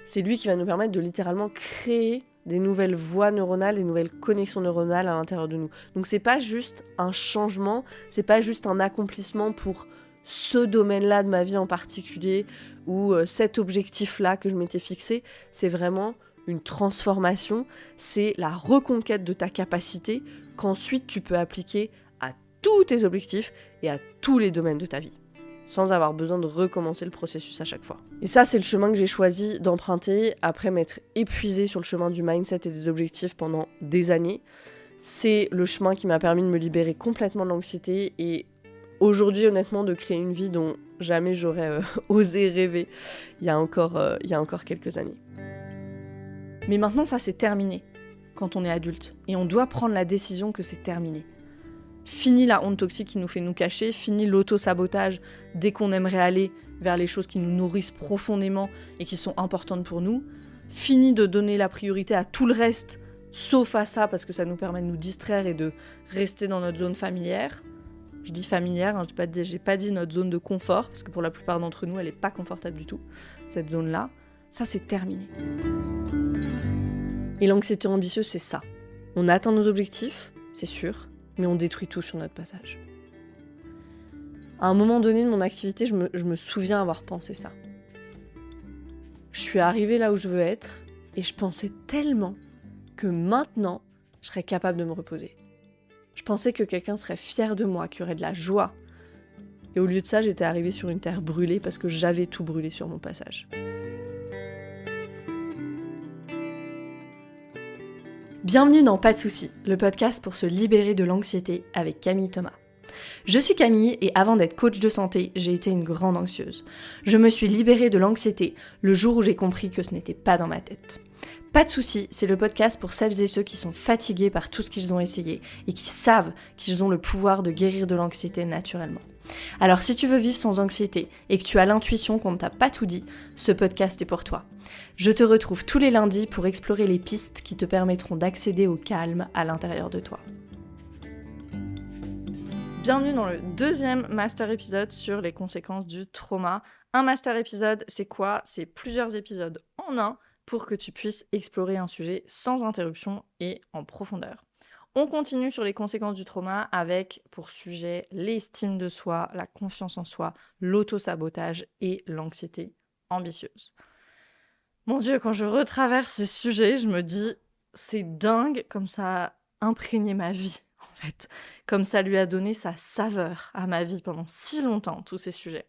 c'est lui qui va nous permettre de littéralement créer des nouvelles voies neuronales, des nouvelles connexions neuronales à l'intérieur de nous. Donc c'est pas juste un changement, c'est pas juste un accomplissement pour ce domaine-là de ma vie en particulier ou cet objectif-là que je m'étais fixé, c'est vraiment une transformation, c'est la reconquête de ta capacité qu'ensuite tu peux appliquer à tous tes objectifs et à tous les domaines de ta vie, sans avoir besoin de recommencer le processus à chaque fois. Et ça, c'est le chemin que j'ai choisi d'emprunter après m'être épuisée sur le chemin du mindset et des objectifs pendant des années. C'est le chemin qui m'a permis de me libérer complètement de l'anxiété et aujourd'hui, honnêtement, de créer une vie dont jamais j'aurais osé rêver il y a encore quelques années. Mais maintenant, ça c'est terminé quand on est adulte. Et on doit prendre la décision que c'est terminé. Fini la honte toxique qui nous fait nous cacher, fini l'auto-sabotage dès qu'on aimerait aller vers les choses qui nous nourrissent profondément et qui sont importantes pour nous. Fini de donner la priorité à tout le reste, sauf à ça, parce que ça nous permet de nous distraire et de rester dans notre zone familière. Je dis familière, hein, j'ai pas dit notre zone de confort, parce que pour la plupart d'entre nous, elle n'est pas confortable du tout, cette zone-là. Ça, c'est terminé. Et l'anxiété ambitieuse, c'est ça. On atteint nos objectifs, c'est sûr, mais on détruit tout sur notre passage. À un moment donné de mon activité, je me souviens avoir pensé ça. Je suis arrivée là où je veux être, et je pensais tellement que maintenant, je serais capable de me reposer. Je pensais que quelqu'un serait fier de moi, qu'il y aurait de la joie. Et au lieu de ça, j'étais arrivée sur une terre brûlée parce que j'avais tout brûlé sur mon passage. Bienvenue dans Pas de soucis, le podcast pour se libérer de l'anxiété avec Camille Thomas. Je suis Camille et avant d'être coach de santé, j'ai été une grande anxieuse. Je me suis libérée de l'anxiété le jour où j'ai compris que ce n'était pas dans ma tête. Pas de soucis, c'est le podcast pour celles et ceux qui sont fatigués par tout ce qu'ils ont essayé et qui savent qu'ils ont le pouvoir de guérir de l'anxiété naturellement. Alors si tu veux vivre sans anxiété et que tu as l'intuition qu'on ne t'a pas tout dit, ce podcast est pour toi. Je te retrouve tous les lundis pour explorer les pistes qui te permettront d'accéder au calme à l'intérieur de toi. Bienvenue dans le deuxième master épisode sur les conséquences du trauma. Un master épisode, c'est quoi ? C'est plusieurs épisodes en un pour que tu puisses explorer un sujet sans interruption et en profondeur. On continue sur les conséquences du trauma avec pour sujet l'estime de soi, la confiance en soi, l'auto-sabotage et l'anxiété ambitieuse. Mon Dieu, quand je retraverse ces sujets, je me dis, c'est dingue comme ça a imprégné ma vie, en fait. Comme ça lui a donné sa saveur à ma vie pendant si longtemps, tous ces sujets.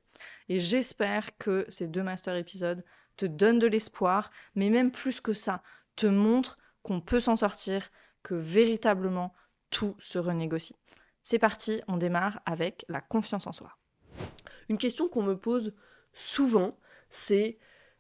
Et j'espère que ces deux master épisodes te donnent de l'espoir, mais même plus que ça, te montrent qu'on peut s'en sortir, que véritablement tout se renégocie. C'est parti, on démarre avec la confiance en soi. Une question qu'on me pose souvent, c'est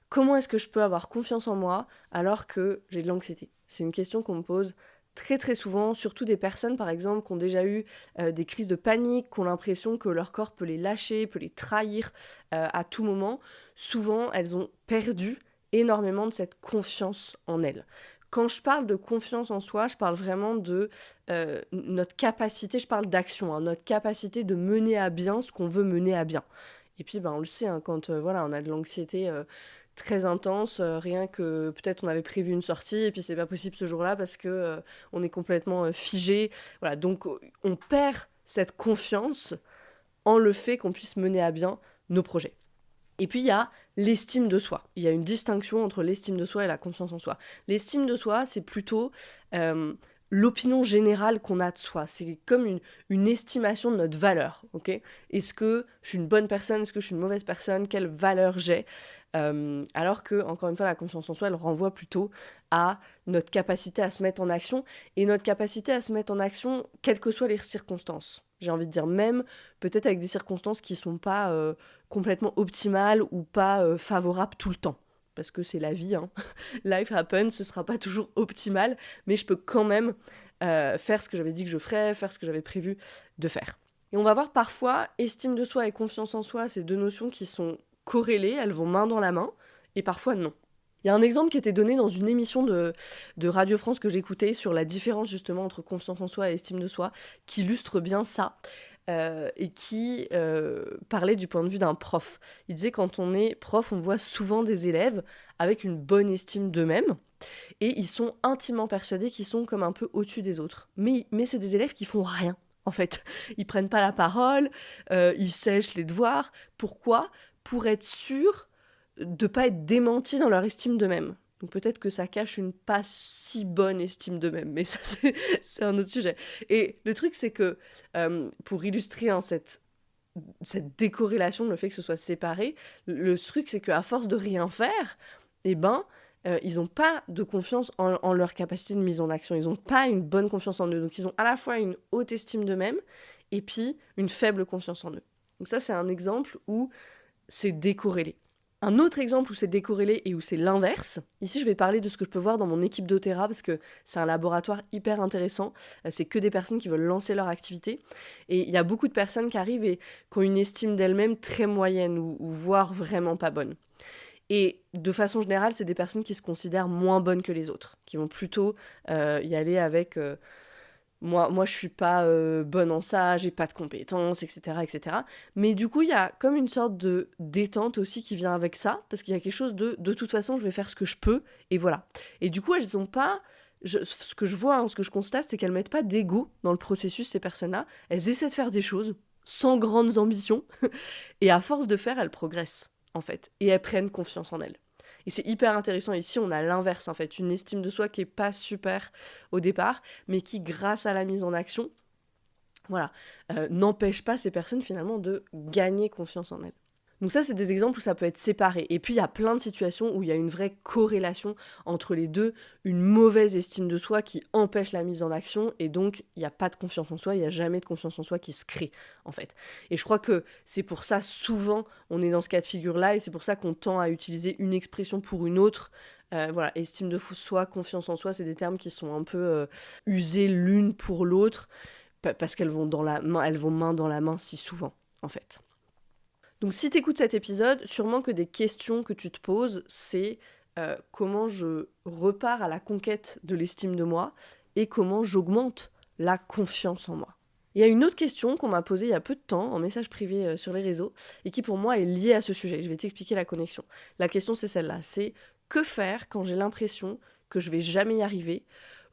comment est-ce que je peux avoir confiance en moi alors que j'ai de l'anxiété ? C'est une question qu'on me pose très très souvent, surtout des personnes par exemple qui ont déjà eu des crises de panique, qui ont l'impression que leur corps peut les lâcher, peut les trahir à tout moment. Souvent, elles ont perdu énormément de cette confiance en elles. Quand je parle de confiance en soi, je parle vraiment de notre capacité, je parle d'action, notre capacité de mener à bien ce qu'on veut mener à bien. Et puis, on le sait, quand on a de l'anxiété très intense, rien que peut-être on avait prévu une sortie et puis c'est pas possible ce jour-là parce que on est complètement figé. Voilà, donc on perd cette confiance en le fait qu'on puisse mener à bien nos projets. Et puis il y a l'estime de soi. Il y a une distinction entre l'estime de soi et la confiance en soi. L'estime de soi, c'est plutôt l'opinion générale qu'on a de soi. C'est comme une estimation de notre valeur. Okay ? Est-ce que je suis une bonne personne ? Est-ce que je suis une mauvaise personne ? Quelle valeur j'ai ? Alors que, encore une fois, la confiance en soi, elle renvoie plutôt à notre capacité à se mettre en action et notre capacité à se mettre en action, quelles que soient les circonstances. J'ai envie de dire même, peut-être avec des circonstances qui ne sont pas complètement optimales ou pas favorables tout le temps. Parce que c'est la vie, Life happens, ce ne sera pas toujours optimal, mais je peux quand même faire ce que j'avais dit que je ferais, faire ce que j'avais prévu de faire. Et on va voir parfois, estime de soi et confiance en soi, ces deux notions qui sont corrélées, elles vont main dans la main, et parfois non. Il y a un exemple qui était donné dans une émission de Radio France que j'écoutais sur la différence justement entre confiance en soi et estime de soi, qui illustre bien ça. et qui parlait du point de vue d'un prof. Il disait quand on est prof, on voit souvent des élèves avec une bonne estime d'eux-mêmes, et ils sont intimement persuadés qu'ils sont comme un peu au-dessus des autres. Mais c'est des élèves qui font rien, en fait. Ils prennent pas la parole, ils sèchent les devoirs. Pourquoi ? Pour être sûrs de pas être démentis dans leur estime d'eux-mêmes. Donc peut-être que ça cache une pas si bonne estime d'eux-mêmes, mais ça c'est un autre sujet. Et le truc c'est que, pour illustrer cette décorrélation, le fait que ce soit séparé, le truc c'est qu'à force de rien faire, eh ben, ils n'ont pas de confiance en leur capacité de mise en action. Ils n'ont pas une bonne confiance en eux. Donc ils ont à la fois une haute estime d'eux-mêmes et puis une faible confiance en eux. Donc ça c'est un exemple où c'est décorrélé. Un autre exemple où c'est décorrélé et où c'est l'inverse, ici je vais parler de ce que je peux voir dans mon équipe d'Otera parce que c'est un laboratoire hyper intéressant, c'est que des personnes qui veulent lancer leur activité et il y a beaucoup de personnes qui arrivent et qui ont une estime d'elles-mêmes très moyenne ou voire vraiment pas bonne. Et de façon générale, c'est des personnes qui se considèrent moins bonnes que les autres, qui vont plutôt y aller avec moi je suis pas bonne en ça, j'ai pas de compétences, etc., etc. Mais du coup, il y a comme une sorte de détente aussi qui vient avec ça, parce qu'il y a quelque chose de toute façon, je vais faire ce que je peux, et voilà. Et du coup, elles ont pas, ce que je vois, ce que je constate, c'est qu'elles mettent pas d'ego dans le processus, ces personnes-là. Elles essaient de faire des choses sans grandes ambitions, et à force de faire, elles progressent, en fait, et elles prennent confiance en elles. Et c'est hyper intéressant. Ici, on a l'inverse, en fait. Une estime de soi qui est pas super au départ, mais qui, grâce à la mise en action, voilà, n'empêche pas ces personnes, finalement, de gagner confiance en elles. Donc ça, c'est des exemples où ça peut être séparé. Et puis, il y a plein de situations où il y a une vraie corrélation entre les deux. Une mauvaise estime de soi qui empêche la mise en action. Et donc, il n'y a pas de confiance en soi. Il n'y a jamais de confiance en soi qui se crée, en fait. Et je crois que c'est pour ça, souvent, on est dans ce cas de figure-là. Et c'est pour ça qu'on tend à utiliser une expression pour une autre. Voilà, estime de soi, confiance en soi, c'est des termes qui sont un peu usés l'une pour l'autre. Parce qu'elles vont dans la main, elles vont main dans la main si souvent, en fait. Donc si tu écoutes cet épisode, sûrement que des questions que tu te poses, c'est comment je repars à la conquête de l'estime de moi et comment j'augmente la confiance en moi. Il y a une autre question qu'on m'a posée il y a peu de temps en message privé sur les réseaux et qui pour moi est liée à ce sujet. Je vais t'expliquer la connexion. La question c'est celle-là, c'est que faire quand j'ai l'impression que je vais jamais y arriver,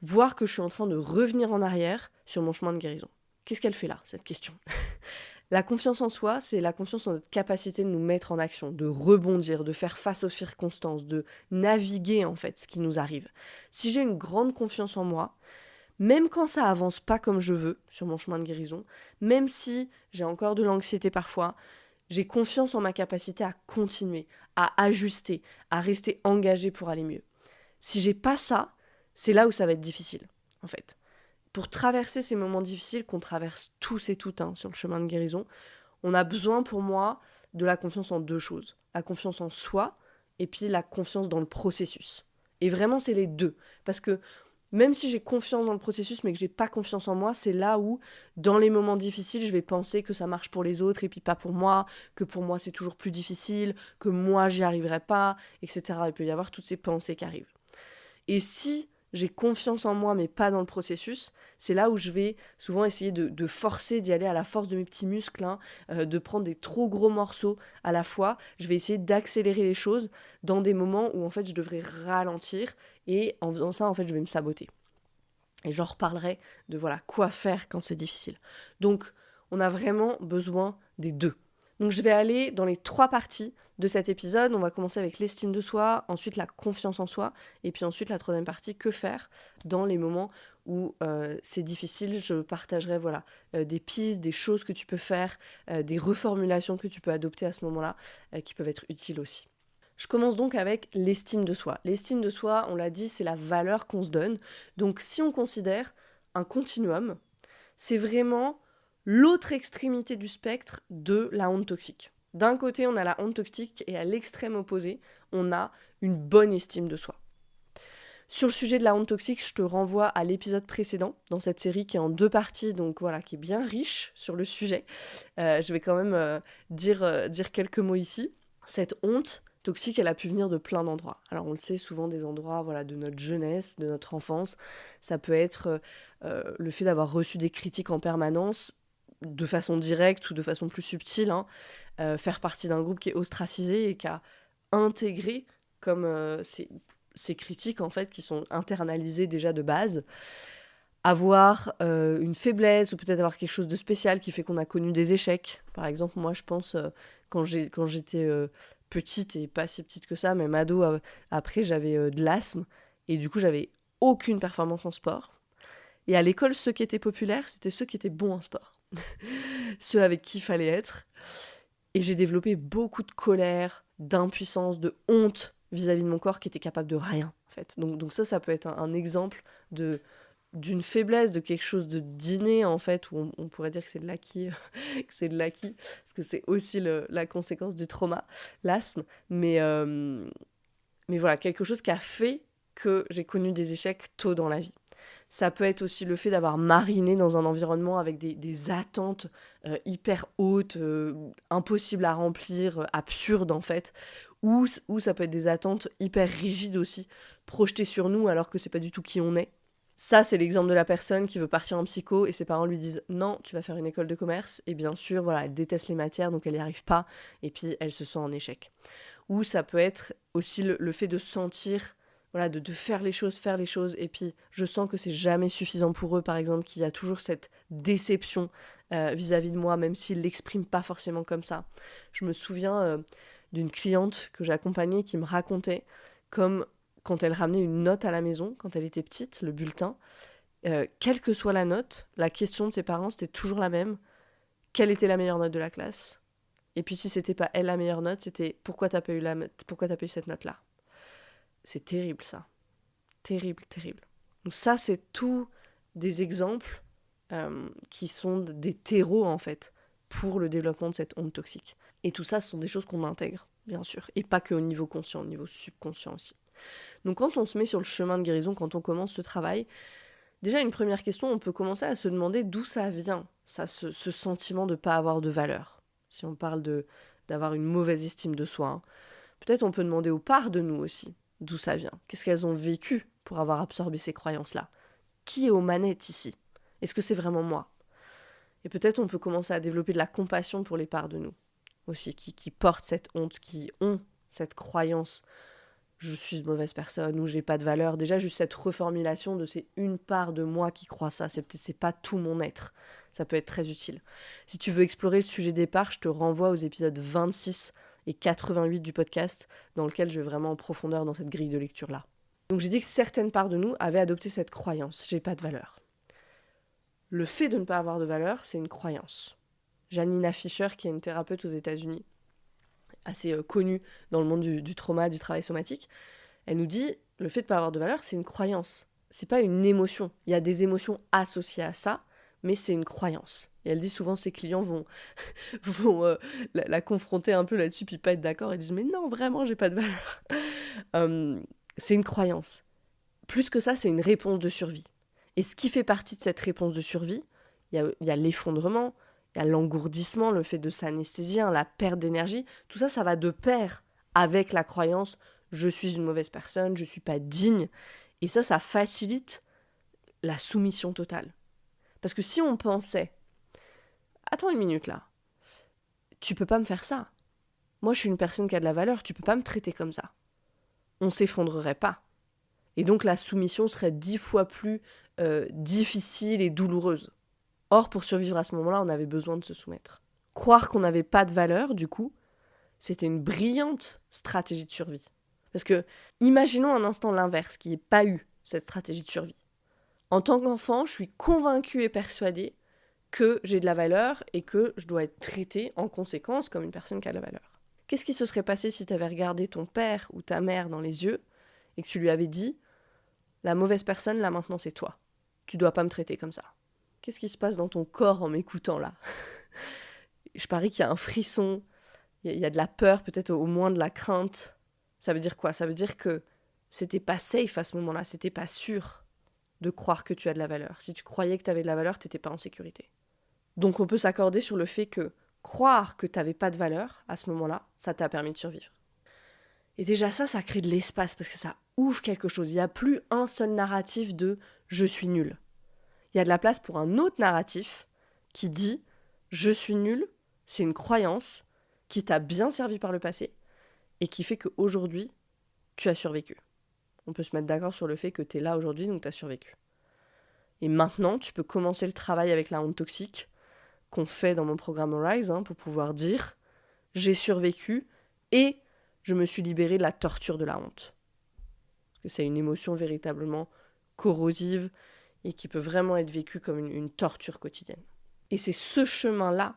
voire que je suis en train de revenir en arrière sur mon chemin de guérison. Qu'est-ce qu'elle fait là, cette question ? La confiance en soi, c'est la confiance en notre capacité de nous mettre en action, de rebondir, de faire face aux circonstances, de naviguer en fait ce qui nous arrive. Si j'ai une grande confiance en moi, même quand ça avance pas comme je veux sur mon chemin de guérison, même si j'ai encore de l'anxiété parfois, j'ai confiance en ma capacité à continuer, à ajuster, à rester engagée pour aller mieux. Si j'ai pas ça, c'est là où ça va être difficile, en fait. Pour traverser ces moments difficiles qu'on traverse tous et toutes sur le chemin de guérison, on a besoin pour moi de la confiance en deux choses. La confiance en soi et puis la confiance dans le processus. Et vraiment, c'est les deux. Parce que même si j'ai confiance dans le processus mais que j'ai pas confiance en moi, c'est là où, dans les moments difficiles, je vais penser que ça marche pour les autres et puis pas pour moi, que pour moi c'est toujours plus difficile, que moi j'y arriverai pas, etc. Il peut y avoir toutes ces pensées qui arrivent. Et si j'ai confiance en moi mais pas dans le processus, c'est là où je vais souvent essayer de forcer, d'y aller à la force de mes petits muscles, de prendre des trop gros morceaux à la fois. Je vais essayer d'accélérer les choses dans des moments où en fait je devrais ralentir et en faisant ça en fait je vais me saboter. Et j'en reparlerai de voilà quoi faire quand c'est difficile. Donc on a vraiment besoin des deux. Donc je vais aller dans les trois parties de cet épisode. On va commencer avec l'estime de soi, ensuite la confiance en soi, et puis ensuite la troisième partie, que faire dans les moments où c'est difficile. Je partagerai des pistes, des choses que tu peux faire, des reformulations que tu peux adopter à ce moment-là, qui peuvent être utiles aussi. Je commence donc avec l'estime de soi. L'estime de soi, on l'a dit, c'est la valeur qu'on se donne. Donc si on considère un continuum, c'est vraiment l'autre extrémité du spectre de la honte toxique. D'un côté, on a la honte toxique et à l'extrême opposé, on a une bonne estime de soi. Sur le sujet de la honte toxique, je te renvoie à l'épisode précédent dans cette série qui est en deux parties, donc voilà, qui est bien riche sur le sujet. Je vais quand même dire quelques mots ici. Cette honte toxique, elle a pu venir de plein d'endroits. Alors on le sait, souvent des endroits de notre jeunesse, de notre enfance. Ça peut être le fait d'avoir reçu des critiques en permanence, de façon directe ou de façon plus subtile, hein, faire partie d'un groupe qui est ostracisé et qui a intégré comme ces critiques en fait qui sont internalisées déjà de base, avoir une faiblesse ou peut-être avoir quelque chose de spécial qui fait qu'on a connu des échecs. Par exemple, moi je pense quand j'étais petite et pas si petite que ça, même ado, après j'avais de l'asthme et du coup j'avais aucune performance en sport. Et à l'école, ceux qui étaient populaires, c'était ceux qui étaient bons en sport. Ceux avec qui il fallait être. Et j'ai développé beaucoup de colère, d'impuissance, de honte vis-à-vis de mon corps qui était capable de rien, en fait. Donc ça peut être un exemple d'une faiblesse, de quelque chose de d'inné, en fait, où on pourrait dire que c'est de l'acquis, que c'est de l'acquis, parce que c'est aussi la conséquence du trauma, l'asthme. Mais voilà, quelque chose qui a fait que j'ai connu des échecs tôt dans la vie. Ça peut être aussi le fait d'avoir mariné dans un environnement avec des attentes hyper hautes, impossibles à remplir, absurdes en fait, ou ça peut être des attentes hyper rigides aussi, projetées sur nous alors que c'est pas du tout qui on est. Ça, c'est l'exemple de la personne qui veut partir en psycho et ses parents lui disent non, tu vas faire une école de commerce. Et bien sûr, voilà, elle déteste les matières donc elle n'y arrive pas et puis elle se sent en échec. Ou ça peut être aussi le fait de sentir, voilà, de faire les choses, et puis je sens que c'est jamais suffisant pour eux, par exemple, qu'il y a toujours cette déception vis-à-vis de moi, même s'ils l'expriment pas forcément comme ça. Je me souviens d'une cliente que j'accompagnais qui me racontait comme quand elle ramenait une note à la maison, quand elle était petite, le bulletin, quelle que soit la note, la question de ses parents, c'était toujours la même. Quelle était la meilleure note de la classe ? Et puis si c'était pas elle la meilleure note, c'était pourquoi t'as pas eu cette note-là ? C'est terrible ça. Terrible, terrible. Donc ça, c'est tous des exemples qui sont des terreaux en fait pour le développement de cette onde toxique. Et tout ça, ce sont des choses qu'on intègre, bien sûr. Et pas qu'au niveau conscient, au niveau subconscient aussi. Donc quand on se met sur le chemin de guérison, quand on commence ce travail, déjà une première question, on peut commencer à se demander d'où ça vient, ça, ce sentiment de ne pas avoir de valeur. Si on parle d'avoir une mauvaise estime de soi, hein. Peut-être on peut demander aux parts de nous aussi d'où ça vient. Qu'est-ce qu'elles ont vécu pour avoir absorbé ces croyances-là ? Qui est aux manettes ici ? Est-ce que c'est vraiment moi ? Et peut-être on peut commencer à développer de la compassion pour les parts de nous aussi, qui portent cette honte, qui ont cette croyance je suis une mauvaise personne ou j'ai pas de valeur. Déjà, juste cette reformulation de c'est une part de moi qui croit ça. C'est pas tout mon être. Ça peut être très utile. Si tu veux explorer le sujet des parts, je te renvoie aux épisodes 26 et 88 du podcast, dans lequel je vais vraiment en profondeur dans cette grille de lecture-là. Donc j'ai dit que certaines parts de nous avaient adopté cette croyance. J'ai pas de valeur. Le fait de ne pas avoir de valeur, c'est une croyance. Janina Fisher, qui est une thérapeute aux États-Unis, assez connue dans le monde du trauma, du travail somatique, elle nous dit, le fait de ne pas avoir de valeur, c'est une croyance. C'est pas une émotion. Il y a des émotions associées à ça, mais c'est une croyance. Et elle dit souvent, ses clients vont la confronter un peu là-dessus, puis pas être d'accord, et disent, mais non, vraiment, j'ai pas de valeur. C'est une croyance. Plus que ça, c'est une réponse de survie. Et ce qui fait partie de cette réponse de survie, il y a l'effondrement, il y a l'engourdissement, le fait de s'anesthésier, la perte d'énergie. Tout ça, ça va de pair avec la croyance « je suis une mauvaise personne, je ne suis pas digne ». Et ça facilite la soumission totale. Parce que si on pensait « attends une minute là, tu peux pas me faire ça. Moi, je suis une personne qui a de la valeur, tu peux pas me traiter comme ça. » On s'effondrerait pas. Et donc la soumission serait 10 fois plus difficile et douloureuse. Or, pour survivre à ce moment-là, on avait besoin de se soumettre. Croire qu'on n'avait pas de valeur, du coup, c'était une brillante stratégie de survie. Parce que, imaginons un instant l'inverse, qu'il n'y ait pas eu cette stratégie de survie. En tant qu'enfant, je suis convaincue et persuadée que j'ai de la valeur et que je dois être traitée en conséquence comme une personne qui a de la valeur. Qu'est-ce qui se serait passé si tu avais regardé ton père ou ta mère dans les yeux et que tu lui avais dit « la mauvaise personne, là maintenant, c'est toi. Tu dois pas me traiter comme ça. » Qu'est-ce qui se passe dans ton corps en m'écoutant là ? Je parie qu'il y a un frisson, il y a de la peur, peut-être au moins de la crainte. Ça veut dire quoi ? Ça veut dire que c'était pas safe à ce moment-là, c'était pas sûr de croire que tu as de la valeur. Si tu croyais que tu avais de la valeur, t'étais pas en sécurité. Donc on peut s'accorder sur le fait que croire que tu n'avais pas de valeur à ce moment-là, ça t'a permis de survivre. Et déjà ça crée de l'espace parce que ça ouvre quelque chose. Il n'y a plus un seul narratif de « je suis nul ». Il y a de la place pour un autre narratif qui dit je suis nul, c'est une croyance qui t'a bien servi par le passé et qui fait qu'aujourd'hui, tu as survécu. On peut se mettre d'accord sur le fait que tu es là aujourd'hui, donc tu as survécu. Et maintenant, tu peux commencer le travail avec la honte toxique qu'on fait dans mon programme Arise pour pouvoir dire « j'ai survécu et je me suis libérée de la torture de la honte ». Parce que c'est une émotion véritablement corrosive et qui peut vraiment être vécue comme une torture quotidienne. Et c'est ce chemin-là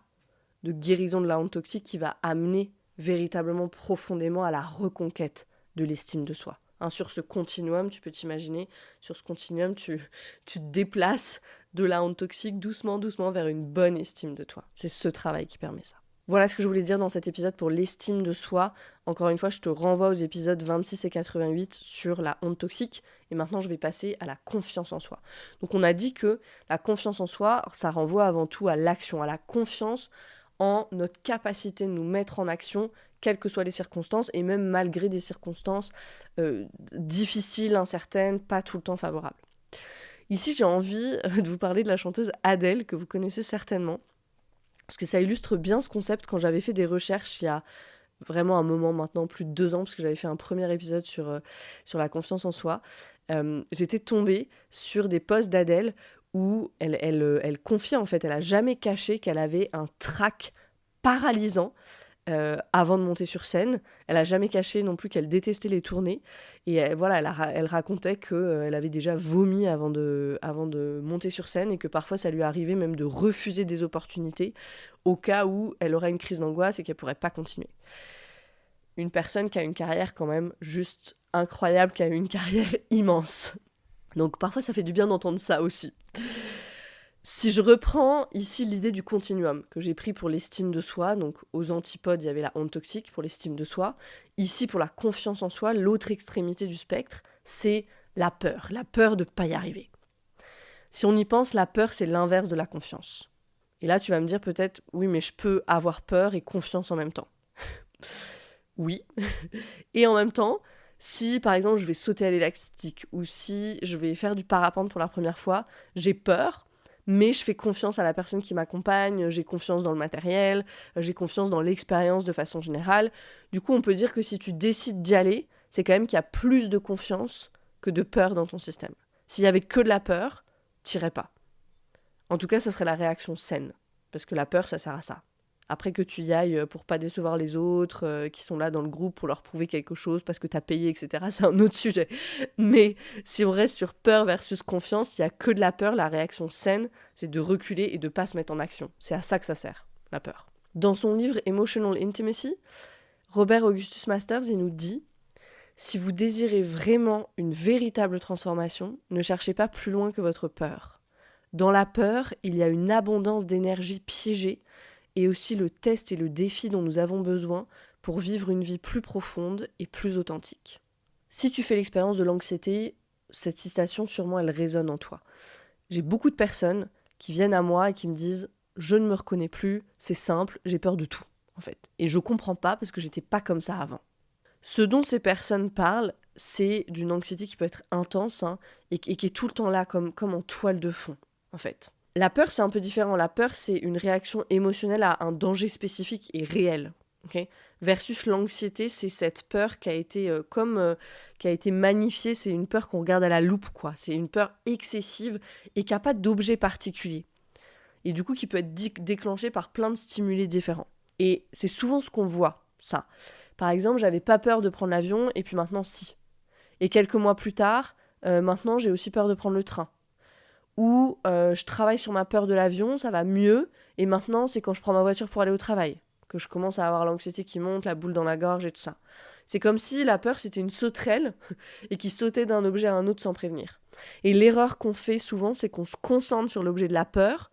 de guérison de la honte toxique qui va amener véritablement profondément à la reconquête de l'estime de soi. Sur ce continuum, tu peux t'imaginer, sur ce continuum, tu te déplaces de la honte toxique doucement vers une bonne estime de toi. C'est ce travail qui permet ça. Voilà ce que je voulais dire dans cet épisode pour l'estime de soi. Encore une fois, je te renvoie aux épisodes 26 et 88 sur la honte toxique. Et maintenant, je vais passer à la confiance en soi. Donc, on a dit que la confiance en soi, ça renvoie avant tout à l'action, à la confiance en notre capacité de nous mettre en action, quelles que soient les circonstances, et même malgré des circonstances difficiles, incertaines, pas tout le temps favorables. Ici, j'ai envie de vous parler de la chanteuse Adele, que vous connaissez certainement, parce que ça illustre bien ce concept. Quand j'avais fait des recherches il y a vraiment un moment maintenant, plus de 2 ans, parce que j'avais fait un premier épisode sur la confiance en soi, j'étais tombée sur des posts d'Adele où elle confiait, en fait, elle n'a jamais caché qu'elle avait un trac paralysant avant de monter sur scène. Elle n'a jamais caché non plus qu'elle détestait les tournées. Et elle racontait qu'elle avait déjà vomi avant de monter sur scène et que parfois ça lui arrivait même de refuser des opportunités au cas où elle aurait une crise d'angoisse et qu'elle ne pourrait pas continuer. Une personne qui a une carrière quand même juste incroyable, qui a eu une carrière immense. Donc parfois ça fait du bien d'entendre ça aussi. Si je reprends ici l'idée du continuum que j'ai pris pour l'estime de soi, donc aux antipodes il y avait la honte toxique pour l'estime de soi, ici pour la confiance en soi, l'autre extrémité du spectre, c'est la peur de ne pas y arriver. Si on y pense, la peur c'est l'inverse de la confiance. Et là tu vas me dire peut-être, oui mais je peux avoir peur et confiance en même temps. Oui, et en même temps, si par exemple je vais sauter à l'élastique ou si je vais faire du parapente pour la première fois, j'ai peur, mais je fais confiance à la personne qui m'accompagne, j'ai confiance dans le matériel, j'ai confiance dans l'expérience de façon générale. Du coup, on peut dire que si tu décides d'y aller, c'est quand même qu'il y a plus de confiance que de peur dans ton système. S'il y avait que de la peur, t'irais pas. En tout cas, ça serait la réaction saine, parce que la peur, ça sert à ça. Après que tu y ailles pour pas décevoir les autres qui sont là dans le groupe pour leur prouver quelque chose parce que t'as payé, etc., c'est un autre sujet. Mais si on reste sur peur versus confiance, il n'y a que de la peur. La réaction saine, c'est de reculer et de pas se mettre en action. C'est à ça que ça sert, la peur. Dans son livre Emotional Intimacy, Robert Augustus Masters, il nous dit « Si vous désirez vraiment une véritable transformation, ne cherchez pas plus loin que votre peur. Dans la peur, il y a une abondance d'énergie piégée et aussi le test et le défi dont nous avons besoin pour vivre une vie plus profonde et plus authentique. » Si tu fais l'expérience de l'anxiété, cette citation, sûrement, elle résonne en toi. J'ai beaucoup de personnes qui viennent à moi et qui me disent « Je ne me reconnais plus, c'est simple, j'ai peur de tout, en fait. Et je comprends pas parce que j'étais pas comme ça avant. » Ce dont ces personnes parlent, c'est d'une anxiété qui peut être intense et qui est tout le temps là, comme en toile de fond, en fait. La peur, c'est un peu différent. La peur, c'est une réaction émotionnelle à un danger spécifique et réel. Okay, versus l'anxiété, c'est cette peur qui a été magnifiée. C'est une peur qu'on regarde à la loupe, quoi. C'est une peur excessive et qui n'a pas d'objet particulier. Et du coup, qui peut être déclenchée par plein de stimuli différents. Et c'est souvent ce qu'on voit, ça. Par exemple, j'avais pas peur de prendre l'avion et puis maintenant, si. Et quelques mois plus tard, maintenant, j'ai aussi peur de prendre le train. Ou je travaille sur ma peur de l'avion, ça va mieux, et maintenant c'est quand je prends ma voiture pour aller au travail que je commence à avoir l'anxiété qui monte, la boule dans la gorge et tout ça. C'est comme si la peur c'était une sauterelle et qui sautait d'un objet à un autre sans prévenir. Et l'erreur qu'on fait souvent, c'est qu'on se concentre sur l'objet de la peur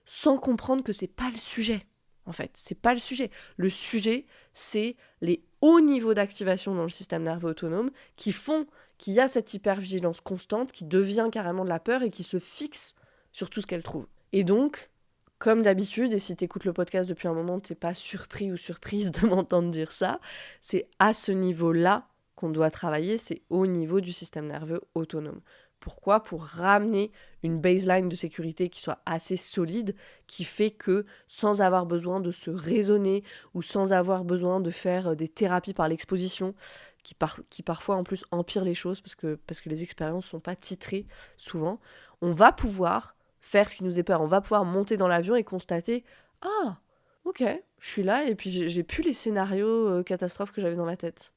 sans comprendre que c'est pas le sujet. En fait, c'est pas le sujet. Le sujet, c'est les hauts niveaux d'activation dans le système nerveux autonome qui font qu'il y a cette hypervigilance constante qui devient carrément de la peur et qui se fixe sur tout ce qu'elle trouve. Et donc, comme d'habitude, et si tu écoutes le podcast depuis un moment, t'es pas surpris ou surprise de m'entendre dire ça, c'est à ce niveau-là qu'on doit travailler, c'est au niveau du système nerveux autonome. Pourquoi ? Pour ramener une baseline de sécurité qui soit assez solide, qui fait que sans avoir besoin de se raisonner ou sans avoir besoin de faire des thérapies par l'exposition, qui parfois en plus empirent les choses parce que les expériences ne sont pas titrées souvent, on va pouvoir faire ce qui nous est peur. On va pouvoir monter dans l'avion et constater « Ah, ok, je suis là et puis j'ai plus les scénarios catastrophes que j'avais dans la tête. »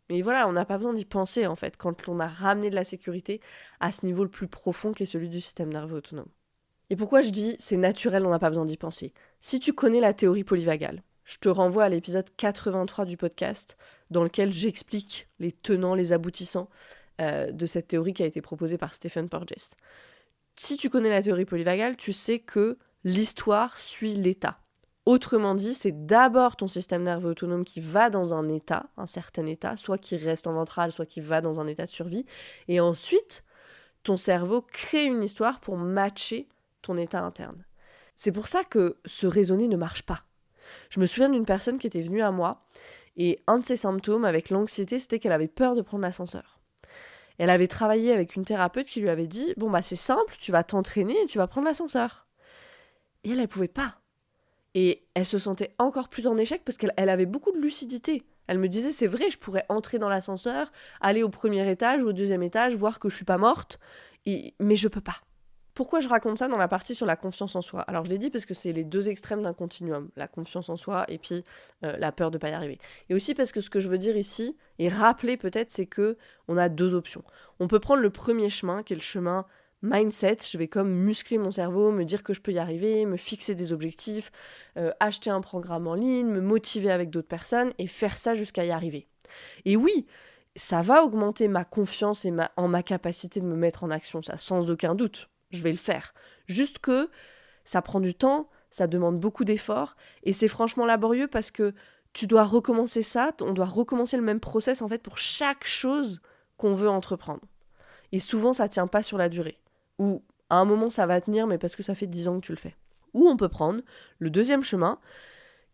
Mais voilà, on n'a pas besoin d'y penser en fait, quand on a ramené de la sécurité à ce niveau le plus profond qui est celui du système nerveux autonome. Et pourquoi je dis c'est naturel, on n'a pas besoin d'y penser ? Si tu connais la théorie polyvagale, je te renvoie à l'épisode 83 du podcast, dans lequel j'explique les tenants, les aboutissants de cette théorie qui a été proposée par Stephen Porges. Si tu connais la théorie polyvagale, tu sais que l'histoire suit l'état. Autrement dit, c'est d'abord ton système nerveux autonome qui va dans un état, un certain état, soit qui reste en ventral, soit qui va dans un état de survie, et ensuite, ton cerveau crée une histoire pour matcher ton état interne. C'est pour ça que ce raisonner ne marche pas. Je me souviens d'une personne qui était venue à moi, et un de ses symptômes avec l'anxiété, c'était qu'elle avait peur de prendre l'ascenseur. Elle avait travaillé avec une thérapeute qui lui avait dit « Bon bah c'est simple, tu vas t'entraîner et tu vas prendre l'ascenseur. » Et elle pouvait pas. Et elle se sentait encore plus en échec parce qu'elle avait beaucoup de lucidité. Elle me disait, c'est vrai, je pourrais entrer dans l'ascenseur, aller au premier étage ou au deuxième étage, voir que je suis pas morte, mais je peux pas. Pourquoi je raconte ça dans la partie sur la confiance en soi ? Alors je l'ai dit parce que c'est les deux extrêmes d'un continuum, la confiance en soi et puis la peur de pas y arriver. Et aussi parce que ce que je veux dire ici, et rappeler peut-être, c'est que on a deux options. On peut prendre le premier chemin, qui est le chemin mindset, je vais comme muscler mon cerveau, me dire que je peux y arriver, me fixer des objectifs, acheter un programme en ligne, me motiver avec d'autres personnes et faire ça jusqu'à y arriver. Et oui, ça va augmenter ma confiance et en ma capacité de me mettre en action, ça sans aucun doute, je vais le faire. Juste que ça prend du temps, ça demande beaucoup d'efforts et c'est franchement laborieux parce que tu dois recommencer ça, on doit recommencer le même process en fait pour chaque chose qu'on veut entreprendre. Et souvent ça tient pas sur la durée. Ou à un moment ça va tenir, mais parce que ça fait 10 ans que tu le fais. Ou on peut prendre le deuxième chemin,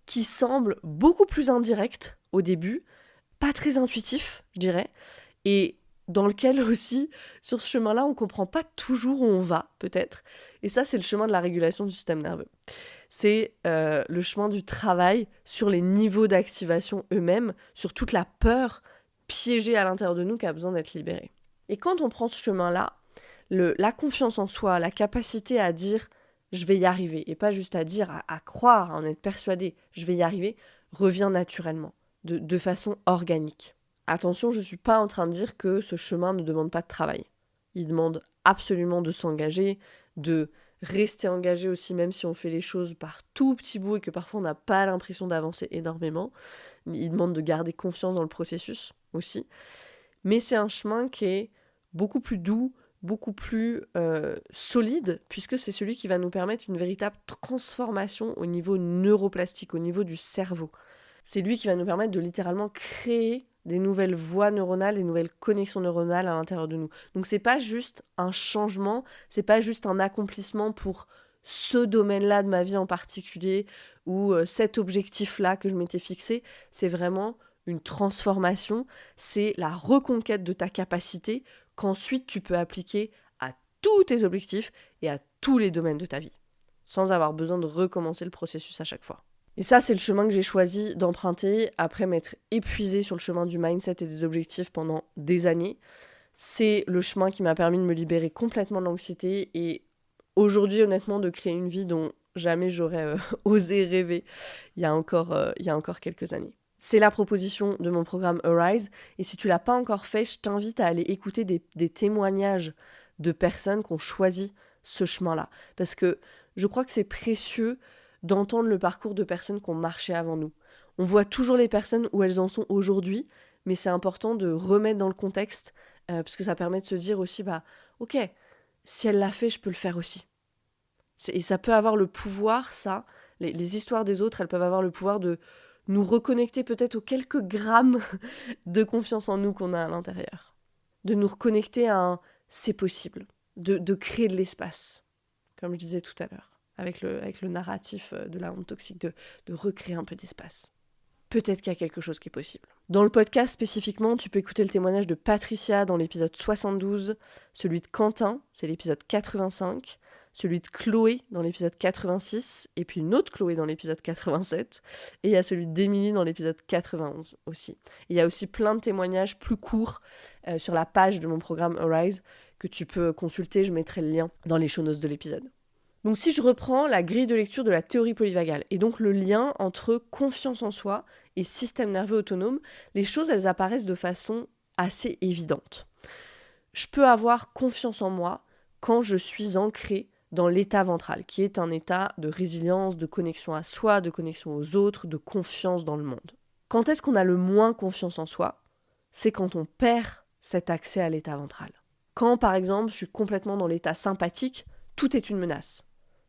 qui semble beaucoup plus indirect au début, pas très intuitif, je dirais, et dans lequel aussi, sur ce chemin-là, on comprend pas toujours où on va, peut-être. Et ça, c'est le chemin de la régulation du système nerveux. C'est le chemin du travail sur les niveaux d'activation eux-mêmes, sur toute la peur piégée à l'intérieur de nous qui a besoin d'être libérée. Et quand on prend ce chemin-là, la confiance en soi, la capacité à dire « je vais y arriver » et pas juste à dire, à croire, à en être persuadé « je vais y arriver » revient naturellement, de façon organique. Attention, je ne suis pas en train de dire que ce chemin ne demande pas de travail. Il demande absolument de s'engager, de rester engagé aussi, même si on fait les choses par tout petit bout et que parfois on n'a pas l'impression d'avancer énormément. Il demande de garder confiance dans le processus aussi. Mais c'est un chemin qui est beaucoup plus doux, beaucoup plus solide, puisque c'est celui qui va nous permettre une véritable transformation au niveau neuroplastique, au niveau du cerveau. C'est lui qui va nous permettre de littéralement créer des nouvelles voies neuronales, des nouvelles connexions neuronales à l'intérieur de nous. Donc c'est pas juste un changement, c'est pas juste un accomplissement pour ce domaine-là de ma vie en particulier, ou cet objectif-là que je m'étais fixé, c'est vraiment une transformation, c'est la reconquête de ta capacité qu'ensuite tu peux appliquer à tous tes objectifs et à tous les domaines de ta vie, sans avoir besoin de recommencer le processus à chaque fois. Et ça, c'est le chemin que j'ai choisi d'emprunter après m'être épuisée sur le chemin du mindset et des objectifs pendant des années. C'est le chemin qui m'a permis de me libérer complètement de l'anxiété et aujourd'hui, honnêtement, de créer une vie dont jamais j'aurais osé rêver il y a encore quelques années. C'est la proposition de mon programme Arise. Et si tu l'as pas encore fait, je t'invite à aller écouter des témoignages de personnes qui ont choisi ce chemin-là. Parce que je crois que c'est précieux d'entendre le parcours de personnes qui ont marché avant nous. On voit toujours les personnes où elles en sont aujourd'hui, mais c'est important de remettre dans le contexte, parce que ça permet de se dire aussi, ok, si elle l'a fait, je peux le faire aussi. Et ça peut avoir le pouvoir, ça, les histoires des autres, elles peuvent avoir le pouvoir de nous reconnecter peut-être aux quelques grammes de confiance en nous qu'on a à l'intérieur. De nous reconnecter à un « c'est possible », de créer de l'espace, comme je disais tout à l'heure, avec le narratif de la honte toxique, de recréer un peu d'espace. peut-être qu'il y a quelque chose qui est possible. Dans le podcast spécifiquement, tu peux écouter le témoignage de Patricia dans l'épisode 72, celui de Quentin, c'est l'épisode 85, celui de Chloé dans l'épisode 86, et puis une autre Chloé dans l'épisode 87, et il y a celui d'Émilie dans l'épisode 91 aussi. Et il y a aussi plein de témoignages plus courts sur la page de mon programme Arise que tu peux consulter, je mettrai le lien dans les show notes de l'épisode. Donc si je reprends la grille de lecture de la théorie polyvagale, et donc le lien entre confiance en soi et système nerveux autonome, les choses elles apparaissent de façon assez évidente. Je peux avoir confiance en moi quand je suis ancrée dans l'état ventral, qui est un état de résilience, de connexion à soi, de connexion aux autres, de confiance dans le monde. Quand est-ce qu'on a le moins confiance en soi ? C'est quand on perd cet accès à l'état ventral. Quand, par exemple, je suis complètement dans l'état sympathique, tout est une menace.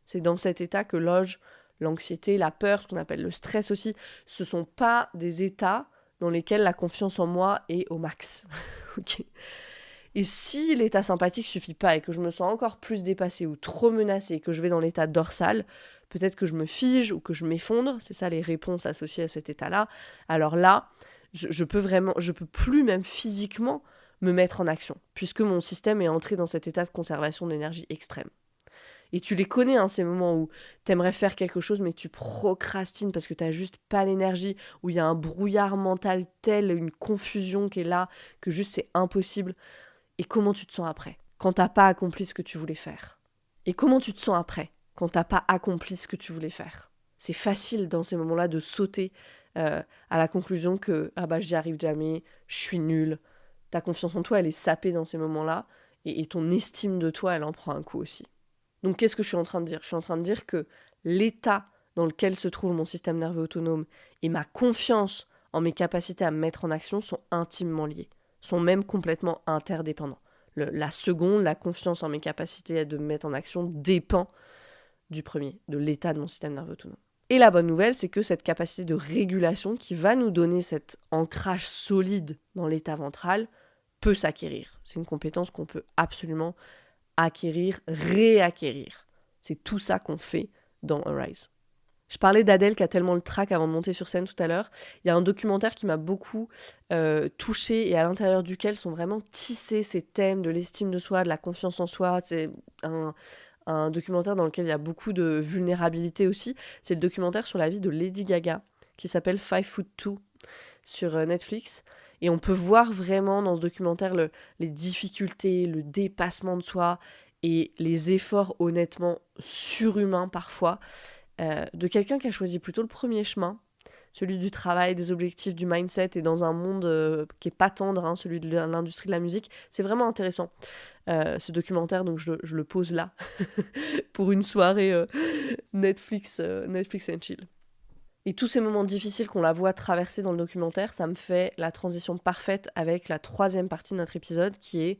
C'est dans cet état que loge l'anxiété, la peur, ce qu'on appelle le stress aussi. Ce ne sont pas des états dans lesquels la confiance en moi est au max. Ok. Et si l'état sympathique ne suffit pas et que je me sens encore plus dépassée ou trop menacée et que je vais dans l'état dorsal, peut-être que je me fige ou que je m'effondre, c'est ça les réponses associées à cet état-là. Alors là, je peux plus même physiquement me mettre en action, puisque mon système est entré dans cet état de conservation d'énergie extrême. Et tu les connais, hein, ces moments où t'aimerais faire quelque chose, mais tu procrastines parce que t'as juste pas l'énergie, où il y a un brouillard mental tel, une confusion qui est là, que juste c'est impossible. Et comment tu te sens après, quand t'as pas accompli ce que tu voulais faire ? Et comment tu te sens après, quand t'as pas accompli ce que tu voulais faire ? C'est facile dans ces moments-là de sauter à la conclusion que « Ah bah j'y arrive jamais, je suis nulle ». Ta confiance en toi, elle est sapée dans ces moments-là, et ton estime de toi, elle en prend un coup aussi. Donc qu'est-ce que je suis en train de dire ? Je suis en train de dire que l'état dans lequel se trouve mon système nerveux autonome et ma confiance en mes capacités à me mettre en action sont intimement liés, sont même complètement interdépendants. La seconde, la confiance en mes capacités de me mettre en action dépend du premier, de l'état de mon système nerveux autonome. Et la bonne nouvelle, c'est que cette capacité de régulation qui va nous donner cet ancrage solide dans l'état ventral peut s'acquérir. C'est une compétence qu'on peut absolument acquérir, réacquérir. C'est tout ça qu'on fait dans Arise. Je parlais d'Adèle qui a tellement le trac avant de monter sur scène tout à l'heure. Il y a un documentaire qui m'a beaucoup touchée et à l'intérieur duquel sont vraiment tissés ces thèmes de l'estime de soi, de la confiance en soi. C'est un documentaire dans lequel il y a beaucoup de vulnérabilité aussi. C'est le documentaire sur la vie de Lady Gaga qui s'appelle 5'2" sur Netflix. Et on peut voir vraiment dans ce documentaire les difficultés, le dépassement de soi et les efforts honnêtement surhumains parfois de quelqu'un qui a choisi plutôt le premier chemin, celui du travail, des objectifs, du mindset, et dans un monde qui est pas tendre, hein, celui de l'industrie de la musique. C'est vraiment intéressant, ce documentaire, donc je le pose là, pour une soirée Netflix and chill. Et tous ces moments difficiles qu'on la voit traverser dans le documentaire, ça me fait la transition parfaite avec la troisième partie de notre épisode, qui est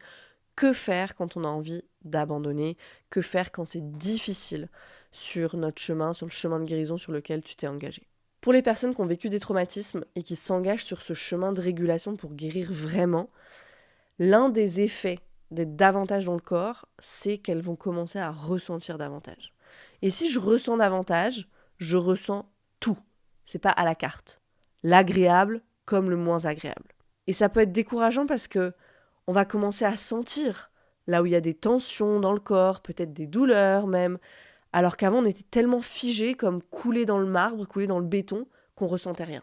que faire quand on a envie d'abandonner, que faire quand c'est difficile sur notre chemin, sur le chemin de guérison sur lequel tu t'es engagé. Pour les personnes qui ont vécu des traumatismes et qui s'engagent sur ce chemin de régulation pour guérir vraiment, l'un des effets d'être davantage dans le corps, c'est qu'elles vont commencer à ressentir davantage. Et si je ressens davantage, je ressens tout. C'est pas à la carte. L'agréable comme le moins agréable. Et ça peut être décourageant parce que on va commencer à sentir là où il y a des tensions dans le corps, peut-être des douleurs même, alors qu'avant on était tellement figé, comme coulé dans le marbre, coulé dans le béton, qu'on ressentait rien.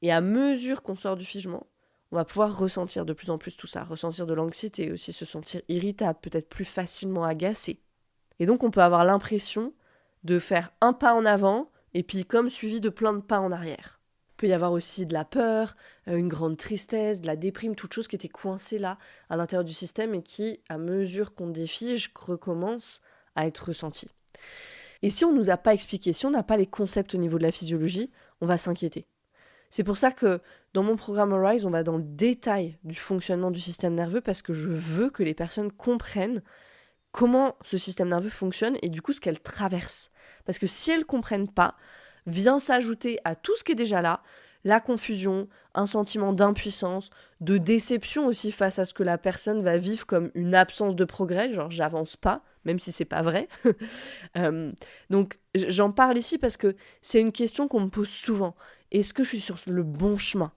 Et à mesure qu'on sort du figement, on va pouvoir ressentir de plus en plus tout ça, ressentir de l'anxiété, aussi se sentir irritable, peut-être plus facilement agacé. Et donc on peut avoir l'impression de faire un pas en avant, et puis comme suivi de plein de pas en arrière. Il peut y avoir aussi de la peur, une grande tristesse, de la déprime, toutes choses qui étaient coincées là, à l'intérieur du système, et qui, à mesure qu'on défige, recommencent à être ressenties. Et si on ne nous a pas expliqué, si on n'a pas les concepts au niveau de la physiologie, on va s'inquiéter. C'est pour ça que dans mon programme Arise, on va dans le détail du fonctionnement du système nerveux, parce que je veux que les personnes comprennent comment ce système nerveux fonctionne et du coup ce qu'elles traversent. Parce que si elles ne comprennent pas, vient s'ajouter à tout ce qui est déjà là, la confusion, un sentiment d'impuissance, de déception aussi face à ce que la personne va vivre comme une absence de progrès, genre j'avance pas, même si c'est pas vrai. Donc j'en parle ici parce que c'est une question qu'on me pose souvent. Est-ce que je suis sur le bon chemin ?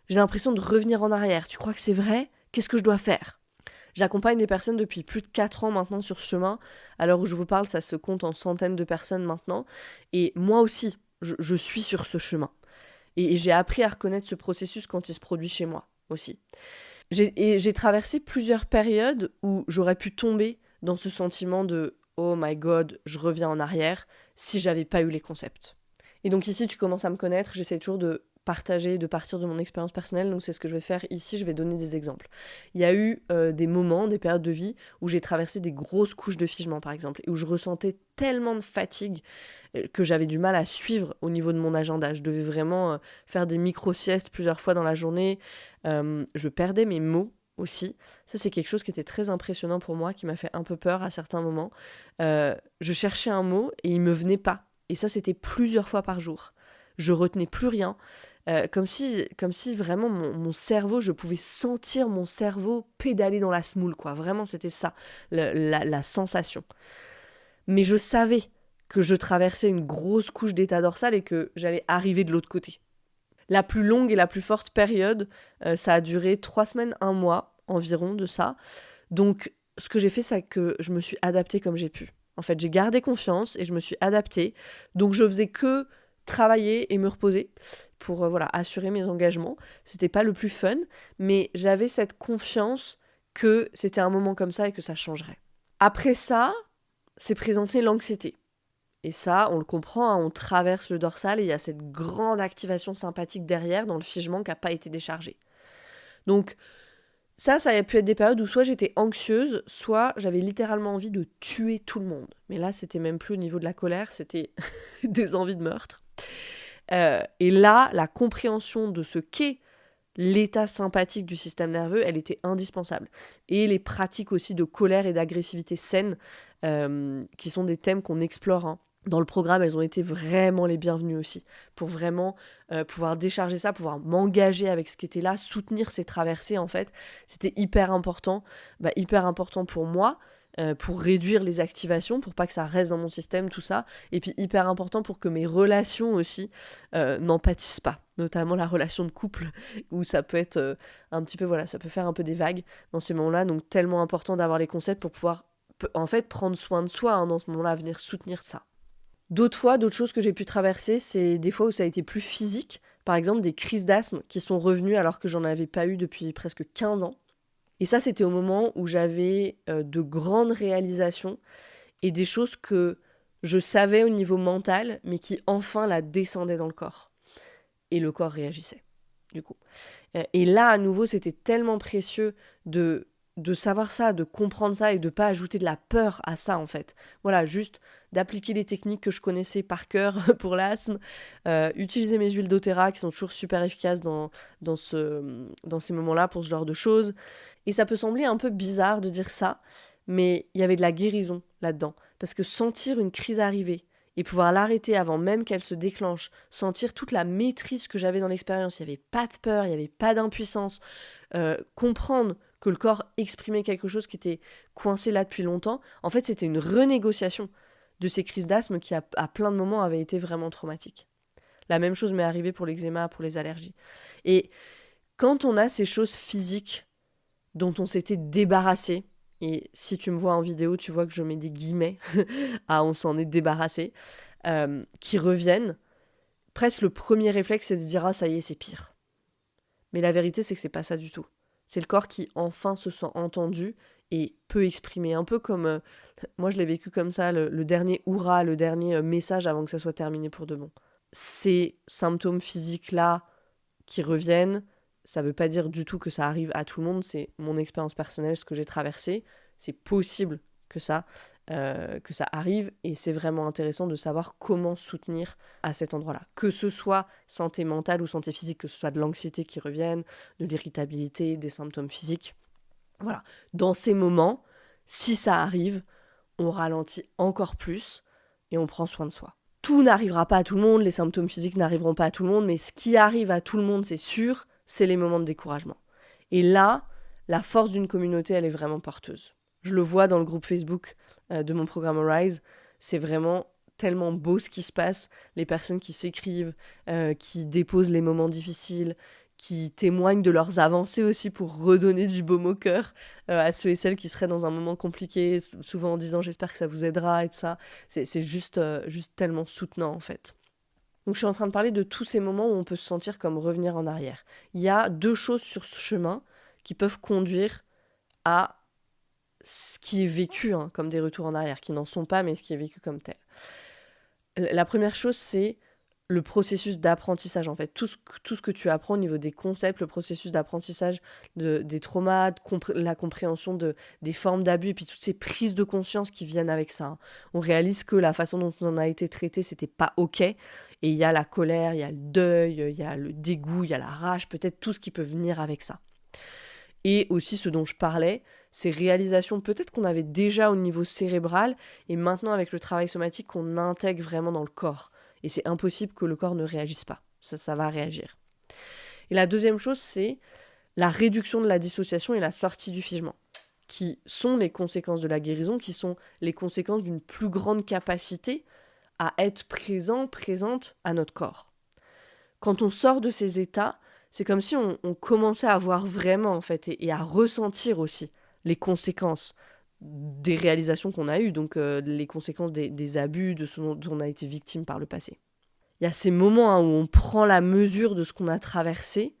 J'ai l'impression de revenir en arrière. Tu crois que c'est vrai ? Qu'est-ce que je dois faire ? J'accompagne des personnes depuis plus de 4 ans maintenant sur ce chemin. À l'heure où je vous parle, ça se compte en centaines de personnes maintenant. Et moi aussi, je suis sur ce chemin. Et j'ai appris à reconnaître ce processus quand il se produit chez moi aussi. J'ai traversé plusieurs périodes où j'aurais pu tomber dans ce sentiment de « Oh my God, je reviens en arrière » si j'avais pas eu les concepts. Et donc ici, tu commences à me connaître, j'essaie toujours de partager, de partir de mon expérience personnelle, donc c'est ce que je vais faire ici, je vais donner des exemples. Il y a eu des moments, des périodes de vie où j'ai traversé des grosses couches de figement par exemple, et où je ressentais tellement de fatigue que j'avais du mal à suivre au niveau de mon agenda. Je devais vraiment faire des micro-siestes plusieurs fois dans la journée, je perdais mes mots aussi. Ça, c'est quelque chose qui était très impressionnant pour moi, qui m'a fait un peu peur à certains moments. Je cherchais un mot et il me venait pas. Et ça, c'était plusieurs fois par jour. Je retenais plus rien. Comme si vraiment mon cerveau, je pouvais sentir mon cerveau pédaler dans la semoule, quoi. Vraiment, c'était ça, la sensation. Mais je savais que je traversais une grosse couche d'état dorsal et que j'allais arriver de l'autre côté. La plus longue et la plus forte période, ça a duré 3 semaines, 1 mois environ de ça. Donc, ce que j'ai fait, c'est que je me suis adaptée comme j'ai pu. En fait, j'ai gardé confiance et je me suis adaptée. Donc, je faisais que travailler et me reposer pour assurer mes engagements. C'était pas le plus fun, mais j'avais cette confiance que c'était un moment comme ça et que ça changerait. Après ça, s'est présentée l'anxiété. Et ça, on le comprend, hein, on traverse le dorsal et il y a cette grande activation sympathique derrière dans le figement qui n'a pas été déchargé. Donc ça a pu être des périodes où soit j'étais anxieuse, soit j'avais littéralement envie de tuer tout le monde. Mais là, c'était même plus au niveau de la colère, c'était des envies de meurtre. Et là, la compréhension de ce qu'est l'état sympathique du système nerveux, elle était indispensable. Et les pratiques aussi de colère et d'agressivité saine, qui sont des thèmes qu'on explore, hein. Dans le programme, elles ont été vraiment les bienvenues aussi, pour vraiment pouvoir décharger ça, pouvoir m'engager avec ce qui était là, soutenir ces traversées en fait. C'était hyper important pour moi, pour réduire les activations, pour pas que ça reste dans mon système, tout ça, et puis hyper important pour que mes relations aussi n'en pâtissent pas, notamment la relation de couple, où ça peut être un petit peu, ça peut faire un peu des vagues dans ces moments-là, donc tellement important d'avoir les concepts pour pouvoir en fait prendre soin de soi, hein, dans ce moment-là, venir soutenir ça. D'autres choses que j'ai pu traverser, c'est des fois où ça a été plus physique. Par exemple, des crises d'asthme qui sont revenues alors que j'en avais pas eu depuis presque 15 ans. Et ça, c'était au moment où j'avais de grandes réalisations et des choses que je savais au niveau mental, mais qui enfin la descendaient dans le corps. Et le corps réagissait, du coup. Et là, à nouveau, c'était tellement précieux de savoir ça, de comprendre ça et de pas ajouter de la peur à ça en fait. Voilà, juste d'appliquer les techniques que je connaissais par cœur pour l'asthme, utiliser mes huiles doTERRA qui sont toujours super efficaces dans ces moments-là pour ce genre de choses. Et ça peut sembler un peu bizarre de dire ça, mais il y avait de la guérison là-dedans. Parce que sentir une crise arriver et pouvoir l'arrêter avant même qu'elle se déclenche, sentir toute la maîtrise que j'avais dans l'expérience, il n'y avait pas de peur, il n'y avait pas d'impuissance, comprendre que le corps exprimait quelque chose qui était coincé là depuis longtemps, en fait c'était une renégociation de ces crises d'asthme qui à plein de moments avaient été vraiment traumatiques. La même chose m'est arrivée pour l'eczéma, pour les allergies. Et quand on a ces choses physiques dont on s'était débarrassé, et si tu me vois en vidéo, tu vois que je mets des guillemets à on s'en est débarrassé, qui reviennent, presque le premier réflexe c'est de dire ah ça y est c'est pire. Mais la vérité c'est que c'est pas ça du tout. C'est le corps qui enfin se sent entendu et peut exprimer. Un peu comme, moi je l'ai vécu comme ça, le dernier hurrah, le dernier message avant que ça soit terminé pour de bon. Ces symptômes physiques-là qui reviennent, ça veut pas dire du tout que ça arrive à tout le monde, c'est mon expérience personnelle, ce que j'ai traversé. C'est possible que ça arrive et c'est vraiment intéressant de savoir comment soutenir à cet endroit-là. Que ce soit santé mentale ou santé physique, que ce soit de l'anxiété qui revienne, de l'irritabilité, des symptômes physiques. Voilà. Dans ces moments, si ça arrive, on ralentit encore plus et on prend soin de soi. Tout n'arrivera pas à tout le monde, les symptômes physiques n'arriveront pas à tout le monde, mais ce qui arrive à tout le monde, c'est sûr, c'est les moments de découragement. Et là, la force d'une communauté, elle est vraiment porteuse. Je le vois dans le groupe Facebook de mon programme Arise, c'est vraiment tellement beau ce qui se passe, les personnes qui s'écrivent, qui déposent les moments difficiles, qui témoignent de leurs avancées aussi pour redonner du baume au cœur à ceux et celles qui seraient dans un moment compliqué, souvent en disant j'espère que ça vous aidera et tout ça. C'est juste tellement soutenant en fait. Donc je suis en train de parler de tous ces moments où on peut se sentir comme revenir en arrière. Il y a 2 choses sur ce chemin qui peuvent conduire à ce qui est vécu comme des retours en arrière, qui n'en sont pas, mais ce qui est vécu comme tel. La première chose, c'est le processus d'apprentissage, en fait. Tout ce que tu apprends au niveau des concepts, le processus d'apprentissage des traumas, la compréhension des formes d'abus, et puis toutes ces prises de conscience qui viennent avec ça. On réalise que la façon dont on a été traité, c'était pas OK. Et il y a la colère, il y a le deuil, il y a le dégoût, il y a la rage, peut-être tout ce qui peut venir avec ça. Et aussi ce dont je parlais, ces réalisations peut-être qu'on avait déjà au niveau cérébral, et maintenant avec le travail somatique qu'on intègre vraiment dans le corps. Et c'est impossible que le corps ne réagisse pas. Ça va réagir. Et la deuxième chose, c'est la réduction de la dissociation et la sortie du figement, qui sont les conséquences de la guérison, qui sont les conséquences d'une plus grande capacité à être présente à notre corps. Quand on sort de ces états, c'est comme si on commençait à voir vraiment, en fait, et à ressentir aussi les conséquences des réalisations qu'on a eues, donc les conséquences des abus, de ce dont on a été victime par le passé. Il y a ces moments où on prend la mesure de ce qu'on a traversé,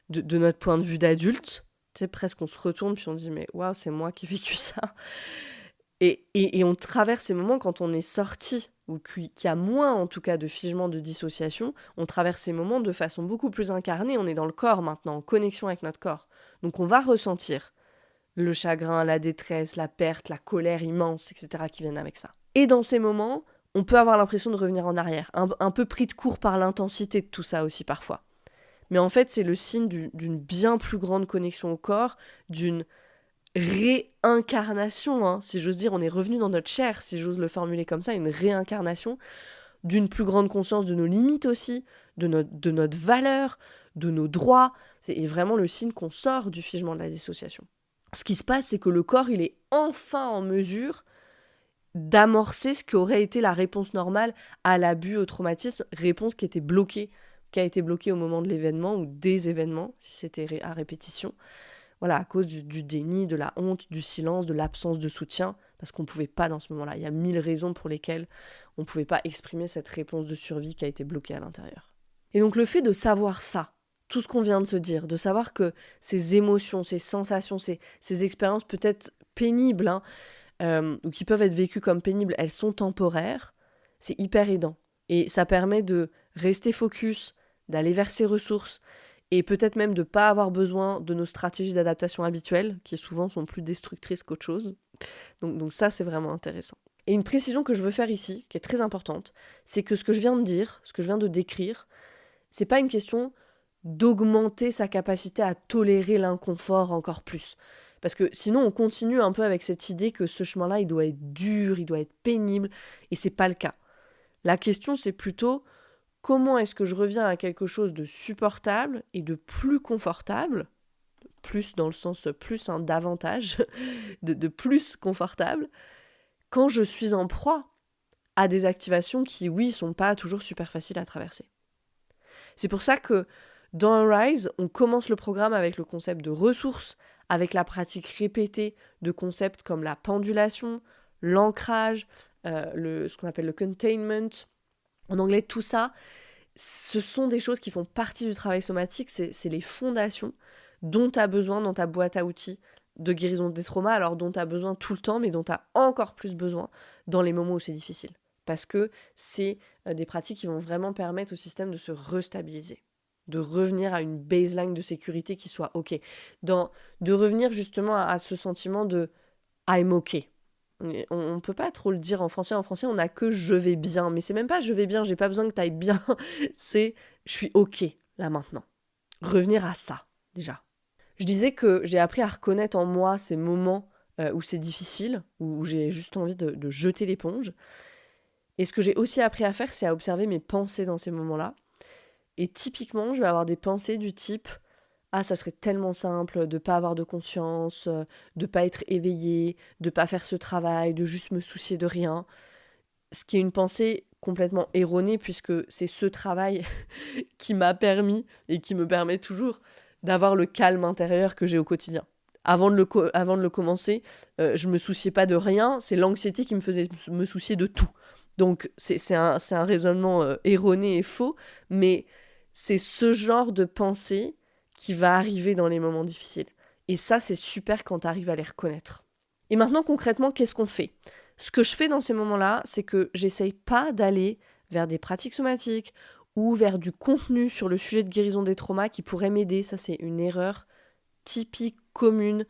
de notre point de vue d'adulte. Tu sais, presque on se retourne puis on dit mais waouh, c'est moi qui ai vécu ça. Et on traverse ces moments quand on est sorti, ou qu'il y a moins en tout cas de figement, de dissociation, on traverse ces moments de façon beaucoup plus incarnée, on est dans le corps maintenant, en connexion avec notre corps. Donc on va ressentir le chagrin, la détresse, la perte, la colère immense, etc. qui viennent avec ça. Et dans ces moments, on peut avoir l'impression de revenir en arrière, un peu pris de court par l'intensité de tout ça aussi parfois. Mais en fait, c'est le signe d'une bien plus grande connexion au corps, d'une réincarnation, si j'ose dire, on est revenu dans notre chair, si j'ose le formuler comme ça, une réincarnation d'une plus grande conscience de nos limites aussi, de notre valeur, de nos droits. C'est vraiment le signe qu'on sort du figement de la dissociation. Ce qui se passe, c'est que le corps, il est enfin en mesure d'amorcer ce qui aurait été la réponse normale à l'abus, au traumatisme, réponse qui a été bloquée au moment de l'événement ou des événements, si c'était à répétition. Voilà, à cause du déni, de la honte, du silence, de l'absence de soutien, parce qu'on ne pouvait pas dans ce moment-là. Il y a 1000 raisons pour lesquelles on ne pouvait pas exprimer cette réponse de survie qui a été bloquée à l'intérieur. Et donc le fait de savoir ça, tout ce qu'on vient de se dire, de savoir que ces émotions, ces sensations, ces expériences peut-être pénibles, ou qui peuvent être vécues comme pénibles, elles sont temporaires, c'est hyper aidant. Et ça permet de rester focus, d'aller vers ses ressources, et peut-être même de ne pas avoir besoin de nos stratégies d'adaptation habituelles, qui souvent sont plus destructrices qu'autre chose. Donc ça, c'est vraiment intéressant. Et une précision que je veux faire ici, qui est très importante, c'est que ce que je viens de dire, ce que je viens de décrire, c'est pas une question d'augmenter sa capacité à tolérer l'inconfort encore plus. Parce que sinon, on continue un peu avec cette idée que ce chemin-là, il doit être dur, il doit être pénible, et c'est pas le cas. La question, c'est plutôt comment est-ce que je reviens à quelque chose de supportable et de plus confortable, plus dans le sens plus, davantage, de plus confortable, quand je suis en proie à des activations qui, oui, sont pas toujours super faciles à traverser. C'est pour ça que dans Arise, on commence le programme avec le concept de ressources, avec la pratique répétée de concepts comme la pendulation, l'ancrage, ce qu'on appelle le containment. En anglais, tout ça, ce sont des choses qui font partie du travail somatique, c'est les fondations dont tu as besoin dans ta boîte à outils de guérison des traumas, alors dont tu as besoin tout le temps, mais dont tu as encore plus besoin dans les moments où c'est difficile. Parce que c'est des pratiques qui vont vraiment permettre au système de se restabiliser, de revenir à une baseline de sécurité qui soit OK, de revenir justement à ce sentiment de « I'm OK ». On ne peut pas trop le dire en français. En français, on n'a que « je vais bien ». Mais c'est même pas « je vais bien », j'ai pas besoin que tu ailles bien. C'est « je suis OK, là, maintenant ». Revenir à ça, déjà. Je disais que j'ai appris à reconnaître en moi ces moments où c'est difficile, où j'ai juste envie de jeter l'éponge. Et ce que j'ai aussi appris à faire, c'est à observer mes pensées dans ces moments-là. Et typiquement, je vais avoir des pensées du type « Ah, ça serait tellement simple de pas avoir de conscience, de pas être éveillé, de pas faire ce travail, de juste me soucier de rien. » Ce qui est une pensée complètement erronée, puisque c'est ce travail qui m'a permis, et qui me permet toujours, d'avoir le calme intérieur que j'ai au quotidien. Avant de le commencer, je me souciais pas de rien, c'est l'anxiété qui me faisait me soucier de tout. Donc c'est un raisonnement erroné et faux, mais c'est ce genre de pensée qui va arriver dans les moments difficiles. Et ça, c'est super quand tu arrives à les reconnaître. Et maintenant, concrètement, qu'est-ce qu'on fait ? Ce que je fais dans ces moments-là, c'est que j'essaye pas d'aller vers des pratiques somatiques ou vers du contenu sur le sujet de guérison des traumas qui pourrait m'aider. Ça, c'est une erreur typique, commune.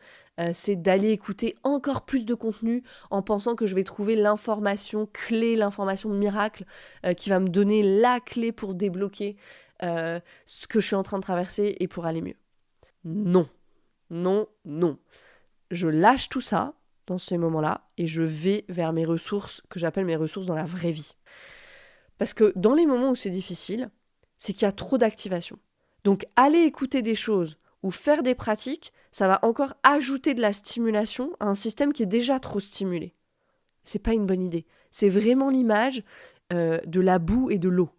C'est d'aller écouter encore plus de contenu en pensant que je vais trouver l'information clé, l'information miracle qui va me donner la clé pour débloquer ce que je suis en train de traverser et pour aller mieux. Non, non, non. Je lâche tout ça dans ces moments-là et je vais vers mes ressources que j'appelle mes ressources dans la vraie vie. Parce que dans les moments où c'est difficile, c'est qu'il y a trop d'activation. Donc aller écouter des choses ou faire des pratiques, ça va encore ajouter de la stimulation à un système qui est déjà trop stimulé. C'est pas une bonne idée. C'est vraiment l'image de la boue et de l'eau.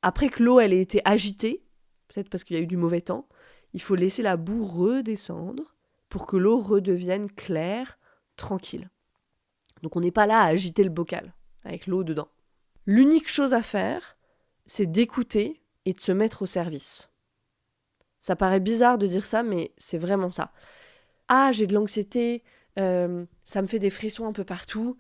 Après que l'eau elle ait été agitée, peut-être parce qu'il y a eu du mauvais temps, il faut laisser la boue redescendre pour que l'eau redevienne claire, tranquille. Donc on n'est pas là à agiter le bocal avec l'eau dedans. L'unique chose à faire, c'est d'écouter et de se mettre au service. Ça paraît bizarre de dire ça, mais c'est vraiment ça. Ah, j'ai de l'anxiété, ça me fait des frissons un peu partout.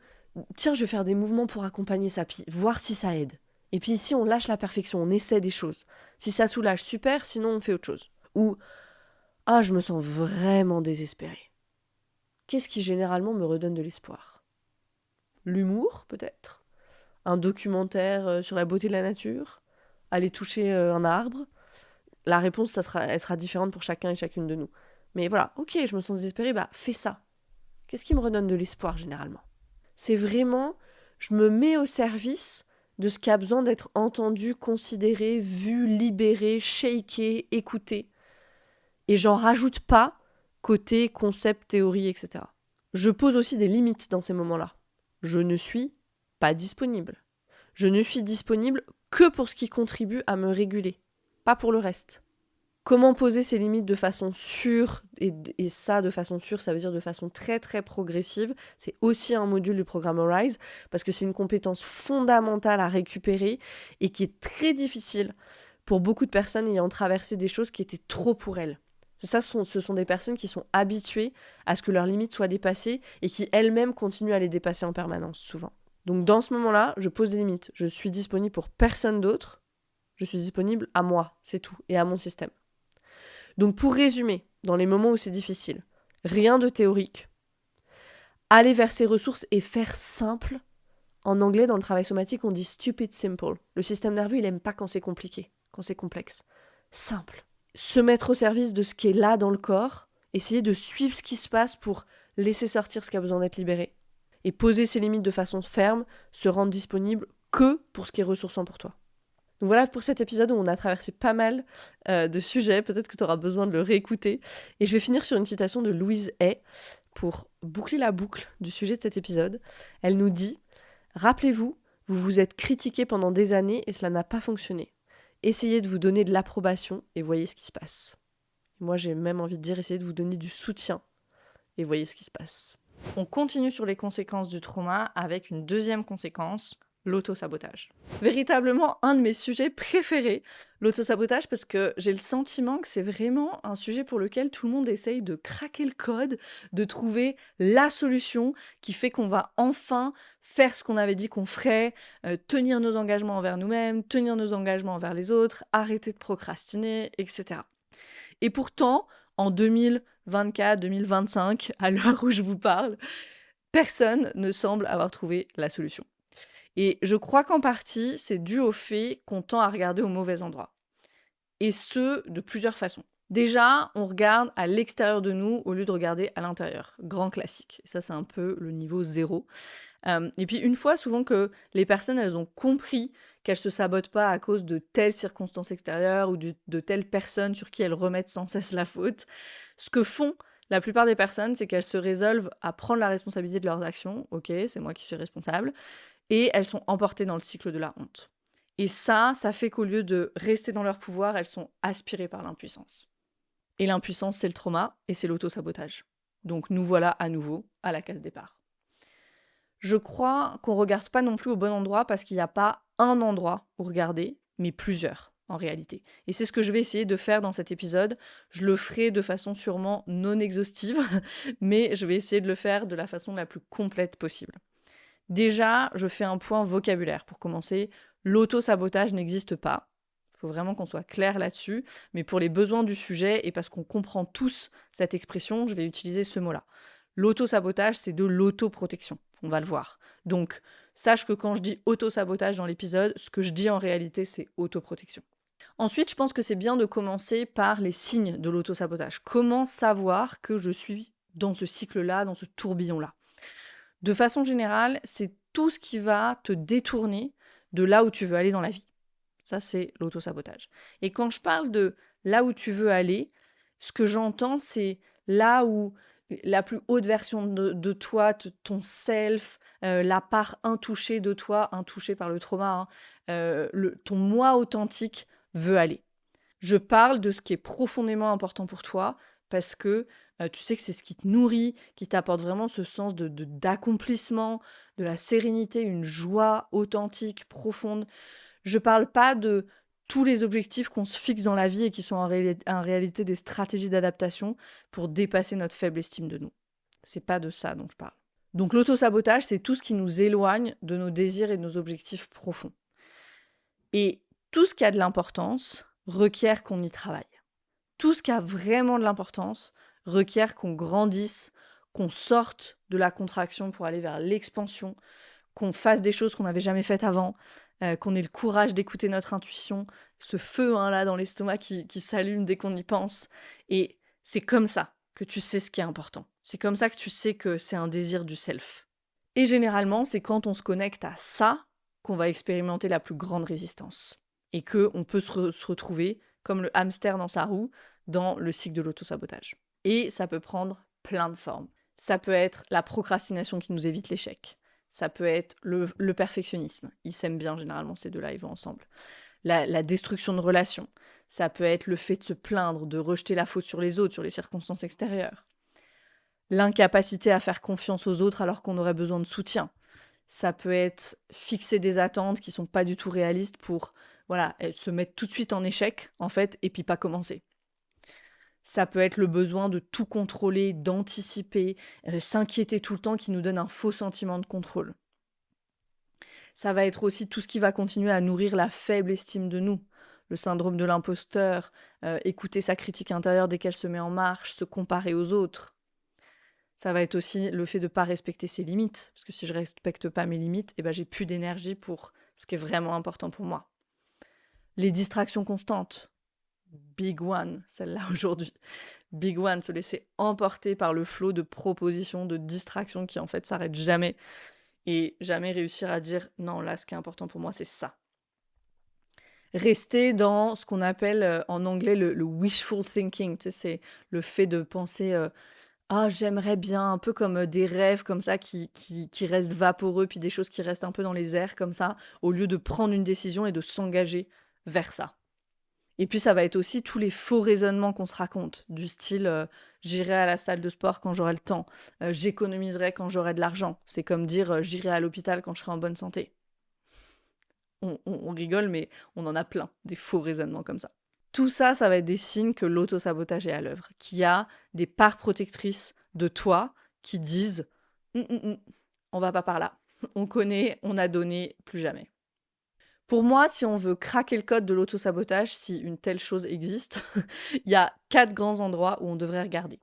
Tiens, je vais faire des mouvements pour accompagner ça, puis voir si ça aide. Et puis ici, on lâche la perfection, on essaie des choses. Si ça soulage, super, sinon on fait autre chose. Ou, ah, je me sens vraiment désespérée. Qu'est-ce qui généralement me redonne de l'espoir ? L'humour, peut-être ? Un documentaire sur la beauté de la nature ? Aller toucher un arbre ? La réponse, elle sera différente pour chacun et chacune de nous. Mais voilà, ok, je me sens désespérée, bah fais ça. Qu'est-ce qui me redonne de l'espoir généralement ? C'est vraiment, je me mets au service de ce qui a besoin d'être entendu, considéré, vu, libéré, shaké, écouté. Et j'en rajoute pas côté concept, théorie, etc. Je pose aussi des limites dans ces moments-là. Je ne suis pas disponible. Je ne suis disponible que pour ce qui contribue à me réguler, pas pour le reste. Comment poser ces limites de façon sûre, et ça de façon sûre, ça veut dire de façon très très progressive, c'est aussi un module du programme Arise, parce que c'est une compétence fondamentale à récupérer et qui est très difficile pour beaucoup de personnes ayant traversé des choses qui étaient trop pour elles. Ce sont des personnes qui sont habituées à ce que leurs limites soient dépassées et qui elles-mêmes continuent à les dépasser en permanence, souvent. Donc dans ce moment-là, je pose des limites. Je suis disponible pour personne d'autre. Je suis disponible à moi, c'est tout, et à mon système. Donc pour résumer, dans les moments où c'est difficile, rien de théorique. Aller vers ses ressources et faire simple. En anglais, dans le travail somatique, on dit stupid simple. Le système nerveux, il n'aime pas quand c'est compliqué, quand c'est complexe. Simple. Se mettre au service de ce qui est là dans le corps, essayer de suivre ce qui se passe pour laisser sortir ce qui a besoin d'être libéré. Et poser ses limites de façon ferme, se rendre disponible que pour ce qui est ressourçant pour toi. Donc voilà pour cet épisode où on a traversé pas mal de sujets, peut-être que tu auras besoin de le réécouter. Et je vais finir sur une citation de Louise Hay pour boucler la boucle du sujet de cet épisode. Elle nous dit « Rappelez-vous, vous vous êtes critiqué pendant des années et cela n'a pas fonctionné. Essayez de vous donner de l'approbation et voyez ce qui se passe. » Moi j'ai même envie de dire essayez de vous donner du soutien et voyez ce qui se passe. On continue sur les conséquences du trauma avec une deuxième conséquence, l'autosabotage. Véritablement un de mes sujets préférés, l'autosabotage, parce que j'ai le sentiment que c'est vraiment un sujet pour lequel tout le monde essaye de craquer le code, de trouver la solution qui fait qu'on va enfin faire ce qu'on avait dit qu'on ferait, tenir nos engagements envers nous-mêmes, tenir nos engagements envers les autres, arrêter de procrastiner, etc. Et pourtant, en 2024, 2025, à l'heure où je vous parle, personne ne semble avoir trouvé la solution. Et je crois qu'en partie, c'est dû au fait qu'on tend à regarder au mauvais endroit. Et ce, de plusieurs façons. Déjà, on regarde à l'extérieur de nous au lieu de regarder à l'intérieur. Grand classique. Ça, c'est un peu le niveau 0. Et puis, une fois, souvent que les personnes, elles ont compris qu'elles ne se sabotent pas à cause de telles circonstances extérieures ou de telles personnes sur qui elles remettent sans cesse la faute, ce que font la plupart des personnes, c'est qu'elles se résolvent à prendre la responsabilité de leurs actions. Ok, c'est moi qui suis responsable. et elles sont emportées dans le cycle de la honte. Et ça fait qu'au lieu de rester dans leur pouvoir, elles sont aspirées par l'impuissance. Et l'impuissance, c'est le trauma et c'est l'auto-sabotage. Donc nous voilà à nouveau à la case départ. Je crois qu'on ne regarde pas non plus au bon endroit parce qu'il n'y a pas un endroit où regarder, mais plusieurs en réalité. Et c'est ce que je vais essayer de faire dans cet épisode. Je le ferai de façon sûrement non exhaustive, mais je vais essayer de le faire de la façon la plus complète possible. Déjà, je fais un point vocabulaire pour commencer. L'auto-sabotage n'existe pas. Il faut vraiment qu'on soit clair là-dessus. Mais pour les besoins du sujet et parce qu'on comprend tous cette expression, je vais utiliser ce mot-là. L'auto-sabotage, c'est de l'auto-protection. On va le voir. Donc, sache que quand je dis auto-sabotage dans l'épisode, ce que je dis en réalité, c'est autoprotection. Ensuite, je pense que c'est bien de commencer par les signes de l'auto-sabotage. Comment savoir que je suis dans ce cycle-là, dans ce tourbillon-là ? De façon générale, c'est tout ce qui va te détourner de là où tu veux aller dans la vie. Ça, c'est l'auto-sabotage. Et quand je parle de là où tu veux aller, ce que j'entends, c'est là où la plus haute version de toi, ton self, la part intouchée de toi, intouchée par le trauma, ton moi authentique veut aller. Je parle de ce qui est profondément important pour toi parce que tu sais que c'est ce qui te nourrit, qui t'apporte vraiment ce sens d'accomplissement, de la sérénité, une joie authentique, profonde. Je parle pas de tous les objectifs qu'on se fixe dans la vie et qui sont en réalité des stratégies d'adaptation pour dépasser notre faible estime de nous. C'est pas de ça dont je parle. Donc l'auto-sabotage, c'est tout ce qui nous éloigne de nos désirs et de nos objectifs profonds. Et tout ce qui a de l'importance requiert qu'on y travaille. Tout ce qui a vraiment de l'importance requiert qu'on grandisse, qu'on sorte de la contraction pour aller vers l'expansion, qu'on fasse des choses qu'on n'avait jamais faites avant, qu'on ait le courage d'écouter notre intuition, ce feu là dans l'estomac qui s'allume dès qu'on y pense. Et c'est comme ça que tu sais ce qui est important. C'est comme ça que tu sais que c'est un désir du self. Et généralement, c'est quand on se connecte à ça qu'on va expérimenter la plus grande résistance. Et qu'on peut se retrouver comme le hamster dans sa roue dans le cycle de l'autosabotage. Et ça peut prendre plein de formes. Ça peut être la procrastination qui nous évite l'échec. Ça peut être le perfectionnisme. Ils s'aiment bien, généralement, ces deux-là, ils vont ensemble. La destruction de relations. Ça peut être le fait de se plaindre, de rejeter la faute sur les autres, sur les circonstances extérieures. L'incapacité à faire confiance aux autres alors qu'on aurait besoin de soutien. Ça peut être fixer des attentes qui sont pas du tout réalistes pour se mettre tout de suite en échec, en fait, et puis pas commencer. Ça peut être le besoin de tout contrôler, d'anticiper, s'inquiéter tout le temps qui nous donne un faux sentiment de contrôle. Ça va être aussi tout ce qui va continuer à nourrir la faible estime de nous. Le syndrome de l'imposteur, écouter sa critique intérieure dès qu'elle se met en marche, se comparer aux autres. Ça va être aussi le fait de ne pas respecter ses limites. Parce que si je ne respecte pas mes limites, j'ai plus d'énergie pour ce qui est vraiment important pour moi. Les distractions constantes. Big one, celle-là aujourd'hui. Big one, se laisser emporter par le flot de propositions, de distractions qui en fait s'arrêtent jamais. Et jamais réussir à dire non, là ce qui est important pour moi c'est ça. Rester dans ce qu'on appelle en anglais le wishful thinking. Tu sais, c'est le fait de penser... j'aimerais bien, un peu comme des rêves comme ça qui restent vaporeux, puis des choses qui restent un peu dans les airs comme ça, au lieu de prendre une décision et de s'engager vers ça. Et puis ça va être aussi tous les faux raisonnements qu'on se raconte, du style j'irai à la salle de sport quand j'aurai le temps, j'économiserai quand j'aurai de l'argent. C'est comme dire j'irai à l'hôpital quand je serai en bonne santé. On rigole, mais on en a plein, des faux raisonnements comme ça. Tout ça, ça va être des signes que l'autosabotage est à l'œuvre, qu'il y a des parts protectrices de toi qui disent on va pas par là, on connaît, on a donné, plus jamais. Pour moi, si on veut craquer le code de l'autosabotage, si une telle chose existe, il y a 4 grands endroits où on devrait regarder.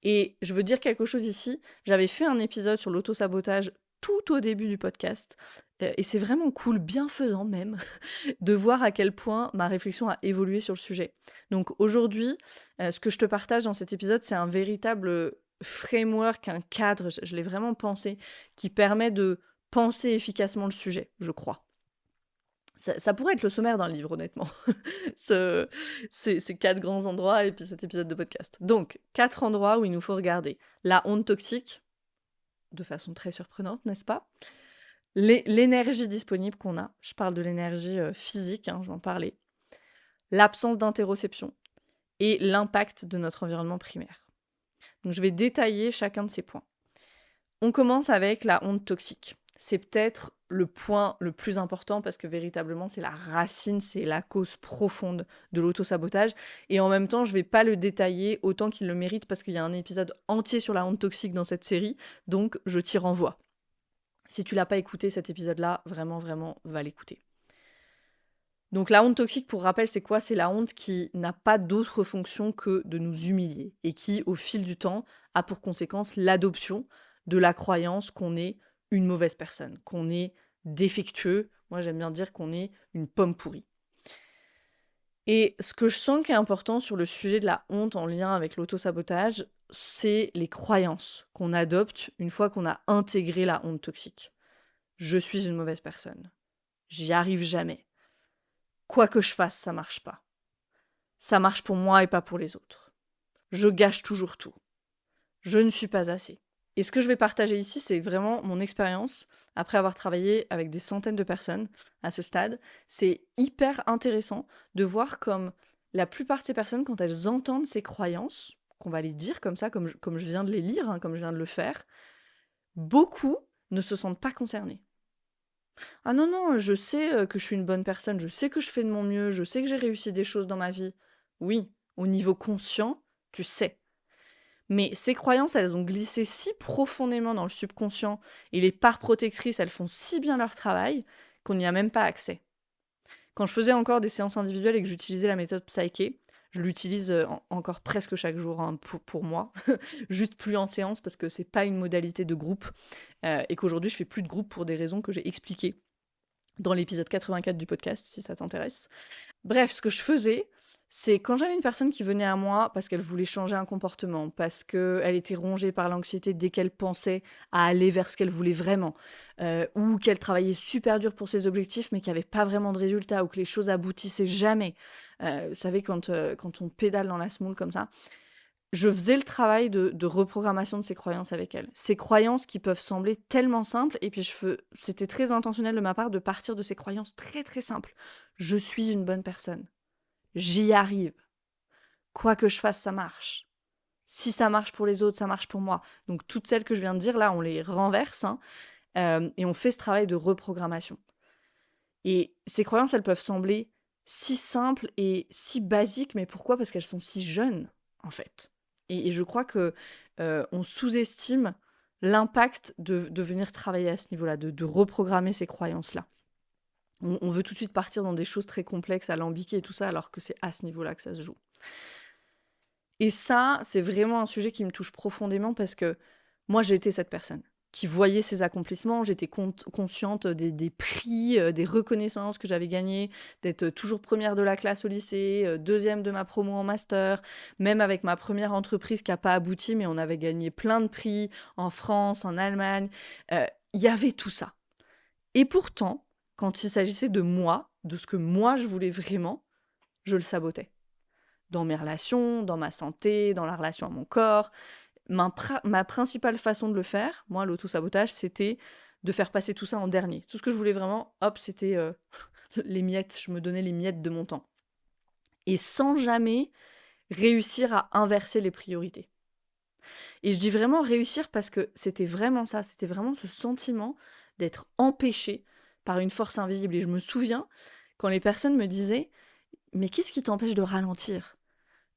Et je veux dire quelque chose ici, j'avais fait un épisode sur l'autosabotage tout au début du podcast, et c'est vraiment cool, bienfaisant même, de voir à quel point ma réflexion a évolué sur le sujet. Donc aujourd'hui, ce que je te partage dans cet épisode, c'est un véritable framework, un cadre, je l'ai vraiment pensé, qui permet de penser efficacement le sujet, je crois. Ça pourrait être le sommaire d'un livre, honnêtement. Ces 4 grands endroits et puis cet épisode de podcast. Donc, 4 endroits où il nous faut regarder. La honte toxique, de façon très surprenante, n'est-ce pas ? l'énergie disponible qu'on a, je parle de l'énergie physique, je vais en parler, l'absence d'interoception et l'impact de notre environnement primaire. Donc je vais détailler chacun de ces points. On commence avec la honte toxique. C'est peut-être le point le plus important parce que véritablement c'est la racine, c'est la cause profonde de l'autosabotage. Et en même temps, je ne vais pas le détailler autant qu'il le mérite parce qu'il y a un épisode entier sur la honte toxique dans cette série, donc je t'y renvoie. Si tu l'as pas écouté cet épisode-là, vraiment, vraiment, va l'écouter. Donc la honte toxique, pour rappel, c'est quoi? C'est la honte qui n'a pas d'autre fonction que de nous humilier et qui, au fil du temps, a pour conséquence l'adoption de la croyance qu'on est une mauvaise personne, qu'on est défectueux. Moi, j'aime bien dire qu'on est une pomme pourrie. Et ce que je sens qui est important sur le sujet de la honte en lien avec l'autosabotage, c'est les croyances qu'on adopte une fois qu'on a intégré la honte toxique. Je suis une mauvaise personne. J'y arrive jamais. Quoi que je fasse, ça marche pas. Ça marche pour moi et pas pour les autres. Je gâche toujours tout. Je ne suis pas assez. Et ce que je vais partager ici, c'est vraiment mon expérience après avoir travaillé avec des centaines de personnes à ce stade. C'est hyper intéressant de voir comme la plupart de ces personnes, quand elles entendent ces croyances, qu'on va les dire comme ça, comme je viens de les lire, comme je viens de le faire, beaucoup ne se sentent pas concernés. Ah non, non, je sais que je suis une bonne personne, je sais que je fais de mon mieux, je sais que j'ai réussi des choses dans ma vie. Oui, au niveau conscient, tu sais. Mais ces croyances, elles ont glissé si profondément dans le subconscient et les parts protectrices, elles font si bien leur travail qu'on n'y a même pas accès. Quand je faisais encore des séances individuelles et que j'utilisais la méthode Psyché, je l'utilise encore presque chaque jour pour moi, juste plus en séance parce que c'est pas une modalité de groupe et qu'aujourd'hui je fais plus de groupe pour des raisons que j'ai expliquées dans l'épisode 84 du podcast, si ça t'intéresse. Bref, ce que je faisais, c'est quand j'avais une personne qui venait à moi parce qu'elle voulait changer un comportement, parce qu'elle était rongée par l'anxiété dès qu'elle pensait à aller vers ce qu'elle voulait vraiment, ou qu'elle travaillait super dur pour ses objectifs mais qu'il n'y avait pas vraiment de résultat, ou que les choses aboutissaient jamais. Vous savez, quand on pédale dans la semoule comme ça, je faisais le travail de reprogrammation de ces croyances avec elle. Ces croyances qui peuvent sembler tellement simples, et puis c'était très intentionnel de ma part de partir de ces croyances très très simples. Je suis une bonne personne. J'y arrive. Quoi que je fasse, ça marche. Si ça marche pour les autres, ça marche pour moi. Donc toutes celles que je viens de dire, là, on les renverse, et on fait ce travail de reprogrammation. Et ces croyances, elles peuvent sembler si simples et si basiques, mais pourquoi? Parce qu'elles sont si jeunes, en fait. Et je crois que on sous-estime l'impact de venir travailler à ce niveau-là, de reprogrammer ces croyances-là. On veut tout de suite partir dans des choses très complexes, alambiquées et tout ça, alors que c'est à ce niveau-là que ça se joue. Et ça, c'est vraiment un sujet qui me touche profondément parce que moi, j'ai été cette personne qui voyait ses accomplissements, j'étais consciente des prix, des reconnaissances que j'avais gagnées, d'être toujours première de la classe au lycée, deuxième de ma promo en master, même avec ma première entreprise qui n'a pas abouti, mais on avait gagné plein de prix en France, en Allemagne. Il y avait tout ça. Et pourtant, quand il s'agissait de moi, de ce que moi je voulais vraiment, je le sabotais. Dans mes relations, dans ma santé, dans la relation à mon corps. Ma principale façon de le faire, moi, l'auto-sabotage, c'était de faire passer tout ça en dernier. Tout ce que je voulais vraiment, hop, c'était les miettes. Je me donnais les miettes de mon temps. Et sans jamais réussir à inverser les priorités. Et je dis vraiment réussir parce que c'était vraiment ça. C'était vraiment ce sentiment d'être empêché par une force invisible. Et je me souviens quand les personnes me disaient « Mais qu'est-ce qui t'empêche de ralentir ?»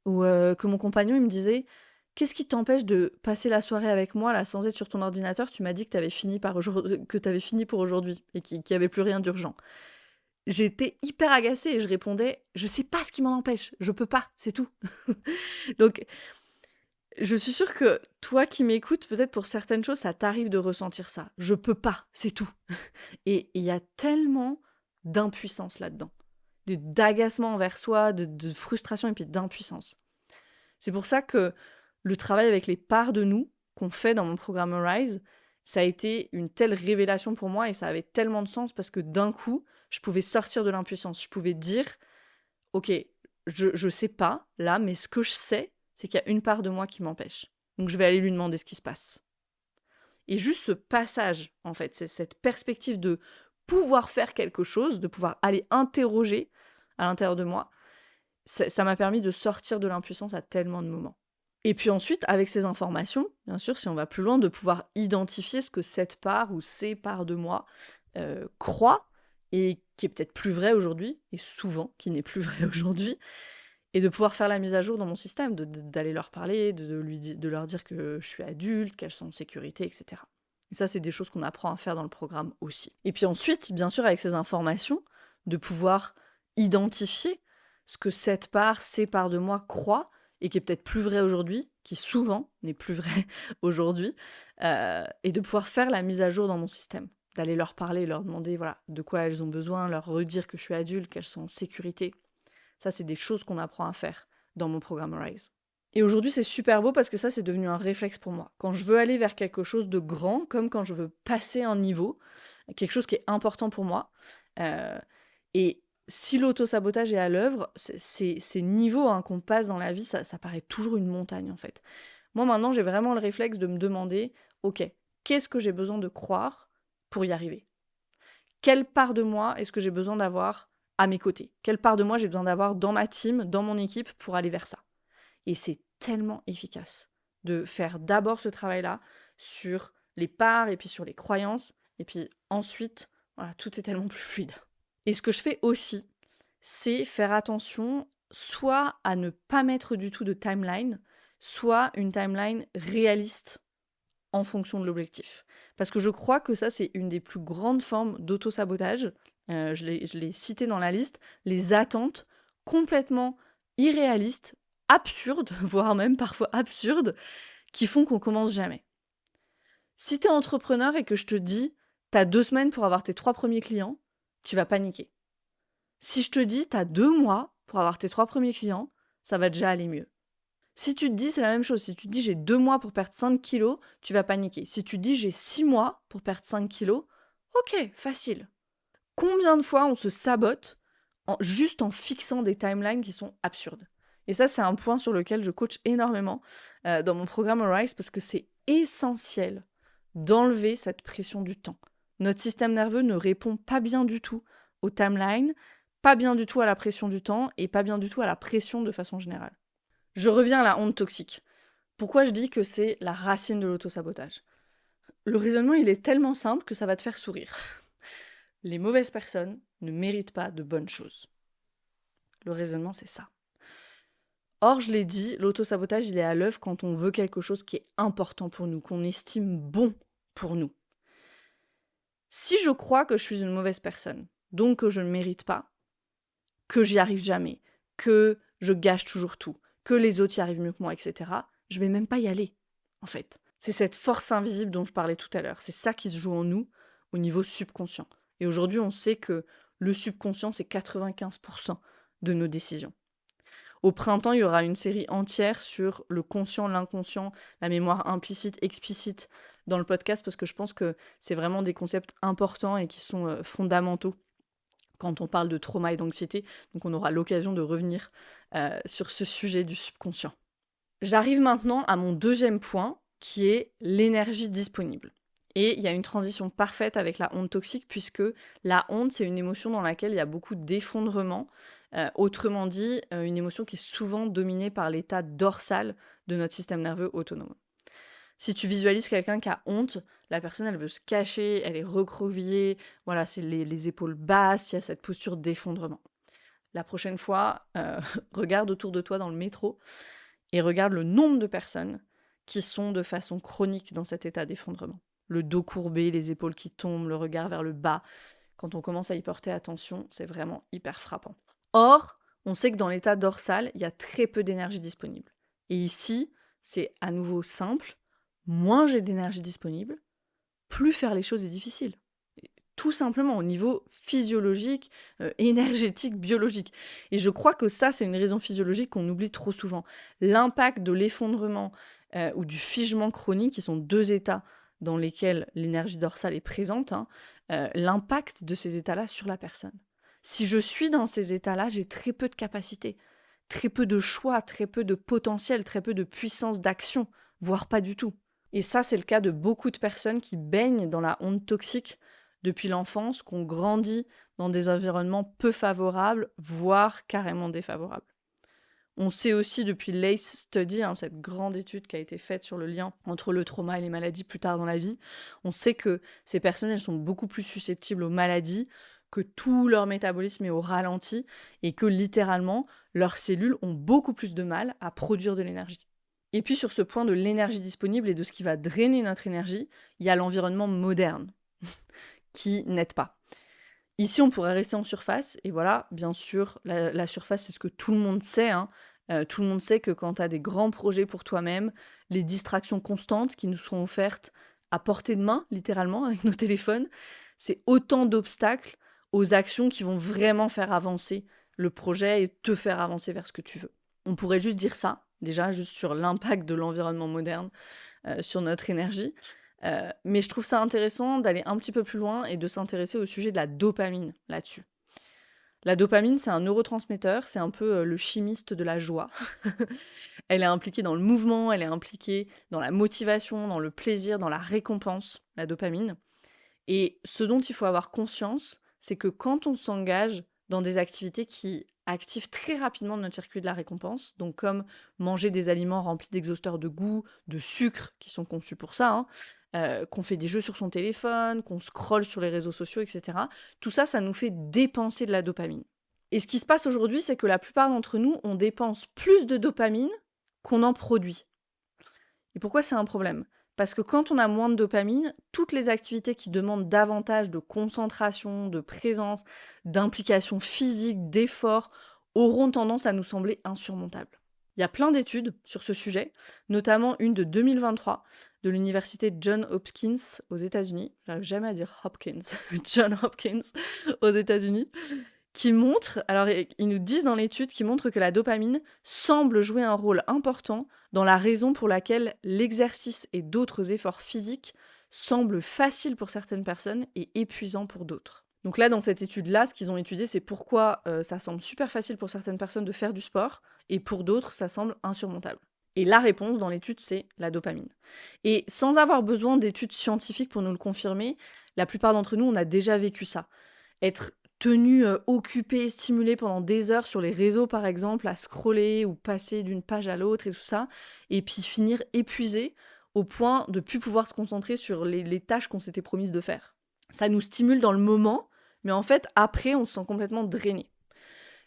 Ou que mon compagnon, il me disait « Qu'est-ce qui t'empêche de passer la soirée avec moi, là, sans être sur ton ordinateur? Tu m'as dit que tu avais fini pour aujourd'hui et qu'il n'y avait plus rien d'urgent. » J'étais hyper agacée et je répondais « Je sais pas ce qui m'en empêche, je peux pas, c'est tout. » Donc, je suis sûre que toi qui m'écoutes, peut-être pour certaines choses, ça t'arrive de ressentir ça. Je peux pas, c'est tout. Et il y a tellement d'impuissance là-dedans, d'agacement envers soi, de frustration et puis d'impuissance. C'est pour ça que le travail avec les parts de nous qu'on fait dans mon programme Rise, ça a été une telle révélation pour moi et ça avait tellement de sens parce que d'un coup, je pouvais sortir de l'impuissance. Je pouvais dire, ok, je sais pas là, mais ce que je sais, c'est qu'il y a une part de moi qui m'empêche. Donc je vais aller lui demander ce qui se passe. Et juste ce passage, en fait, c'est cette perspective de pouvoir faire quelque chose, de pouvoir aller interroger à l'intérieur de moi, ça m'a permis de sortir de l'impuissance à tellement de moments. Et puis ensuite, avec ces informations, bien sûr, si on va plus loin, de pouvoir identifier ce que cette part ou ces parts de moi croient et qui est peut-être plus vrai aujourd'hui, et souvent qui n'est plus vrai aujourd'hui, et de pouvoir faire la mise à jour dans mon système, d'aller leur parler, de leur dire que je suis adulte, qu'elles sont en sécurité, etc. Et ça, c'est des choses qu'on apprend à faire dans le programme aussi. Et puis ensuite, bien sûr, avec ces informations, de pouvoir identifier ce que cette part, ces parts de moi croient, et qui est peut-être plus vrai aujourd'hui, qui souvent n'est plus vrai aujourd'hui, et de pouvoir faire la mise à jour dans mon système, d'aller leur parler, leur demander voilà, de quoi elles ont besoin, leur redire que je suis adulte, qu'elles sont en sécurité. Ça, c'est des choses qu'on apprend à faire dans mon programme Rise. Et aujourd'hui, c'est super beau parce que ça, c'est devenu un réflexe pour moi. Quand je veux aller vers quelque chose de grand, comme quand je veux passer un niveau, quelque chose qui est important pour moi, et si l'auto-sabotage est à l'œuvre, ces niveaux qu'on passe dans la vie, ça paraît toujours une montagne, en fait. Moi, maintenant, j'ai vraiment le réflexe de me demander, ok, qu'est-ce que j'ai besoin de croire pour y arriver ? Quelle part de moi est-ce que j'ai besoin d'avoir à mes côtés ? Quelle part de moi j'ai besoin d'avoir dans ma team, dans mon équipe pour aller vers ça ? Et c'est tellement efficace de faire d'abord ce travail-là sur les parts et puis sur les croyances. Et puis ensuite, voilà, tout est tellement plus fluide. Et ce que je fais aussi, c'est faire attention soit à ne pas mettre du tout de timeline, soit une timeline réaliste en fonction de l'objectif. Parce que je crois que ça, c'est une des plus grandes formes d'auto-sabotage. Je l'ai cité dans la liste. Les attentes complètement irréalistes, absurdes, voire même parfois absurdes, qui font qu'on commence jamais. Si t'es entrepreneur et que je te dis, t'as 2 semaines pour avoir tes 3 premiers clients, tu vas paniquer. Si je te dis, t'as 2 mois pour avoir tes 3 premiers clients, ça va déjà aller mieux. Si tu te dis, c'est la même chose, si tu te dis j'ai 2 mois pour perdre 5 kilos, tu vas paniquer. Si tu te dis j'ai 6 mois pour perdre 5 kilos, ok, facile. Combien de fois on se sabote juste en fixant des timelines qui sont absurdes ? Et ça, c'est un point sur lequel je coach énormément dans mon programme Arise parce que c'est essentiel d'enlever cette pression du temps. Notre système nerveux ne répond pas bien du tout aux timelines, pas bien du tout à la pression du temps et pas bien du tout à la pression de façon générale. Je reviens à la honte toxique. Pourquoi je dis que c'est la racine de l'autosabotage ? Le raisonnement, il est tellement simple que ça va te faire sourire. Les mauvaises personnes ne méritent pas de bonnes choses. Le raisonnement, c'est ça. Or, je l'ai dit, l'autosabotage, il est à l'œuvre quand on veut quelque chose qui est important pour nous, qu'on estime bon pour nous. Si je crois que je suis une mauvaise personne, donc que je ne mérite pas, que j'y arrive jamais, que je gâche toujours tout, que les autres y arrivent mieux que moi, etc., je vais même pas y aller, en fait. C'est cette force invisible dont je parlais tout à l'heure. C'est ça qui se joue en nous au niveau subconscient. Et aujourd'hui, on sait que le subconscient, c'est 95% de nos décisions. Au printemps, il y aura une série entière sur le conscient, l'inconscient, la mémoire implicite, explicite dans le podcast, parce que je pense que c'est vraiment des concepts importants et qui sont fondamentaux quand on parle de trauma et d'anxiété. Donc on aura l'occasion de revenir sur ce sujet du subconscient. J'arrive maintenant à mon deuxième point, qui est l'énergie disponible. Et il y a une transition parfaite avec la honte toxique, puisque la honte, c'est une émotion dans laquelle il y a beaucoup d'effondrement. Autrement dit, une émotion qui est souvent dominée par l'état dorsal de notre système nerveux autonome. Si tu visualises quelqu'un qui a honte, la personne, elle veut se cacher, elle est recroquevillée, voilà, c'est les épaules basses, il y a cette posture d'effondrement. La prochaine fois, regarde autour de toi dans le métro et regarde le nombre de personnes qui sont de façon chronique dans cet état d'effondrement. Le dos courbé, les épaules qui tombent, le regard vers le bas. Quand on commence à y porter attention, c'est vraiment hyper frappant. Or, on sait que dans l'état dorsal, il y a très peu d'énergie disponible. Et ici, c'est à nouveau simple. Moins j'ai d'énergie disponible, plus faire les choses est difficile. Tout simplement au niveau physiologique, énergétique, biologique. Et je crois que ça, c'est une raison physiologique qu'on oublie trop souvent. L'impact de l'effondrement ou du figement chronique, qui sont 2 états dans lesquels l'énergie dorsale est présente, l'impact de ces états-là sur la personne. Si je suis dans ces états-là, j'ai très peu de capacité, très peu de choix, très peu de potentiel, très peu de puissance d'action, voire pas du tout. Et ça, c'est le cas de beaucoup de personnes qui baignent dans la honte toxique depuis l'enfance, qui ont grandi dans des environnements peu favorables, voire carrément défavorables. On sait aussi depuis l'ACE Study, cette grande étude qui a été faite sur le lien entre le trauma et les maladies plus tard dans la vie, on sait que ces personnes, elles sont beaucoup plus susceptibles aux maladies, que tout leur métabolisme est au ralenti, et que littéralement, leurs cellules ont beaucoup plus de mal à produire de l'énergie. Et puis sur ce point de l'énergie disponible et de ce qui va drainer notre énergie, il y a l'environnement moderne, qui n'aide pas. Ici, on pourrait rester en surface, et voilà, bien sûr, la surface, c'est ce que tout le monde sait. Tout le monde sait que quand tu as des grands projets pour toi-même, les distractions constantes qui nous sont offertes à portée de main, littéralement, avec nos téléphones, c'est autant d'obstacles aux actions qui vont vraiment faire avancer le projet et te faire avancer vers ce que tu veux. On pourrait juste dire ça, déjà, juste sur l'impact de l'environnement moderne sur notre énergie. Mais je trouve ça intéressant d'aller un petit peu plus loin et de s'intéresser au sujet de la dopamine là-dessus. La dopamine, c'est un neurotransmetteur, c'est un peu le chimiste de la joie. Elle est impliquée dans le mouvement, elle est impliquée dans la motivation, dans le plaisir, dans la récompense, la dopamine. Et ce dont il faut avoir conscience, c'est que quand on s'engage dans des activités qui activent très rapidement notre circuit de la récompense, donc comme manger des aliments remplis d'exhausteurs de goût, de sucre, qui sont conçus pour ça, qu'on fait des jeux sur son téléphone, qu'on scrolle sur les réseaux sociaux, etc. Tout ça, ça nous fait dépenser de la dopamine. Et ce qui se passe aujourd'hui, c'est que la plupart d'entre nous, on dépense plus de dopamine qu'on en produit. Et pourquoi c'est un problème ? Parce que quand on a moins de dopamine, toutes les activités qui demandent davantage de concentration, de présence, d'implication physique, d'effort, auront tendance à nous sembler insurmontables. Il y a plein d'études sur ce sujet, notamment une de 2023 de l'université Johns Hopkins aux États-Unis. J'arrive jamais à dire Hopkins, Johns Hopkins aux États-Unis, qui montre, alors ils nous disent dans l'étude, qui montre que la dopamine semble jouer un rôle important dans la raison pour laquelle l'exercice et d'autres efforts physiques semblent faciles pour certaines personnes et épuisants pour d'autres. Donc là, dans cette étude-là, ce qu'ils ont étudié, c'est pourquoi ça semble super facile pour certaines personnes de faire du sport, et pour d'autres, ça semble insurmontable. Et la réponse dans l'étude, c'est la dopamine. Et sans avoir besoin d'études scientifiques pour nous le confirmer, la plupart d'entre nous, on a déjà vécu ça. Être tenu, occupé, stimulé pendant des heures sur les réseaux, par exemple, à scroller ou passer d'une page à l'autre et tout ça, et puis finir épuisé au point de ne plus pouvoir se concentrer sur les tâches qu'on s'était promises de faire. Ça nous stimule dans le moment, mais en fait, après, on se sent complètement drainé.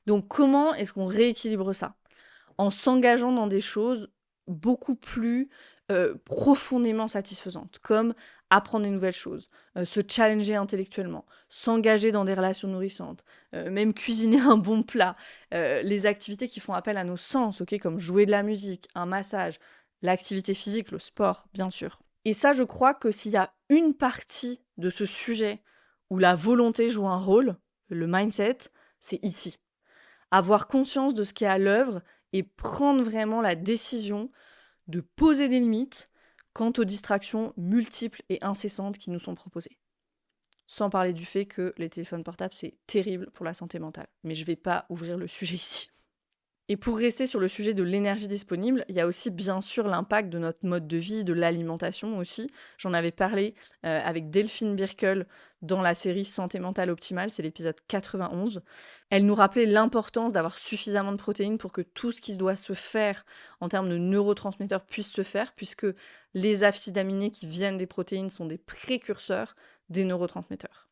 Donc, comment est-ce qu'on rééquilibre ça ? En s'engageant dans des choses beaucoup plus profondément satisfaisantes, comme apprendre des nouvelles choses, se challenger intellectuellement, s'engager dans des relations nourrissantes, même cuisiner un bon plat, les activités qui font appel à nos sens, comme jouer de la musique, un massage, l'activité physique, le sport, bien sûr. Et ça, je crois que s'il y a une partie de ce sujet où la volonté joue un rôle, le mindset, c'est ici. Avoir conscience de ce qui est à l'œuvre et prendre vraiment la décision de poser des limites quant aux distractions multiples et incessantes qui nous sont proposées. Sans parler du fait que les téléphones portables, c'est terrible pour la santé mentale. Mais je ne vais pas ouvrir le sujet ici. Et pour rester sur le sujet de l'énergie disponible, il y a aussi bien sûr l'impact de notre mode de vie, de l'alimentation aussi. J'en avais parlé avec Delphine Birkel dans la série Santé mentale optimale, c'est l'épisode 91. Elle nous rappelait l'importance d'avoir suffisamment de protéines pour que tout ce qui doit se faire en termes de neurotransmetteurs puisse se faire, puisque les acides aminés qui viennent des protéines sont des précurseurs des neurotransmetteurs.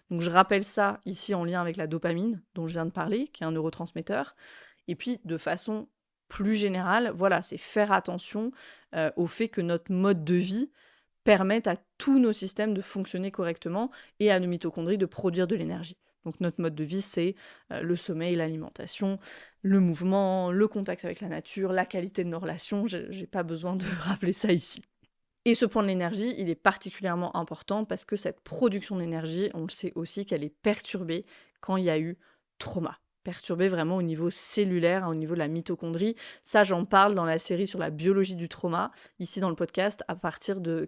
Donc je rappelle ça ici en lien avec la dopamine, dont je viens de parler, qui est un neurotransmetteur. Et puis, de façon plus générale, voilà, c'est faire attention au fait que notre mode de vie permette à tous nos systèmes de fonctionner correctement et à nos mitochondries de produire de l'énergie. Donc notre mode de vie, c'est le sommeil, l'alimentation, le mouvement, le contact avec la nature, la qualité de nos relations. Je n'ai pas besoin de rappeler ça ici. Et ce point de l'énergie, il est particulièrement important parce que cette production d'énergie, on le sait aussi qu'elle est perturbée quand il y a eu trauma. Perturbée vraiment au niveau cellulaire, au niveau de la mitochondrie. Ça, j'en parle dans la série sur la biologie du trauma, ici dans le podcast,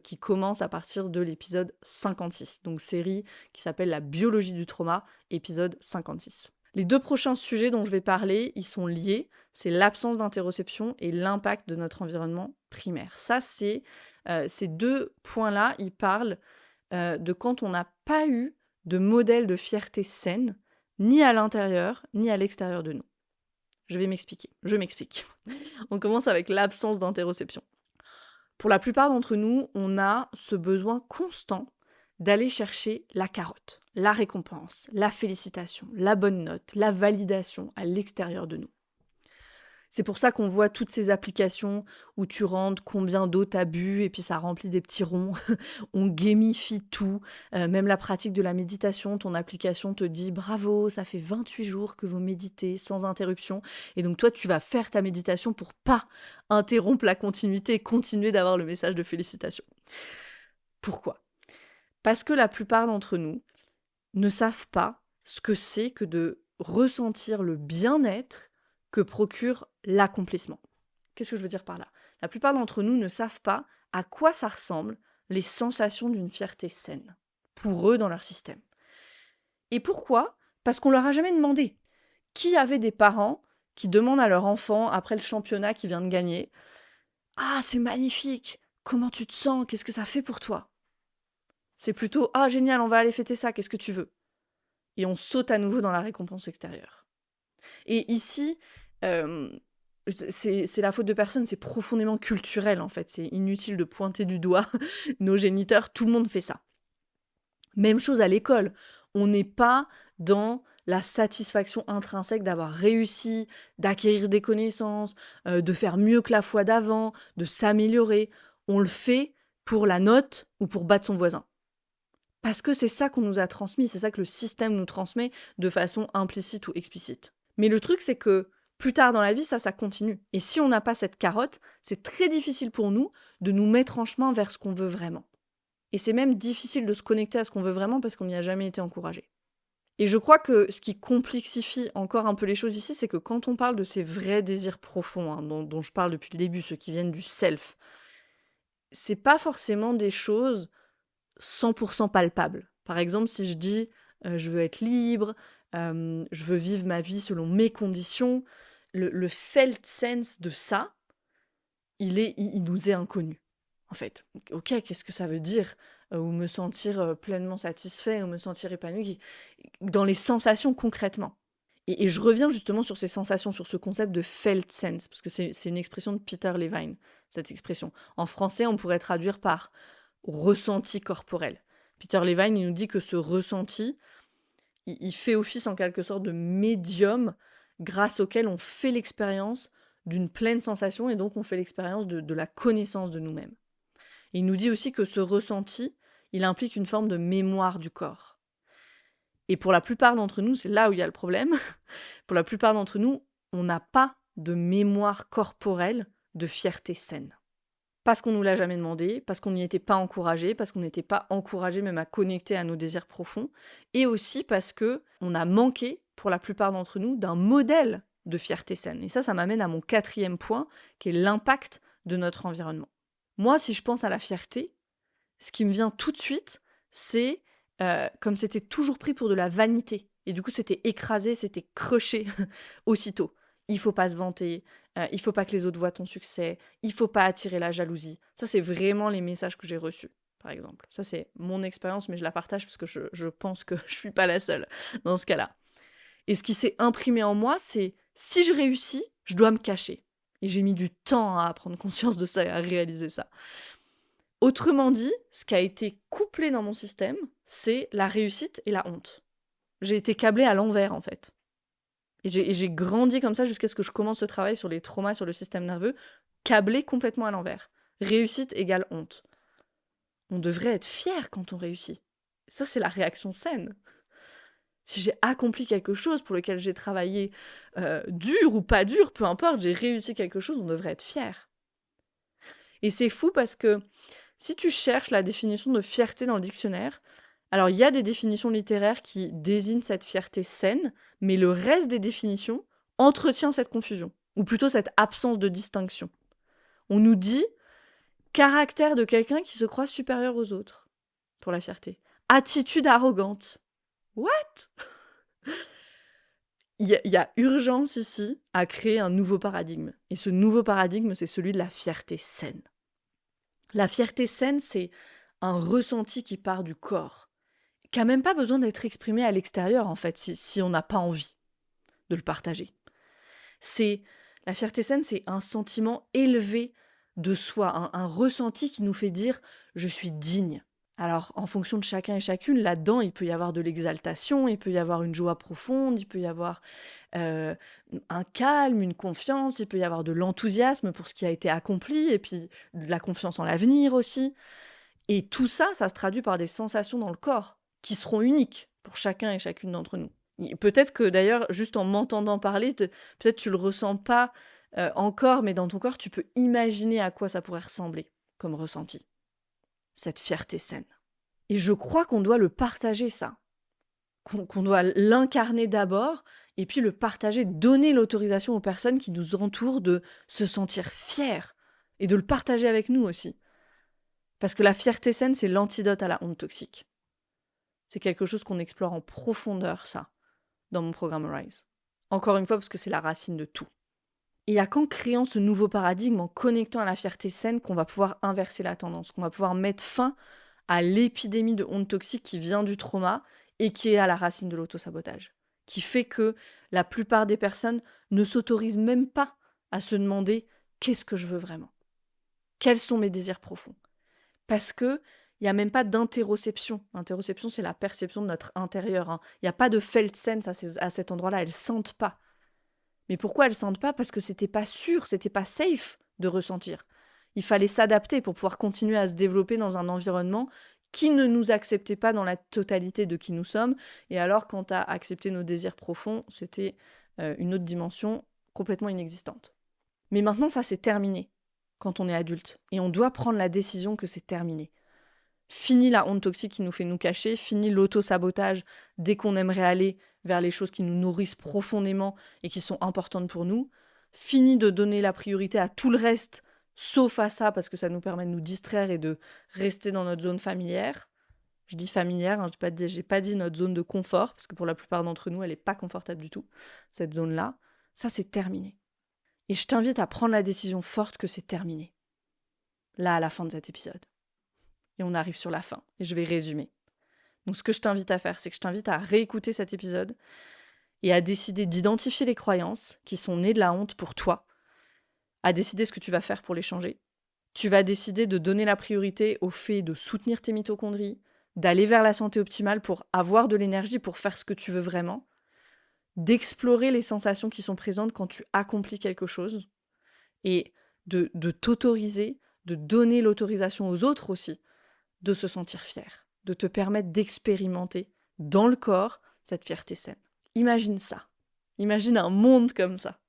qui commence à partir de l'épisode 56. Donc série qui s'appelle La biologie du trauma, épisode 56. Les 2 prochains sujets dont je vais parler, ils sont liés. C'est l'absence d'interoception et l'impact de notre environnement primaire. Ça, ces 2 points-là, ils parlent de quand on n'a pas eu de modèle de fierté saine, ni à l'intérieur, ni à l'extérieur de nous. Je m'explique. On commence avec l'absence d'interoception. Pour la plupart d'entre nous, on a ce besoin constant d'aller chercher la carotte, la récompense, la félicitation, la bonne note, la validation à l'extérieur de nous. C'est pour ça qu'on voit toutes ces applications où tu rentres combien d'eau t'as bu et puis ça remplit des petits ronds. On gamifie tout. Même la pratique de la méditation, ton application te dit bravo, ça fait 28 jours que vous méditez sans interruption. Et donc toi, tu vas faire ta méditation pour pas interrompre la continuité et continuer d'avoir le message de félicitations. Pourquoi ? Parce que la plupart d'entre nous ne savent pas ce que c'est que de ressentir le bien-être que procure l'accomplissement. Qu'est-ce que je veux dire par là ? La plupart d'entre nous ne savent pas à quoi ça ressemble les sensations d'une fierté saine, pour eux dans leur système. Et pourquoi ? Parce qu'on leur a jamais demandé. Qui avait des parents qui demandent à leur enfant, après le championnat qu'il vient de gagner, « Ah, c'est magnifique, comment tu te sens, qu'est-ce que ça fait pour toi ?» C'est plutôt « Ah, génial, on va aller fêter ça, qu'est-ce que tu veux ?» Et on saute à nouveau dans la récompense extérieure. Et ici, c'est la faute de personne, c'est profondément culturel en fait. C'est inutile de pointer du doigt nos géniteurs, tout le monde fait ça. Même chose à l'école. On n'est pas dans la satisfaction intrinsèque d'avoir réussi, d'acquérir des connaissances, de faire mieux que la fois d'avant, de s'améliorer. On le fait pour la note ou pour battre son voisin. Parce que c'est ça qu'on nous a transmis, c'est ça que le système nous transmet de façon implicite ou explicite. Mais le truc, c'est que plus tard dans la vie, ça continue. Et si on n'a pas cette carotte, c'est très difficile pour nous de nous mettre en chemin vers ce qu'on veut vraiment. Et c'est même difficile de se connecter à ce qu'on veut vraiment parce qu'on n'y a jamais été encouragé. Et je crois que ce qui complexifie encore un peu les choses ici, c'est que quand on parle de ces vrais désirs profonds, dont je parle depuis le début, ceux qui viennent du self, c'est pas forcément des choses 100% palpables. Par exemple, si je dis je veux être libre, je veux vivre ma vie selon mes conditions, le felt sense de ça, il nous est inconnu, en fait. Ok, qu'est-ce que ça veut dire ou me sentir pleinement satisfait, ou me sentir épanoui, dans les sensations concrètement. Et je reviens justement sur ces sensations, sur ce concept de felt sense, parce que c'est une expression de Peter Levine, cette expression. En français, on pourrait traduire par ressenti corporel. Peter Levine, il nous dit que ce ressenti, il fait office en quelque sorte de médium grâce auquel on fait l'expérience d'une pleine sensation et donc on fait l'expérience de la connaissance de nous-mêmes. Et il nous dit aussi que ce ressenti, il implique une forme de mémoire du corps. Et pour la plupart d'entre nous, c'est là où il y a le problème, pour la plupart d'entre nous, on n'a pas de mémoire corporelle de fierté saine. Parce qu'on ne nous l'a jamais demandé, parce qu'on n'y était pas encouragé, parce qu'on n'était pas encouragé même à connecter à nos désirs profonds, et aussi parce qu'on a manqué, pour la plupart d'entre nous, d'un modèle de fierté saine. Et ça m'amène à mon 4e point, qui est l'impact de notre environnement. Moi, si je pense à la fierté, ce qui me vient tout de suite, c'est comme c'était toujours pris pour de la vanité. Et du coup, c'était écrasé, c'était crushé aussitôt. Il faut pas se vanter, il faut pas que les autres voient ton succès, il faut pas attirer la jalousie. Ça, c'est vraiment les messages que j'ai reçus, par exemple. Ça, c'est mon expérience, mais je la partage parce que je pense que je suis pas la seule dans ce cas-là. Et ce qui s'est imprimé en moi, c'est si je réussis, je dois me cacher. Et j'ai mis du temps à prendre conscience de ça et à réaliser ça. Autrement dit, ce qui a été couplé dans mon système, c'est la réussite et la honte. J'ai été câblée à l'envers, en fait. Et j'ai grandi comme ça jusqu'à ce que je commence ce travail sur les traumas, sur le système nerveux, câblée complètement à l'envers. Réussite égale honte. On devrait être fier quand on réussit. Ça, c'est la réaction saine. Si j'ai accompli quelque chose pour lequel j'ai travaillé dur ou pas dur, peu importe, j'ai réussi quelque chose, on devrait être fier. Et c'est fou parce que si tu cherches la définition de fierté dans le dictionnaire, alors il y a des définitions littéraires qui désignent cette fierté saine, mais le reste des définitions entretient cette confusion, ou plutôt cette absence de distinction. On nous dit caractère de quelqu'un qui se croit supérieur aux autres, pour la fierté. Attitude arrogante. What ? Il y a urgence ici à créer un nouveau paradigme. Et ce nouveau paradigme, c'est celui de la fierté saine. La fierté saine, c'est un ressenti qui part du corps, qui n'a même pas besoin d'être exprimé à l'extérieur, en fait, si on n'a pas envie de le partager. La fierté saine, c'est un sentiment élevé de soi, un ressenti qui nous fait dire « je suis digne ». Alors, en fonction de chacun et chacune, là-dedans, il peut y avoir de l'exaltation, il peut y avoir une joie profonde, il peut y avoir un calme, une confiance, il peut y avoir de l'enthousiasme pour ce qui a été accompli, et puis de la confiance en l'avenir aussi. Et tout ça, ça se traduit par des sensations dans le corps, qui seront uniques pour chacun et chacune d'entre nous. Et peut-être que d'ailleurs, juste en m'entendant parler, peut-être tu le ressens pas encore, mais dans ton corps, tu peux imaginer à quoi ça pourrait ressembler comme ressenti. Cette fierté saine. Et je crois qu'on doit le partager, ça. Qu'on doit l'incarner d'abord, et puis le partager, donner l'autorisation aux personnes qui nous entourent de se sentir fiers, et de le partager avec nous aussi. Parce que la fierté saine, c'est l'antidote à la honte toxique. C'est quelque chose qu'on explore en profondeur, ça, dans mon programme Rise. Encore une fois, parce que c'est la racine de tout. Et il n'y a qu'en créant ce nouveau paradigme, en connectant à la fierté saine, qu'on va pouvoir inverser la tendance, qu'on va pouvoir mettre fin à l'épidémie de honte toxique qui vient du trauma et qui est à la racine de l'autosabotage. Qui fait que la plupart des personnes ne s'autorisent même pas à se demander « qu'est-ce que je veux vraiment ? Quels sont mes désirs profonds ?» Parce que il n'y a même pas d'interoception. L'interoception, c'est la perception de notre intérieur. Il n'y a pas de felt sense à cet endroit-là. Elles ne sentent pas. Mais pourquoi elles ne sentent pas ? Parce que c'était pas sûr, c'était pas safe de ressentir. Il fallait s'adapter pour pouvoir continuer à se développer dans un environnement qui ne nous acceptait pas dans la totalité de qui nous sommes. Et alors, quant à accepter nos désirs profonds, c'était une autre dimension complètement inexistante. Mais maintenant, ça, c'est terminé quand on est adulte. Et on doit prendre la décision que c'est terminé. Fini la honte toxique qui nous fait nous cacher, fini l'auto-sabotage dès qu'on aimerait aller vers les choses qui nous nourrissent profondément et qui sont importantes pour nous. Fini de donner la priorité à tout le reste, sauf à ça, parce que ça nous permet de nous distraire et de rester dans notre zone familière. Je dis familière, hein, j'ai pas dit notre zone de confort, parce que pour la plupart d'entre nous, elle n'est pas confortable du tout, cette zone-là. Ça, c'est terminé. Et je t'invite à prendre la décision forte que c'est terminé. Là, à la fin de cet épisode. Et on arrive sur la fin, et je vais résumer. Donc ce que je t'invite à faire, c'est que je t'invite à réécouter cet épisode et à décider d'identifier les croyances qui sont nées de la honte pour toi, à décider ce que tu vas faire pour les changer. Tu vas décider de donner la priorité au fait de soutenir tes mitochondries, d'aller vers la santé optimale pour avoir de l'énergie, pour faire ce que tu veux vraiment, d'explorer les sensations qui sont présentes quand tu accomplis quelque chose, et de t'autoriser, de donner l'autorisation aux autres aussi, de se sentir fier, de te permettre d'expérimenter dans le corps cette fierté saine. Imagine ça. Imagine un monde comme ça.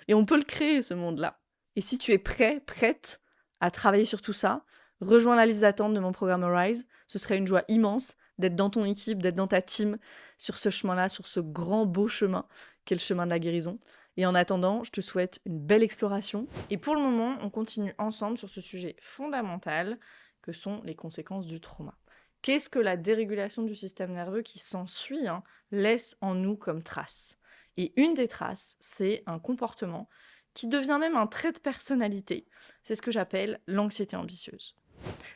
Et on peut le créer, ce monde-là. Et si tu es prêt, prête à travailler sur tout ça, rejoins la liste d'attente de mon programme Rise. Ce serait une joie immense d'être dans ton équipe, d'être dans ta team, sur ce chemin-là, sur ce grand beau chemin qu'est le chemin de la guérison. Et en attendant, je te souhaite une belle exploration. Et pour le moment, on continue ensemble sur ce sujet fondamental que sont les conséquences du trauma. Qu'est-ce que la dérégulation du système nerveux qui s'ensuit laisse en nous comme trace ? Et une des traces, c'est un comportement qui devient même un trait de personnalité. C'est ce que j'appelle l'anxiété ambitieuse.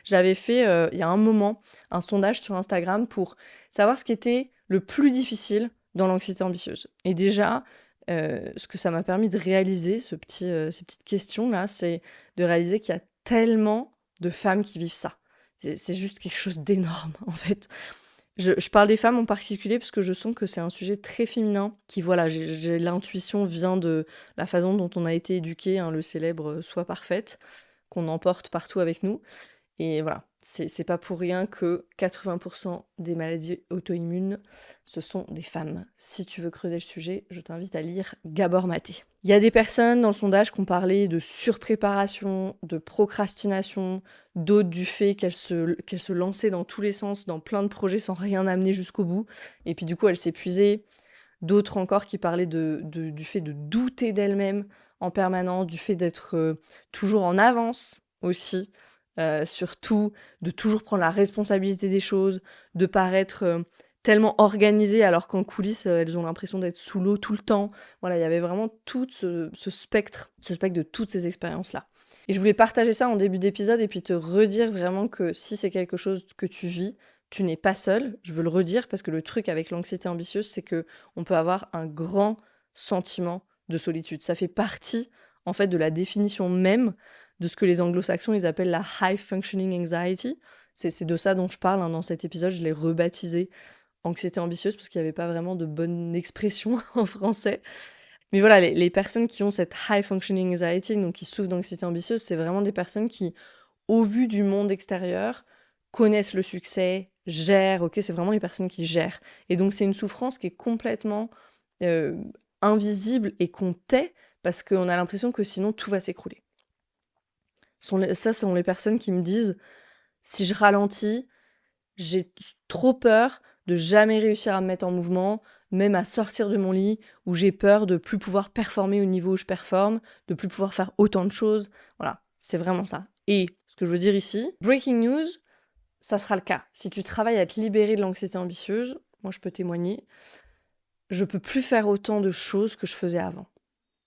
J'avais fait, il y a un moment, un sondage sur Instagram pour savoir ce qui était le plus difficile dans l'anxiété ambitieuse. Et déjà, ce que ça m'a permis de réaliser, ces petites questions-là, c'est de réaliser qu'il y a tellement de femmes qui vivent ça. C'est juste quelque chose d'énorme, en fait. Je parle des femmes en particulier parce que je sens que c'est un sujet très féminin qui, voilà, j'ai l'intuition vient de la façon dont on a été éduqué, le célèbre « Sois parfaite », qu'on emporte partout avec nous. Et voilà, c'est pas pour rien que 80% des maladies auto-immunes, ce sont des femmes. Si tu veux creuser le sujet, je t'invite à lire Gabor Maté. Il y a des personnes dans le sondage qui ont parlé de surpréparation, de procrastination, d'autres du fait qu'elles se lançaient dans tous les sens, dans plein de projets sans rien amener jusqu'au bout. Et puis du coup, elles s'épuisaient. D'autres encore qui parlaient du fait de douter d'elles-mêmes en permanence, du fait d'être toujours en avance aussi. Surtout de toujours prendre la responsabilité des choses, de paraître tellement organisées alors qu'en coulisses, elles ont l'impression d'être sous l'eau tout le temps. Voilà, il y avait vraiment tout ce spectre de toutes ces expériences-là. Et je voulais partager ça en début d'épisode et puis te redire vraiment que si c'est quelque chose que tu vis, tu n'es pas seul. Je veux le redire parce que le truc avec l'anxiété ambitieuse, c'est que on peut avoir un grand sentiment de solitude. Ça fait partie, en fait, de la définition même de ce que les anglo-saxons, ils appellent la high functioning anxiety. C'est de ça dont je parle, hein, dans cet épisode. Je l'ai rebaptisé anxiété ambitieuse parce qu'il n'y avait pas vraiment de bonne expression en français. Mais voilà, les personnes qui ont cette high functioning anxiety, donc qui souffrent d'anxiété ambitieuse, c'est vraiment des personnes qui, au vu du monde extérieur, connaissent le succès, gèrent, ok, c'est vraiment les personnes qui gèrent. Et donc c'est une souffrance qui est complètement invisible et qu'on tait parce qu'on a l'impression que sinon tout va s'écrouler. Ça, ce sont les personnes qui me disent, si je ralentis, j'ai trop peur de jamais réussir à me mettre en mouvement, même à sortir de mon lit, où j'ai peur de plus pouvoir performer au niveau où je performe, de plus pouvoir faire autant de choses. Voilà, c'est vraiment ça. Et ce que je veux dire ici, breaking news, ça sera le cas. Si tu travailles à te libérer de l'anxiété ambitieuse, moi je peux témoigner, je peux plus faire autant de choses que je faisais avant.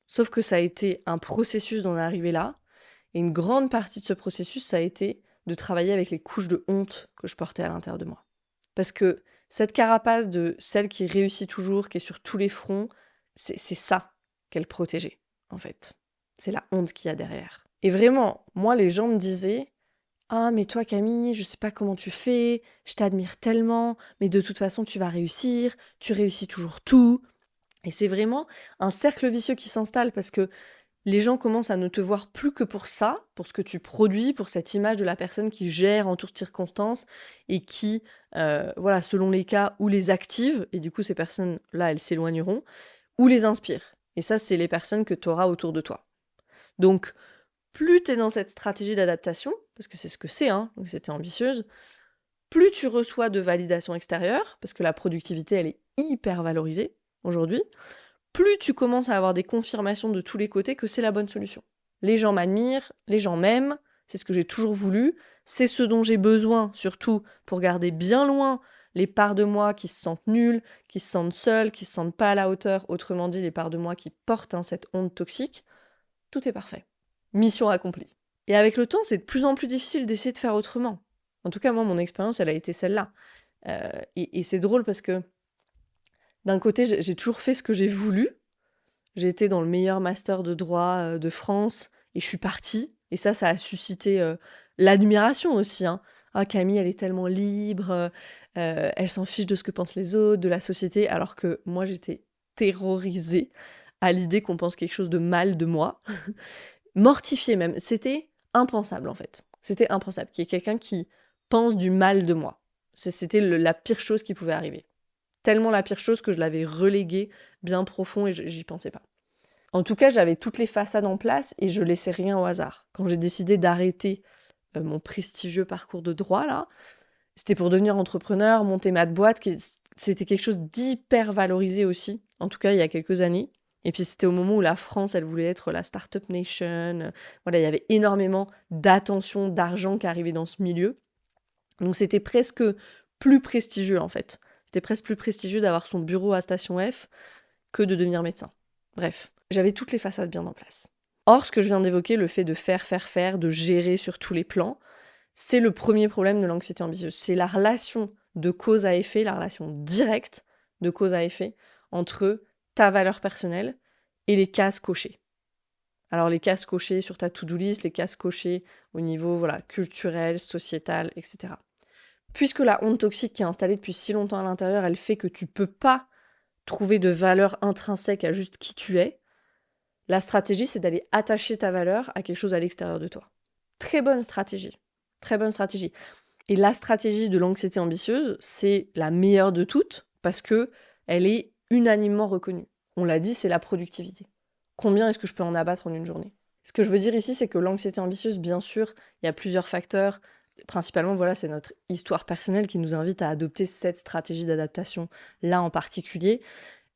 Sauf que ça a été un processus d'en arriver là, et une grande partie de ce processus, ça a été de travailler avec les couches de honte que je portais à l'intérieur de moi. Parce que cette carapace de celle qui réussit toujours, qui est sur tous les fronts, c'est ça qu'elle protégeait, en fait. C'est la honte qu'il y a derrière. Et vraiment, moi, les gens me disaient « Ah, mais toi, Camille, je sais pas comment tu fais, je t'admire tellement, mais de toute façon, tu vas réussir, tu réussis toujours tout. » Et c'est vraiment un cercle vicieux qui s'installe parce que les gens commencent à ne te voir plus que pour ça, pour ce que tu produis, pour cette image de la personne qui gère en toutes circonstances et qui, voilà, selon les cas, ou les active, et du coup ces personnes-là, elles s'éloigneront, ou les inspire. Et ça, c'est les personnes que tu auras autour de toi. Donc, plus tu es dans cette stratégie d'adaptation, parce que c'est ce que c'est, hein, donc c'était ambitieuse, plus tu reçois de validation extérieure, parce que la productivité, elle est hyper valorisée aujourd'hui, plus tu commences à avoir des confirmations de tous les côtés que c'est la bonne solution. Les gens m'admirent, les gens m'aiment, c'est ce que j'ai toujours voulu, c'est ce dont j'ai besoin, surtout pour garder bien loin les parts de moi qui se sentent nulles, qui se sentent seules, qui se sentent pas à la hauteur, autrement dit les parts de moi qui portent cette honte toxique. Tout est parfait. Mission accomplie. Et avec le temps, c'est de plus en plus difficile d'essayer de faire autrement. En tout cas, moi, mon expérience, elle a été celle-là. Et c'est drôle parce que d'un côté, j'ai toujours fait ce que j'ai voulu. J'ai été dans le meilleur master de droit de France et je suis partie. Et ça a suscité l'admiration aussi, hein. Ah, Camille, elle est tellement libre, elle s'en fiche de ce que pensent les autres, de la société, alors que moi, j'étais terrorisée à l'idée qu'on pense quelque chose de mal de moi. Mortifiée même. C'était impensable, en fait. C'était impensable qu'il y ait quelqu'un qui pense du mal de moi. C'était la pire chose qui pouvait arriver. Tellement la pire chose que je l'avais reléguée bien profond et j'y pensais pas. En tout cas, j'avais toutes les façades en place et je laissais rien au hasard. Quand j'ai décidé d'arrêter mon prestigieux parcours de droit, là, c'était pour devenir entrepreneur, monter ma boîte, c'était quelque chose d'hyper valorisé aussi, en tout cas il y a quelques années. Et puis c'était au moment où la France, elle voulait être la Startup Nation. Voilà, il y avait énormément d'attention, d'argent qui arrivait dans ce milieu. Donc c'était presque plus prestigieux en fait. C'était presque plus prestigieux d'avoir son bureau à Station F que de devenir médecin. Bref, j'avais toutes les façades bien en place. Or, ce que je viens d'évoquer, le fait de faire, de gérer sur tous les plans, c'est le premier problème de l'anxiété ambitieuse. C'est la relation de cause à effet, la relation directe de cause à effet entre ta valeur personnelle et les cases cochées. Alors les cases cochées sur ta to-do list, les cases cochées au niveau culturel, sociétal, etc. Puisque la honte toxique qui est installée depuis si longtemps à l'intérieur, elle fait que tu peux pas trouver de valeur intrinsèque à juste qui tu es, la stratégie, c'est d'aller attacher ta valeur à quelque chose à l'extérieur de toi. Très bonne stratégie. Très bonne stratégie. Et la stratégie de l'anxiété ambitieuse, c'est la meilleure de toutes parce que elle est unanimement reconnue. On l'a dit, c'est la productivité. Combien est-ce que je peux en abattre en une journée ? Ce que je veux dire ici, c'est que l'anxiété ambitieuse, bien sûr, il y a plusieurs facteurs. Principalement, c'est notre histoire personnelle qui nous invite à adopter cette stratégie d'adaptation-là en particulier.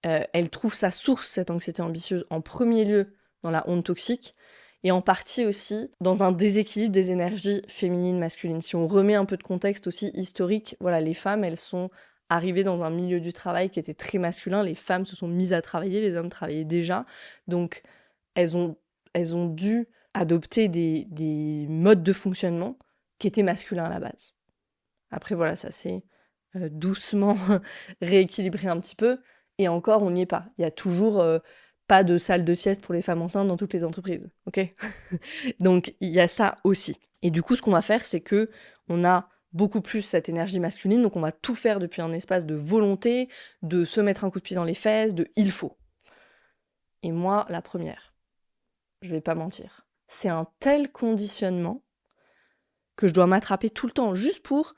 Elle trouve sa source, cette anxiété ambitieuse, en premier lieu dans la honte toxique, et en partie aussi dans un déséquilibre des énergies féminines, masculines. Si on remet un peu de contexte aussi historique, les femmes, elles sont arrivée dans un milieu du travail qui était très masculin. Les femmes se sont mises à travailler, les hommes travaillaient déjà. Donc, elles ont dû adopter des modes de fonctionnement qui étaient masculins à la base. Après, voilà, ça s'est doucement rééquilibré un petit peu. Et encore, on n'y est pas. Il y a toujours pas de salle de sieste pour les femmes enceintes dans toutes les entreprises. Ok. Donc, il y a ça aussi. Et du coup, ce qu'on va faire, c'est que on a beaucoup plus cette énergie masculine. Donc, on va tout faire depuis un espace de volonté, de se mettre un coup de pied dans les fesses, de il faut. Et moi, la première, je vais pas mentir, c'est un tel conditionnement que je dois m'attraper tout le temps, juste pour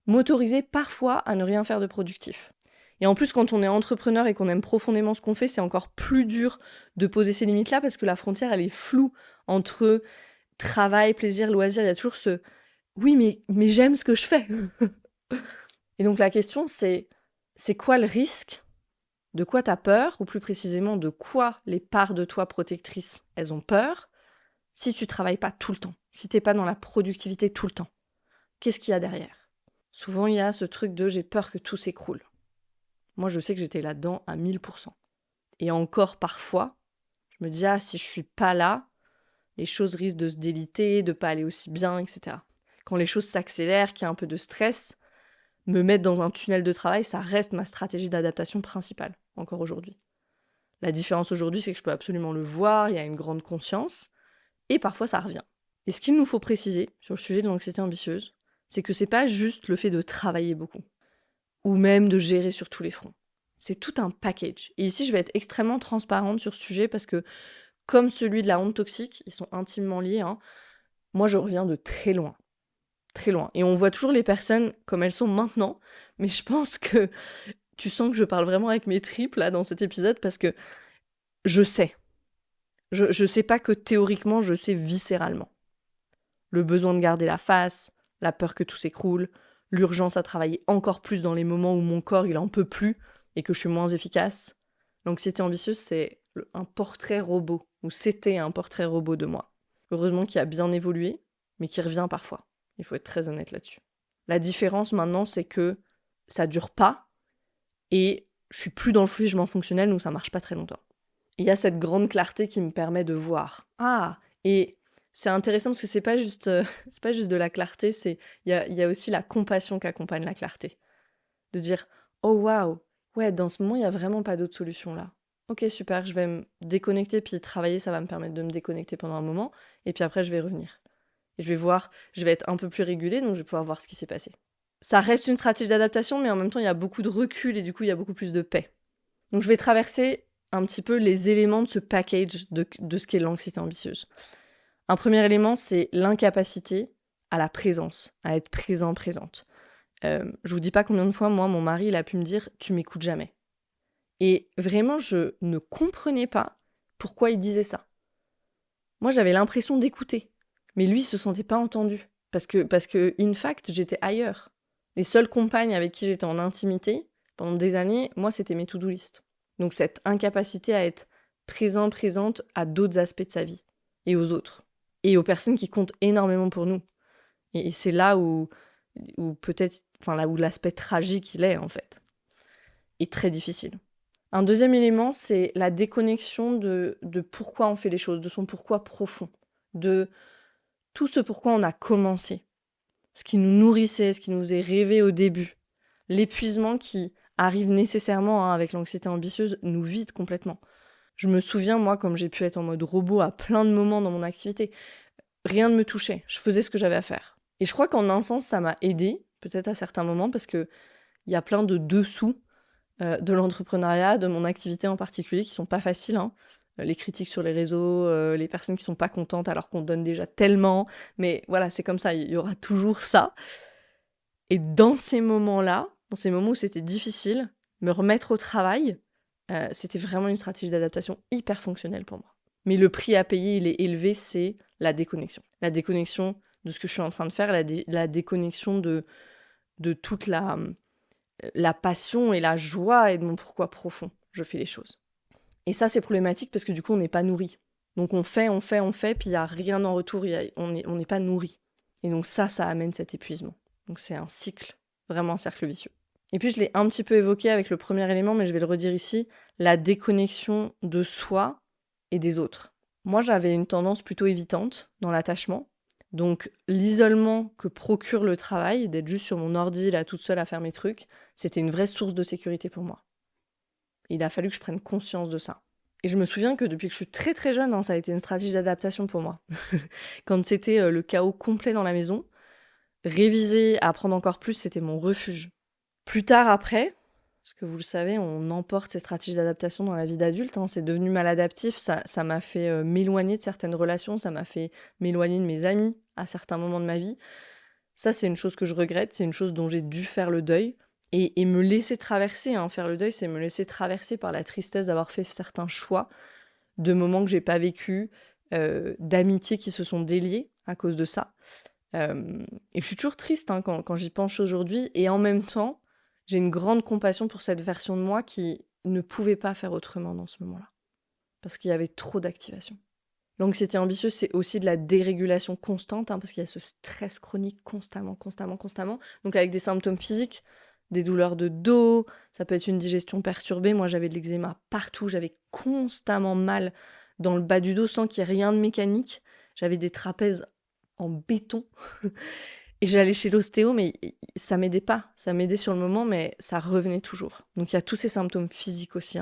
m'autoriser parfois à ne rien faire de productif. Et en plus, quand on est entrepreneur et qu'on aime profondément ce qu'on fait, c'est encore plus dur de poser ces limites-là parce que la frontière, elle est floue entre travail, plaisir, loisir. Il y a toujours ce « oui, mais j'aime ce que je fais ». Et donc la question, c'est quoi le risque? De quoi t'as peur? Ou plus précisément, de quoi les parts de toi protectrices, elles ont peur si tu travailles pas tout le temps, si t'es pas dans la productivité tout le temps? Qu'est-ce qu'il y a derrière? Souvent, il y a ce truc de « j'ai peur que tout s'écroule ». Moi, je sais que j'étais là-dedans à 1000%. Et encore parfois, je me dis « ah, si je suis pas là, les choses risquent de se déliter, de pas aller aussi bien, etc. » Quand les choses s'accélèrent, qu'il y a un peu de stress, me mettre dans un tunnel de travail, ça reste ma stratégie d'adaptation principale, encore aujourd'hui. La différence aujourd'hui, c'est que je peux absolument le voir, il y a une grande conscience, et parfois ça revient. Et ce qu'il nous faut préciser sur le sujet de l'anxiété ambitieuse, c'est que c'est pas juste le fait de travailler beaucoup, ou même de gérer sur tous les fronts. C'est tout un package. Et ici, je vais être extrêmement transparente sur ce sujet parce que, comme celui de la honte toxique, ils sont intimement liés, hein, moi je reviens de très loin. Très loin. Et on voit toujours les personnes comme elles sont maintenant, mais je pense que tu sens que je parle vraiment avec mes tripes là dans cet épisode parce que je sais. Je sais pas que théoriquement, je sais viscéralement. Le besoin de garder la face, la peur que tout s'écroule, l'urgence à travailler encore plus dans les moments où mon corps il en peut plus et que je suis moins efficace. L'anxiété ambitieuse, c'est un portrait robot, ou c'était un portrait robot de moi. Heureusement qu'il a bien évolué, mais qui revient parfois. Il faut être très honnête là-dessus. La différence maintenant, c'est que ça dure pas et je suis plus dans le fluidement fonctionnel, donc ça marche pas très longtemps. Il y a cette grande clarté qui me permet de voir. Ah, et c'est intéressant parce que c'est pas juste de la clarté, il y a aussi la compassion qui accompagne la clarté. De dire oh waouh, ouais, dans ce moment, il y a vraiment pas d'autre solution là. Ok, super, je vais me déconnecter, puis travailler, ça va me permettre de me déconnecter pendant un moment, et puis après, je vais revenir. Et je vais être un peu plus régulée, donc je vais pouvoir voir ce qui s'est passé. Ça reste une stratégie d'adaptation, mais en même temps, il y a beaucoup de recul, et du coup, il y a beaucoup plus de paix. Donc je vais traverser un petit peu les éléments de ce package de ce qu'est l'anxiété ambitieuse. Un premier élément, c'est l'incapacité à la présence, à être présent, présente. Je vous dis pas combien de fois, moi, mon mari, il a pu me dire « tu m'écoutes jamais ». Et vraiment, je ne comprenais pas pourquoi il disait ça. Moi, j'avais l'impression d'écouter. Mais lui, il se sentait pas entendu. Parce que, in fact, j'étais ailleurs. Les seules compagnes avec qui j'étais en intimité, pendant des années, moi, c'était mes to-do list. Donc cette incapacité à être présente à d'autres aspects de sa vie. Et aux autres. Et aux personnes qui comptent énormément pour nous. Et c'est là où peut-être, enfin là où l'aspect tragique il est, en fait. Et très difficile. Un deuxième élément, c'est la déconnexion de pourquoi on fait les choses, de son pourquoi profond, de tout ce pourquoi on a commencé, ce qui nous nourrissait, ce qui nous est rêvé au début. L'épuisement qui arrive nécessairement avec l'anxiété ambitieuse nous vide complètement. Je me souviens, moi, comme j'ai pu être en mode robot à plein de moments dans mon activité, rien ne me touchait, je faisais ce que j'avais à faire. Et je crois qu'en un sens, ça m'a aidée, peut-être à certains moments, parce qu'il y a plein de dessous de l'entrepreneuriat, de mon activité en particulier, qui sont pas faciles, hein. Les critiques sur les réseaux, les personnes qui sont pas contentes alors qu'on donne déjà tellement, mais voilà, c'est comme ça, il y aura toujours ça. Et dans ces moments-là, dans ces moments où c'était difficile, me remettre au travail, c'était vraiment une stratégie d'adaptation hyper fonctionnelle pour moi. Mais le prix à payer, il est élevé, c'est la déconnexion. La déconnexion de ce que je suis en train de faire, la déconnexion de toute la passion et la joie et de mon pourquoi profond je fais les choses. Et ça, c'est problématique parce que du coup, on n'est pas nourri. Donc on fait, puis il n'y a rien en retour, on n'est pas nourri. Et donc ça amène cet épuisement. Donc c'est un cycle, vraiment un cercle vicieux. Et puis je l'ai un petit peu évoqué avec le premier élément, mais je vais le redire ici, la déconnexion de soi et des autres. Moi, j'avais une tendance plutôt évitante dans l'attachement. Donc l'isolement que procure le travail, d'être juste sur mon ordi, là, toute seule à faire mes trucs, c'était une vraie source de sécurité pour moi. Il a fallu que je prenne conscience de ça. Et je me souviens que depuis que je suis très très jeune, ça a été une stratégie d'adaptation pour moi. Quand c'était le chaos complet dans la maison, réviser, apprendre encore plus, c'était mon refuge. Plus tard après, parce que vous le savez, on emporte ces stratégies d'adaptation dans la vie d'adulte, c'est devenu maladaptif, ça m'a fait m'éloigner de certaines relations, ça m'a fait m'éloigner de mes amis à certains moments de ma vie. Ça, c'est une chose que je regrette, c'est une chose dont j'ai dû faire le deuil. Et me laisser traverser, faire le deuil, c'est me laisser traverser par la tristesse d'avoir fait certains choix, de moments que j'ai pas vécu, d'amitiés qui se sont déliées à cause de ça. Et je suis toujours triste quand j'y pense aujourd'hui. Et en même temps, j'ai une grande compassion pour cette version de moi qui ne pouvait pas faire autrement dans ce moment-là. Parce qu'il y avait trop d'activation. L'anxiété ambitieuse, c'est aussi de la dérégulation constante, parce qu'il y a ce stress chronique constamment. Donc avec des symptômes physiques, des douleurs de dos, ça peut être une digestion perturbée. Moi, j'avais de l'eczéma partout, j'avais constamment mal dans le bas du dos sans qu'il y ait rien de mécanique. J'avais des trapèzes en béton. Et j'allais chez l'ostéo, mais ça m'aidait pas. Ça m'aidait sur le moment, mais ça revenait toujours. Donc il y a tous ces symptômes physiques aussi.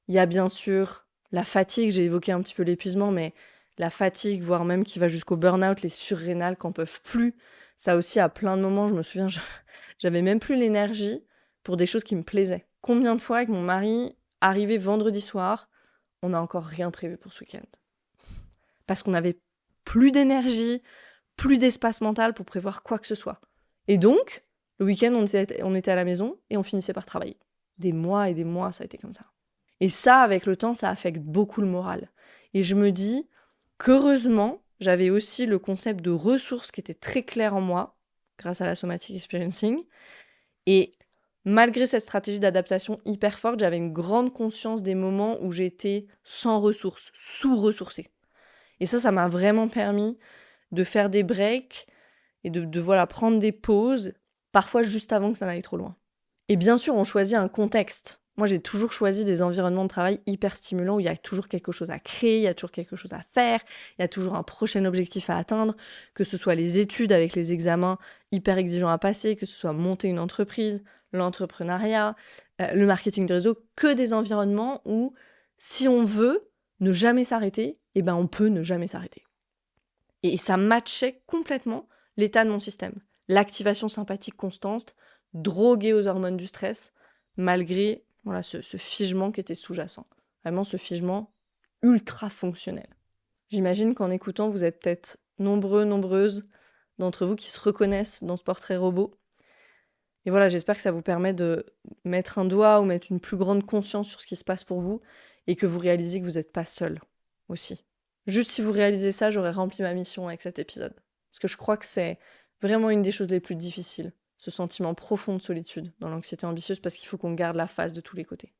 Il y a bien sûr la fatigue, j'ai évoqué un petit peu l'épuisement, mais la fatigue, voire même qui va jusqu'au burn-out, les surrénales qui n'en peuvent plus. Ça aussi, à plein de moments, je me souviens, j'avais même plus l'énergie pour des choses qui me plaisaient. Combien de fois avec mon mari, arrivé vendredi soir, on n'a encore rien prévu pour ce week-end. Parce qu'on n'avait plus d'énergie, plus d'espace mental pour prévoir quoi que ce soit. Et donc, le week-end, on était à la maison et on finissait par travailler. Des mois et des mois, ça a été comme ça. Et ça, avec le temps, ça affecte beaucoup le moral. Et je me dis qu'heureusement, j'avais aussi le concept de ressources qui était très clair en moi, grâce à la somatic experiencing. Et malgré cette stratégie d'adaptation hyper forte, j'avais une grande conscience des moments où j'étais sans ressources, sous-ressourcée. Et ça m'a vraiment permis de faire des breaks et de prendre des pauses, parfois juste avant que ça n'aille trop loin. Et bien sûr, on choisit un contexte. Moi, j'ai toujours choisi des environnements de travail hyper stimulants où il y a toujours quelque chose à créer, il y a toujours quelque chose à faire, il y a toujours un prochain objectif à atteindre, que ce soit les études avec les examens hyper exigeants à passer, que ce soit monter une entreprise, l'entrepreneuriat, le marketing de réseau, que des environnements où, si on veut ne jamais s'arrêter, on peut ne jamais s'arrêter. Et ça matchait complètement l'état de mon système. L'activation sympathique constante, droguée aux hormones du stress, malgré ce figement qui était sous-jacent. Vraiment ce figement ultra fonctionnel. J'imagine qu'en écoutant, vous êtes peut-être nombreuses d'entre vous qui se reconnaissent dans ce portrait robot. Et voilà, j'espère que ça vous permet de mettre un doigt ou mettre une plus grande conscience sur ce qui se passe pour vous et que vous réalisez que vous n'êtes pas seul aussi. Juste si vous réalisez ça, j'aurais rempli ma mission avec cet épisode. Parce que je crois que c'est vraiment une des choses les plus difficiles, ce sentiment profond de solitude dans l'anxiété ambitieuse, parce qu'il faut qu'on garde la face de tous les côtés.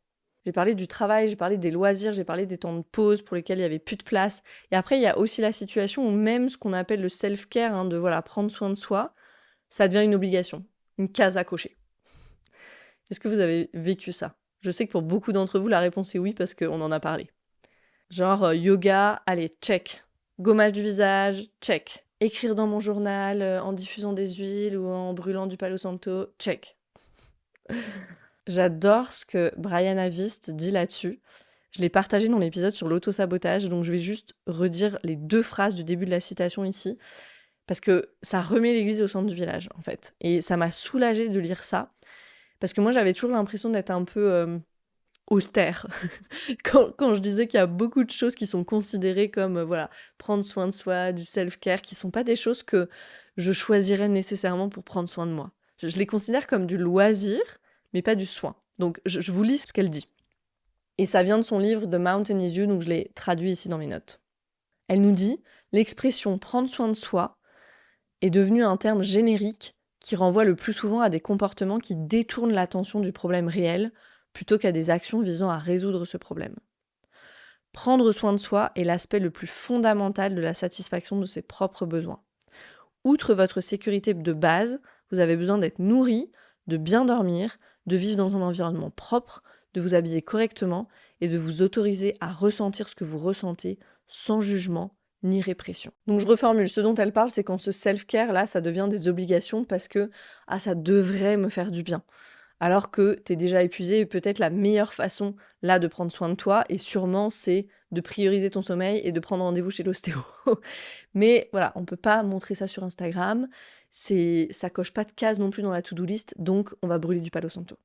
J'ai parlé du travail, j'ai parlé des loisirs, j'ai parlé des temps de pause pour lesquels il n'y avait plus de place. Et après, il y a aussi la situation où même ce qu'on appelle le self-care, de prendre soin de soi, ça devient une obligation, une case à cocher. Est-ce que vous avez vécu ça ? Je sais que pour beaucoup d'entre vous, la réponse est oui, parce qu'on en a parlé. Genre yoga, allez, check. Gommage du visage, check. Écrire dans mon journal en diffusant des huiles ou en brûlant du Palo Santo, check. J'adore ce que Brian Avist dit là-dessus. Je l'ai partagé dans l'épisode sur l'autosabotage, donc je vais juste redire les 2 phrases du début de la citation ici, parce que ça remet l'église au centre du village, en fait. Et ça m'a soulagée de lire ça, parce que moi, j'avais toujours l'impression d'être un peu austère. quand je disais qu'il y a beaucoup de choses qui sont considérées comme, prendre soin de soi, du self-care, qui sont pas des choses que je choisirais nécessairement pour prendre soin de moi. Je les considère comme du loisir, mais pas du soin. Donc, je vous lis ce qu'elle dit. Et ça vient de son livre The Mountain is You, donc je l'ai traduit ici dans mes notes. Elle nous dit « L'expression « prendre soin de soi » est devenue un terme générique qui renvoie le plus souvent à des comportements qui détournent l'attention du problème réel plutôt qu'à des actions visant à résoudre ce problème. Prendre soin de soi est l'aspect le plus fondamental de la satisfaction de ses propres besoins. Outre votre sécurité de base, vous avez besoin d'être nourri, de bien dormir, de vivre dans un environnement propre, de vous habiller correctement et de vous autoriser à ressentir ce que vous ressentez sans jugement ni répression. Donc je reformule, ce dont elle parle, c'est quand ce self-care là, ça devient des obligations parce que ça devrait me faire du bien. Alors que t'es déjà épuisé et peut-être la meilleure façon là de prendre soin de toi et sûrement c'est de prioriser ton sommeil et de prendre rendez-vous chez l'ostéo. Mais voilà, on peut pas montrer ça sur Instagram, ça coche pas de case non plus dans la to-do list, donc on va brûler du Palo Santo.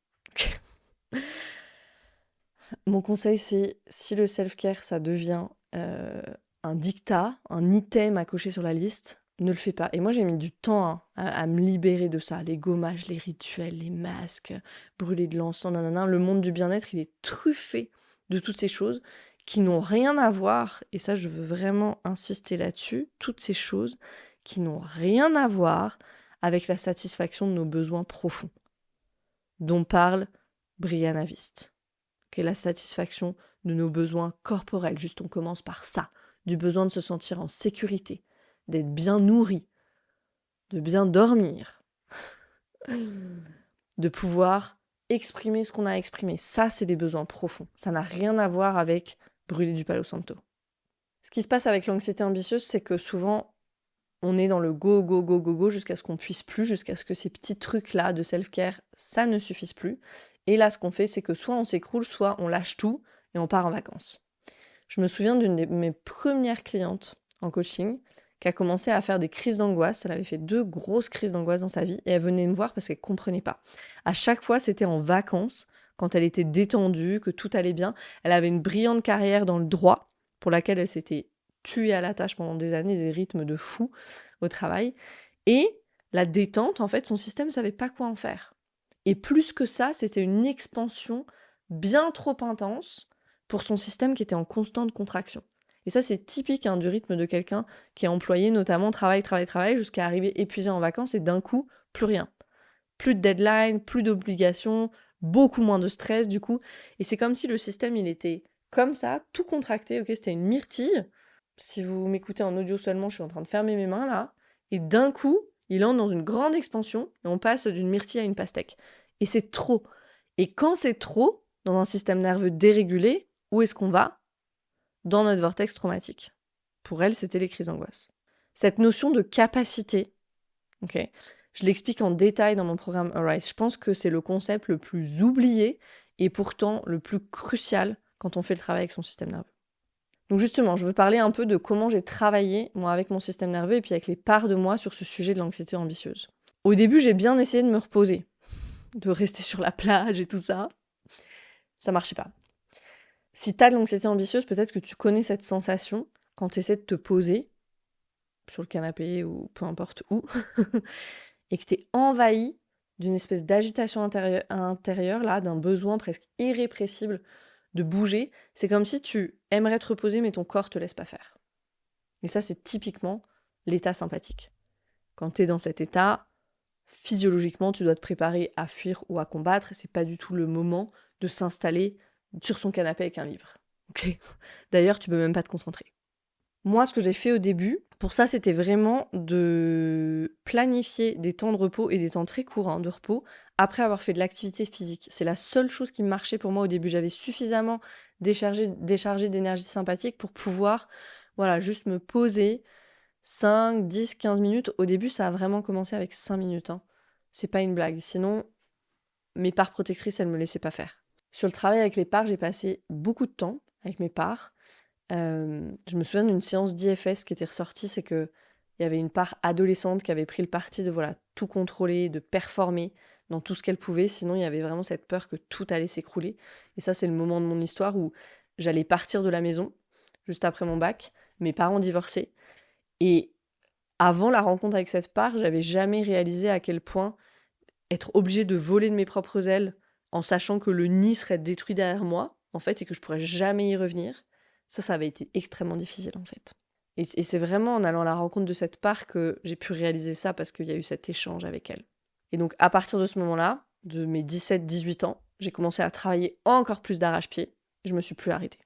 Mon conseil, c'est si le self-care, ça devient un dictat, un item à cocher sur la liste, ne le fais pas. Et moi, j'ai mis du temps à me libérer de ça. Les gommages, les rituels, les masques, brûler de l'encens, nanana. Le monde du bien-être, il est truffé de toutes ces choses qui n'ont rien à voir, et ça, je veux vraiment insister là-dessus, toutes ces choses qui n'ont rien à voir avec la satisfaction de nos besoins profonds, dont parle Brianna Wiest. Qu'est la satisfaction de nos besoins corporels. Juste, on commence par ça. Du besoin de se sentir en sécurité, d'être bien nourri, de bien dormir, de pouvoir exprimer ce qu'on a exprimé. Ça, c'est des besoins profonds. Ça n'a rien à voir avec brûler du Palo Santo. Ce qui se passe avec l'anxiété ambitieuse, c'est que souvent, on est dans le go, go, go, go, go, jusqu'à ce qu'on puisse plus, jusqu'à ce que ces petits trucs-là de self-care, ça ne suffise plus. Et là, ce qu'on fait, c'est que soit on s'écroule, soit on lâche tout et on part en vacances. Je me souviens d'une de mes premières clientes en coaching qui a commencé à faire des crises d'angoisse. Elle avait fait 2 grosses crises d'angoisse dans sa vie et elle venait me voir parce qu'elle ne comprenait pas. À chaque fois, c'était en vacances, quand elle était détendue, que tout allait bien. Elle avait une brillante carrière dans le droit pour laquelle elle s'était tuée à la tâche pendant des années, des rythmes de fou au travail. Et la détente, en fait, son système ne savait pas quoi en faire. Et plus que ça, c'était une expansion bien trop intense pour son système qui était en constante contraction. Et ça, c'est typique du rythme de quelqu'un qui est employé, notamment travail, jusqu'à arriver épuisé en vacances et d'un coup, plus rien. Plus de deadline, plus d'obligations, beaucoup moins de stress du coup. Et c'est comme si le système, il était comme ça, tout contracté, ok, c'était une myrtille. Si vous m'écoutez en audio seulement, je suis en train de fermer mes mains là. Et d'un coup, il entre dans une grande expansion et on passe d'une myrtille à une pastèque. Et c'est trop. Et quand c'est trop, dans un système nerveux dérégulé, où est-ce qu'on va ? Dans notre vortex traumatique. Pour elle, c'était les crises d'angoisse. Cette notion de capacité, ok, je l'explique en détail dans mon programme Arise. Je pense que c'est le concept le plus oublié et pourtant le plus crucial quand on fait le travail avec son système nerveux. Donc justement, je veux parler un peu de comment j'ai travaillé, moi, avec mon système nerveux et puis avec les parts de moi sur ce sujet de l'anxiété ambitieuse. Au début, j'ai bien essayé de me reposer, de rester sur la plage et tout ça. Ça marchait pas. Si t'as de l'anxiété ambitieuse, peut-être que tu connais cette sensation quand tu essaies de te poser sur le canapé ou peu importe où, et que t'es envahi d'une espèce d'agitation intérieure, là, d'un besoin presque irrépressible de bouger. C'est comme si tu aimerais te reposer, mais ton corps te laisse pas faire. Et ça, c'est typiquement l'état sympathique. Quand tu es dans cet état, physiologiquement, tu dois te préparer à fuir ou à combattre. C'est pas du tout le moment de s'installer sur son canapé avec un livre. Okay. D'ailleurs, tu peux même pas te concentrer. Moi, ce que j'ai fait au début, pour ça, c'était vraiment de planifier des temps de repos et des temps très courts de repos après avoir fait de l'activité physique. C'est la seule chose qui marchait pour moi au début. J'avais suffisamment déchargé d'énergie sympathique pour pouvoir, juste me poser 5, 10, 15 minutes. Au début, ça a vraiment commencé avec 5 minutes. C'est pas une blague. Sinon, mes parts protectrices, elles me laissaient pas faire. Sur le travail avec les parts, j'ai passé beaucoup de temps avec mes parts. Je me souviens d'une séance d'IFS qui était ressortie, c'est qu'il y avait une part adolescente qui avait pris le parti de tout contrôler, de performer dans tout ce qu'elle pouvait, sinon il y avait vraiment cette peur que tout allait s'écrouler. Et ça, c'est le moment de mon histoire où j'allais partir de la maison, juste après mon bac, mes parents divorçaient, et avant la rencontre avec cette part, j'avais jamais réalisé à quel point être obligée de voler de mes propres ailes en sachant que le nid serait détruit derrière moi, en fait, et que je pourrais jamais y revenir, ça avait été extrêmement difficile, en fait. Et c'est vraiment en allant à la rencontre de cette part que j'ai pu réaliser ça, parce qu'il y a eu cet échange avec elle. Et donc, à partir de ce moment-là, de mes 17-18 ans, j'ai commencé à travailler encore plus d'arrache-pied, et je me suis plus arrêtée.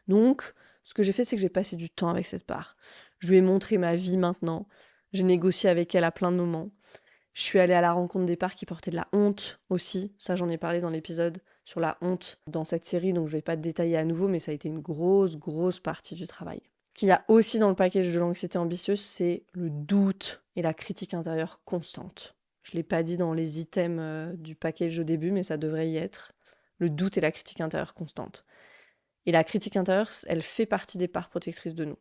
Donc, ce que j'ai fait, c'est que j'ai passé du temps avec cette part. Je lui ai montré ma vie maintenant, j'ai négocié avec elle à plein de moments, Je suis allée à la rencontre des parts qui portaient de la honte aussi. Ça, j'en ai parlé dans l'épisode sur la honte dans cette série, donc je vais pas te détailler à nouveau, mais ça a été une grosse partie du travail. Ce qu'il y a aussi dans le package de l'anxiété ambitieuse, c'est le doute et la critique intérieure constante. Je l'ai pas dit dans les items du package au début, mais ça devrait y être. Le doute et la critique intérieure constante. Et la critique intérieure, elle fait partie des parts protectrices de nous.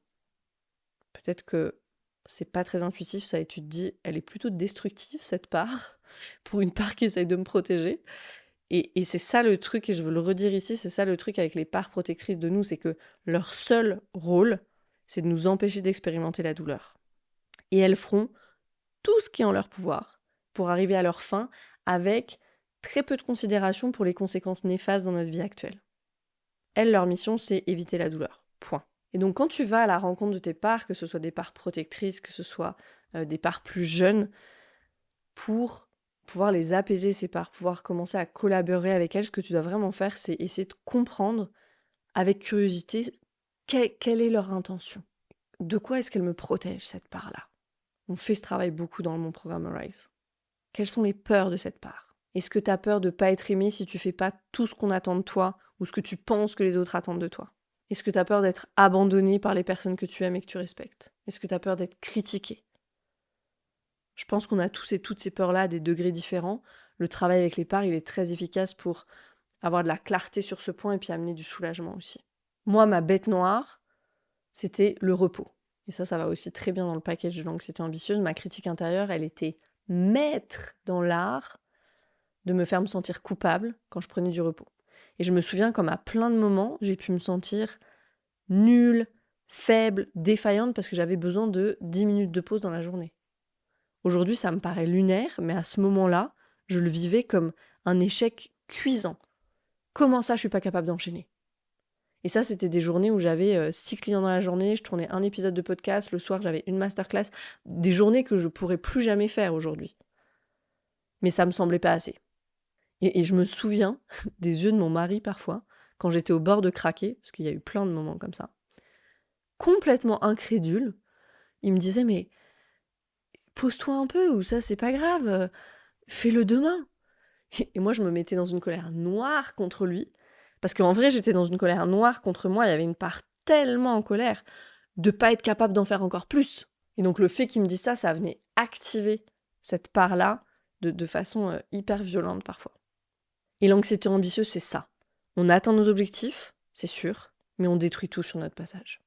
Peut-être que c'est pas très intuitif, ça, et tu te dis, elle est plutôt destructive, cette part, pour une part qui essaye de me protéger. Et c'est ça le truc, et je veux le redire ici, c'est ça le truc avec les parts protectrices de nous, c'est que leur seul rôle, c'est de nous empêcher d'expérimenter la douleur. Et elles feront tout ce qui est en leur pouvoir pour arriver à leur fin avec très peu de considération pour les conséquences néfastes dans notre vie actuelle. Elles, leur mission, c'est éviter la douleur. Point. Et donc quand tu vas à la rencontre de tes parts, que ce soit des parts protectrices, que ce soit des parts plus jeunes, pour pouvoir les apaiser, ces parts, pouvoir commencer à collaborer avec elles, ce que tu dois vraiment faire, c'est essayer de comprendre avec curiosité quelle est leur intention. De quoi est-ce qu'elle me protège, cette part-là? On fait ce travail beaucoup dans mon programme Arise. Quelles sont les peurs de cette part? Est-ce que tu as peur de ne pas être aimé si tu fais pas tout ce qu'on attend de toi ou ce que tu penses que les autres attendent de toi? Est-ce que tu as peur d'être abandonné par les personnes que tu aimes et que tu respectes? Est-ce que tu as peur d'être critiqué? Je pense qu'on a tous et toutes ces peurs-là à des degrés différents. Le travail avec les parts, il est très efficace pour avoir de la clarté sur ce point et puis amener du soulagement aussi. Moi, ma bête noire, c'était le repos. Et ça va aussi très bien dans le package de l'anxiété ambitieuse. Ma critique intérieure, elle était maître dans l'art de me faire me sentir coupable quand je prenais du repos. Et je me souviens comme à plein de moments, j'ai pu me sentir nulle, faible, défaillante parce que j'avais besoin de 10 minutes de pause dans la journée. Aujourd'hui, ça me paraît lunaire, mais à ce moment-là, je le vivais comme un échec cuisant. Comment ça, je suis pas capable d'enchaîner? Et ça, c'était des journées où j'avais 6 clients dans la journée, je tournais un épisode de podcast, le soir, j'avais une masterclass, des journées que je pourrais plus jamais faire aujourd'hui. Mais ça me semblait pas assez. Et je me souviens des yeux de mon mari parfois, quand j'étais au bord de craquer, parce qu'il y a eu plein de moments comme ça, complètement incrédule, il me disait « Mais pose-toi un peu, ou ça, c'est pas grave, fais-le demain ». Et moi, je me mettais dans une colère noire contre lui, parce qu'en vrai, j'étais dans une colère noire contre moi, il y avait une part tellement en colère de pas être capable d'en faire encore plus. Et donc le fait qu'il me dise ça, ça venait activer cette part-là de façon hyper violente parfois. Et l'anxiété ambitieuse, c'est ça. On atteint nos objectifs, c'est sûr, mais on détruit tout sur notre passage.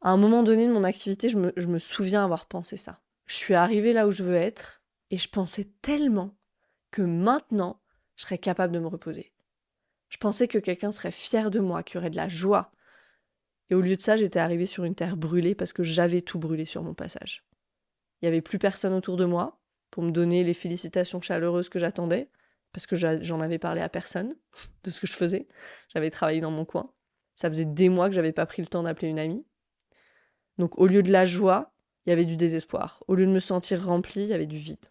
À un moment donné de mon activité, je me souviens avoir pensé ça. Je suis arrivée là où je veux être, et je pensais tellement que maintenant, je serais capable de me reposer. Je pensais que quelqu'un serait fier de moi, qu'il y aurait de la joie. Et au lieu de ça, j'étais arrivée sur une terre brûlée parce que j'avais tout brûlé sur mon passage. Il n'y avait plus personne autour de moi pour me donner les félicitations chaleureuses que j'attendais, parce que j'en avais parlé à personne de ce que je faisais. J'avais travaillé dans mon coin. Ça faisait des mois que j'avais pas pris le temps d'appeler une amie. Donc au lieu de la joie, il y avait du désespoir. Au lieu de me sentir remplie, il y avait du vide.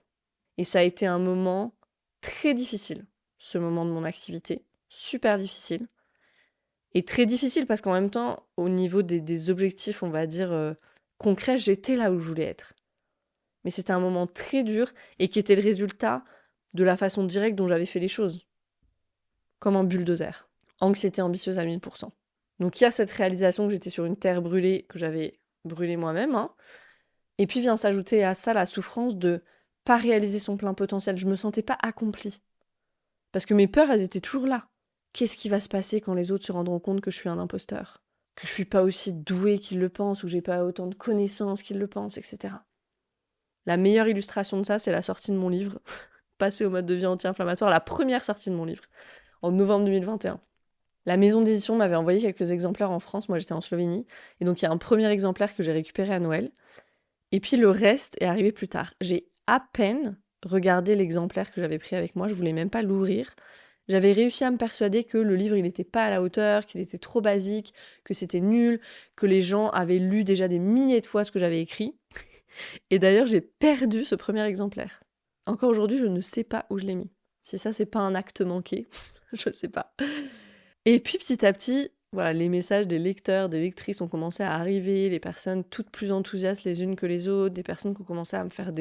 Et ça a été un moment très difficile, ce moment de mon activité. Super difficile. Et très difficile parce qu'en même temps, au niveau des objectifs, on va dire, concrets, j'étais là où je voulais être. Mais c'était un moment très dur et qui était le résultat de la façon directe dont j'avais fait les choses. Comme un bulldozer. Anxiété ambitieuse à 1000%. Donc il y a cette réalisation que j'étais sur une terre brûlée, que j'avais brûlée moi-même. Et puis vient s'ajouter à ça la souffrance de pas réaliser son plein potentiel. Je me sentais pas accomplie. Parce que mes peurs, elles étaient toujours là. Qu'est-ce qui va se passer quand les autres se rendront compte que je suis un imposteur? Que je suis pas aussi douée qu'ils le pensent, ou j'ai pas autant de connaissances qu'ils le pensent, etc. La meilleure illustration de ça, c'est la sortie de mon livre, Passer au mode de vie anti-inflammatoire, la première sortie de mon livre, en novembre 2021. La maison d'édition m'avait envoyé quelques exemplaires en France, moi j'étais en Slovénie, et donc il y a un premier exemplaire que j'ai récupéré à Noël, et puis le reste est arrivé plus tard. J'ai à peine regardé l'exemplaire que j'avais pris avec moi, je voulais même pas l'ouvrir. J'avais réussi à me persuader que le livre il n'était pas à la hauteur, qu'il était trop basique, que c'était nul, que les gens avaient lu déjà des milliers de fois ce que j'avais écrit. Et d'ailleurs, j'ai perdu ce premier exemplaire. Encore aujourd'hui, je ne sais pas où je l'ai mis. Si ça, c'est pas un acte manqué, je sais pas. Et puis petit à petit, voilà, les messages des lecteurs, des lectrices ont commencé à arriver, les personnes toutes plus enthousiastes les unes que les autres, des personnes qui ont commencé à faire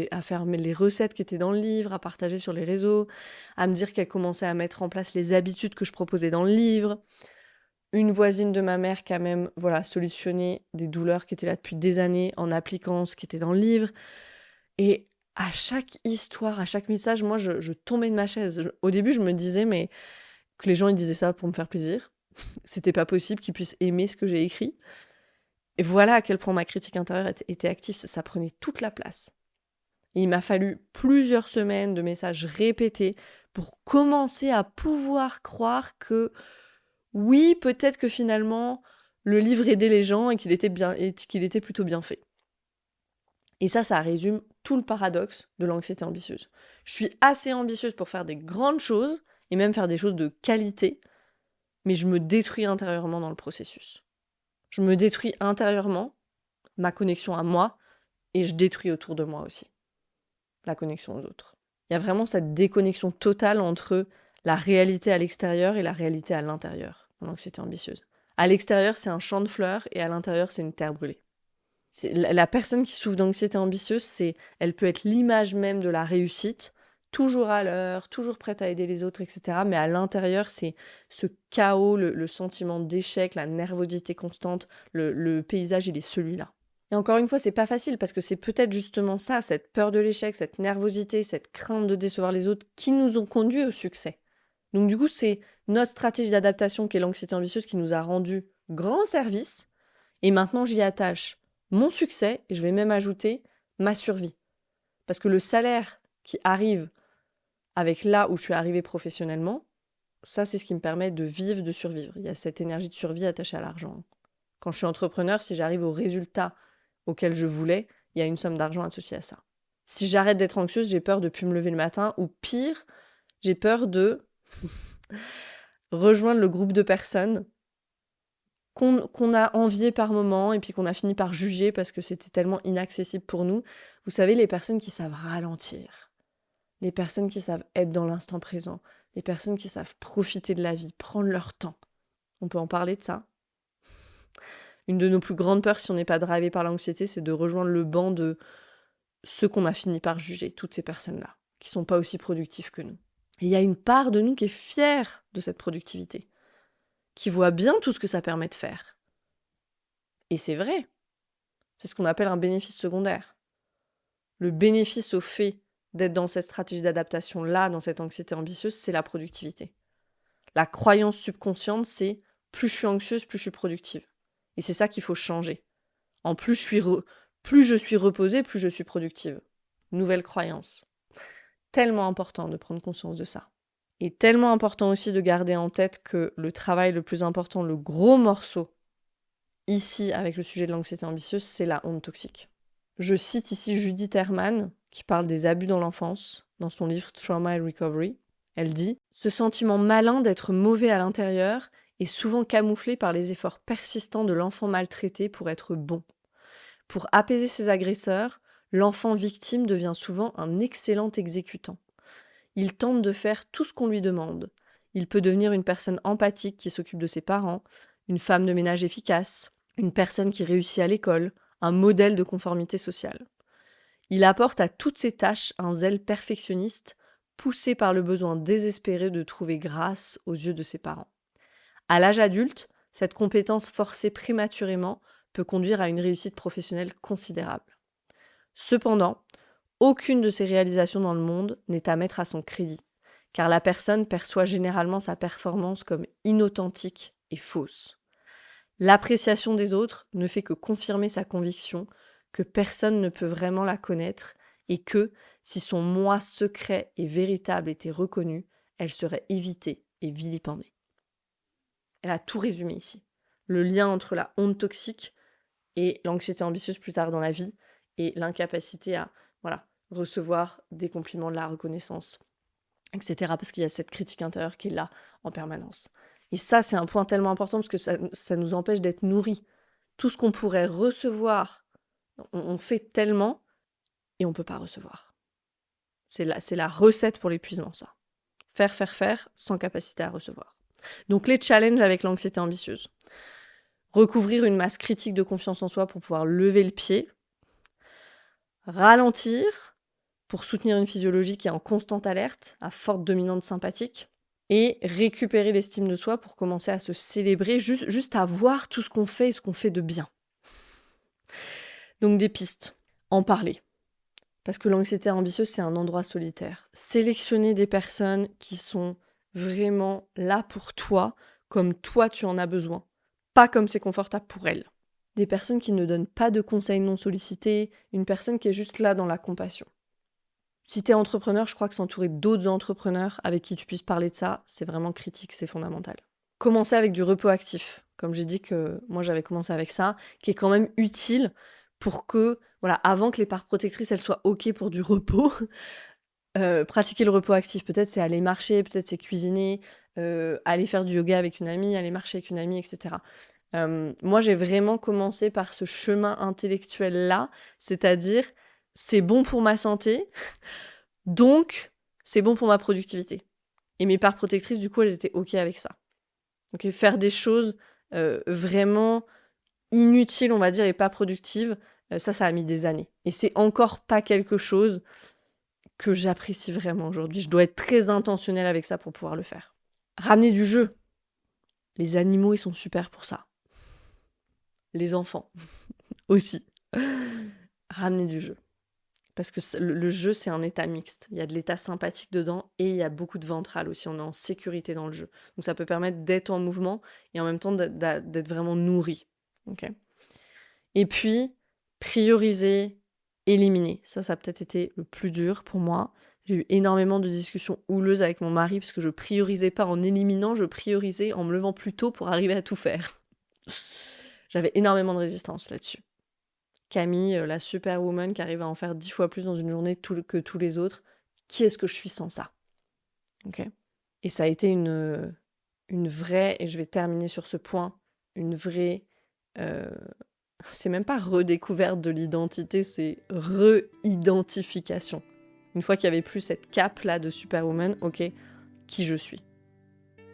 les recettes qui étaient dans le livre, à partager sur les réseaux, à me dire qu'elles commençaient à mettre en place les habitudes que je proposais dans le livre. Une voisine de ma mère qui a même, voilà, solutionné des douleurs qui étaient là depuis des années en appliquant ce qui était dans le livre. Et à chaque histoire, à chaque message, moi, je tombais de ma chaise. Au début, je me disais, mais que les gens ils disaient ça pour me faire plaisir. C'était pas possible qu'ils puissent aimer ce que j'ai écrit. Et voilà à quel point ma critique intérieure était active. Ça prenait toute la place. Et il m'a fallu plusieurs semaines de messages répétés pour commencer à pouvoir croire que oui, peut-être que finalement, le livre aidait les gens et qu'il était plutôt bien fait. Et ça résume tout le paradoxe de l'anxiété ambitieuse. Je suis assez ambitieuse pour faire des grandes choses, et même faire des choses de qualité, mais je me détruis intérieurement dans le processus. Je me détruis intérieurement, ma connexion à moi, et je détruis autour de moi aussi la connexion aux autres. Il y a vraiment cette déconnexion totale entre la réalité à l'extérieur et la réalité à l'intérieur, en anxiété ambitieuse. À l'extérieur, c'est un champ de fleurs, et à l'intérieur, c'est une terre brûlée. La personne qui souffre d'anxiété ambitieuse, elle peut être l'image même de la réussite, toujours à l'heure, toujours prête à aider les autres, etc. Mais à l'intérieur, c'est ce chaos, le sentiment d'échec, la nervosité constante, le paysage, il est celui-là. Et encore une fois, c'est pas facile parce que c'est peut-être justement ça, cette peur de l'échec, cette nervosité, cette crainte de décevoir les autres qui nous ont conduits au succès. Donc du coup, c'est notre stratégie d'adaptation qui est l'anxiété ambitieuse qui nous a rendu grand service. Et maintenant, j'y attache mon succès, et je vais même ajouter ma survie. Parce que le salaire qui arrive avec là où je suis arrivée professionnellement, ça, c'est ce qui me permet de vivre, de survivre. Il y a cette énergie de survie attachée à l'argent. Quand je suis entrepreneur, si j'arrive au résultat auquel je voulais, il y a une somme d'argent associée à ça. Si j'arrête d'être anxieuse, j'ai peur de ne plus me lever le matin, ou pire, j'ai peur de rejoindre le groupe de personnes qu'on a envié par moment et puis qu'on a fini par juger parce que c'était tellement inaccessible pour nous. Vous savez, les personnes qui savent ralentir, les personnes qui savent être dans l'instant présent, les personnes qui savent profiter de la vie, prendre leur temps. On peut en parler de ça. Une de nos plus grandes peurs, si on n'est pas drivé par l'anxiété, c'est de rejoindre le banc de ceux qu'on a fini par juger, toutes ces personnes-là, qui sont pas aussi productives que nous. Et il y a une part de nous qui est fière de cette productivité, qui voit bien tout ce que ça permet de faire. Et c'est vrai. C'est ce qu'on appelle un bénéfice secondaire. Le bénéfice au fait d'être dans cette stratégie d'adaptation-là, dans cette anxiété ambitieuse, c'est la productivité. La croyance subconsciente, c'est plus je suis anxieuse, plus je suis productive. Et c'est ça qu'il faut changer. En plus je suis reposée, plus je suis productive. Nouvelle croyance. Tellement important de prendre conscience de ça. Et tellement important aussi de garder en tête que le travail le plus important, le gros morceau, ici, avec le sujet de l'anxiété ambitieuse, c'est la honte toxique. Je cite ici Judith Herman, qui parle des abus dans l'enfance, dans son livre Trauma and Recovery. Elle dit « Ce sentiment malin d'être mauvais à l'intérieur est souvent camouflé par les efforts persistants de l'enfant maltraité pour être bon. Pour apaiser ses agresseurs, l'enfant victime devient souvent un excellent exécutant. Il tente de faire tout ce qu'on lui demande. Il peut devenir une personne empathique qui s'occupe de ses parents, une femme de ménage efficace, une personne qui réussit à l'école, un modèle de conformité sociale. Il apporte à toutes ces tâches un zèle perfectionniste, poussé par le besoin désespéré de trouver grâce aux yeux de ses parents. À l'âge adulte, cette compétence forcée prématurément peut conduire à une réussite professionnelle considérable. Cependant, aucune de ces réalisations dans le monde n'est à mettre à son crédit, car la personne perçoit généralement sa performance comme inauthentique et fausse. L'appréciation des autres ne fait que confirmer sa conviction que personne ne peut vraiment la connaître et que, si son moi secret et véritable était reconnu, elle serait évitée et vilipendée. Elle a tout résumé ici. Le lien entre la honte toxique et l'anxiété ambitieuse plus tard dans la vie et l'incapacité à recevoir des compliments, de la reconnaissance, etc. Parce qu'il y a cette critique intérieure qui est là en permanence. Et ça, c'est un point tellement important parce que ça nous empêche d'être nourris. Tout ce qu'on pourrait recevoir, on fait tellement et on ne peut pas recevoir. C'est la recette pour l'épuisement, ça. Faire, sans capacité à recevoir. Donc les challenges avec l'anxiété ambitieuse. recouvrir une masse critique de confiance en soi pour pouvoir lever le pied, ralentir pour soutenir une physiologie qui est en constante alerte, à forte dominante sympathique, et récupérer l'estime de soi pour commencer à se célébrer, juste à voir tout ce qu'on fait et ce qu'on fait de bien. Donc des pistes, en parler. Parce que l'anxiété ambitieuse, c'est un endroit solitaire. Sélectionner des personnes qui sont vraiment là pour toi, comme toi tu en as besoin, pas comme c'est confortable pour elles. Des personnes qui ne donnent pas de conseils non sollicités, une personne qui est juste là dans la compassion. Si t'es entrepreneur, je crois que s'entourer d'autres entrepreneurs avec qui tu puisses parler de ça, c'est vraiment critique, c'est fondamental. Commencer avec du repos actif. Comme j'ai dit que moi j'avais commencé avec ça, qui est quand même utile pour que, voilà, avant que les parts protectrices elles soient OK pour du repos, pratiquer le repos actif. Peut-être c'est aller marcher, peut-être c'est cuisiner, aller faire du yoga avec une amie, aller marcher avec une amie, etc. Moi j'ai vraiment commencé par ce chemin intellectuel-là, c'est-à-dire c'est bon pour ma santé, donc c'est bon pour ma productivité. Et mes parts protectrices, du coup, elles étaient OK avec ça. Donc faire des choses vraiment inutiles, on va dire, et pas productives, ça a mis des années. Et c'est encore pas quelque chose que j'apprécie vraiment aujourd'hui. Je dois être très intentionnelle avec ça pour pouvoir le faire. Ramener du jeu. Les animaux, ils sont super pour ça. Les enfants aussi. Ramener du jeu. Parce que le jeu, c'est un état mixte. Il y a de l'état sympathique dedans et il y a beaucoup de ventral aussi. On est en sécurité dans le jeu. Donc ça peut permettre d'être en mouvement et en même temps d'être vraiment nourri. Okay. Et puis, prioriser, éliminer. Ça a peut-être été le plus dur pour moi. J'ai eu énormément de discussions houleuses avec mon mari parce que je priorisais pas en éliminant, je priorisais en me levant plus tôt pour arriver à tout faire. J'avais énormément de résistance là-dessus. Camille, la superwoman qui arrive à en faire 10 fois plus dans une journée que tous les autres. Qui est-ce que je suis sans ça? Okay. Et ça a été une vraie, et je vais terminer sur ce point, une vraie... c'est même pas redécouverte de l'identité, c'est re-identification. Une fois qu'il n'y avait plus cette cape-là de superwoman, ok, qui je suis.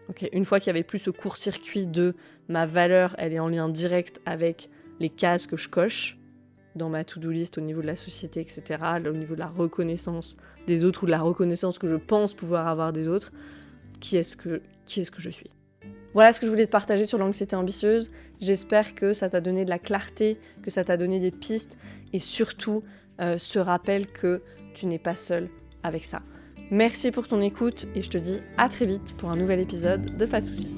Okay. Une fois qu'il n'y avait plus ce court-circuit de ma valeur, elle est en lien direct avec les cases que je coche, dans ma to-do list au niveau de la société, etc., au niveau de la reconnaissance des autres ou de la reconnaissance que je pense pouvoir avoir des autres, qui est-ce que je suis? Voilà ce que je voulais te partager sur l'anxiété ambitieuse. J'espère que ça t'a donné de la clarté, que ça t'a donné des pistes et surtout ce rappel que tu n'es pas seul avec ça. Merci pour ton écoute et je te dis à très vite pour un nouvel épisode de Pas de soucis.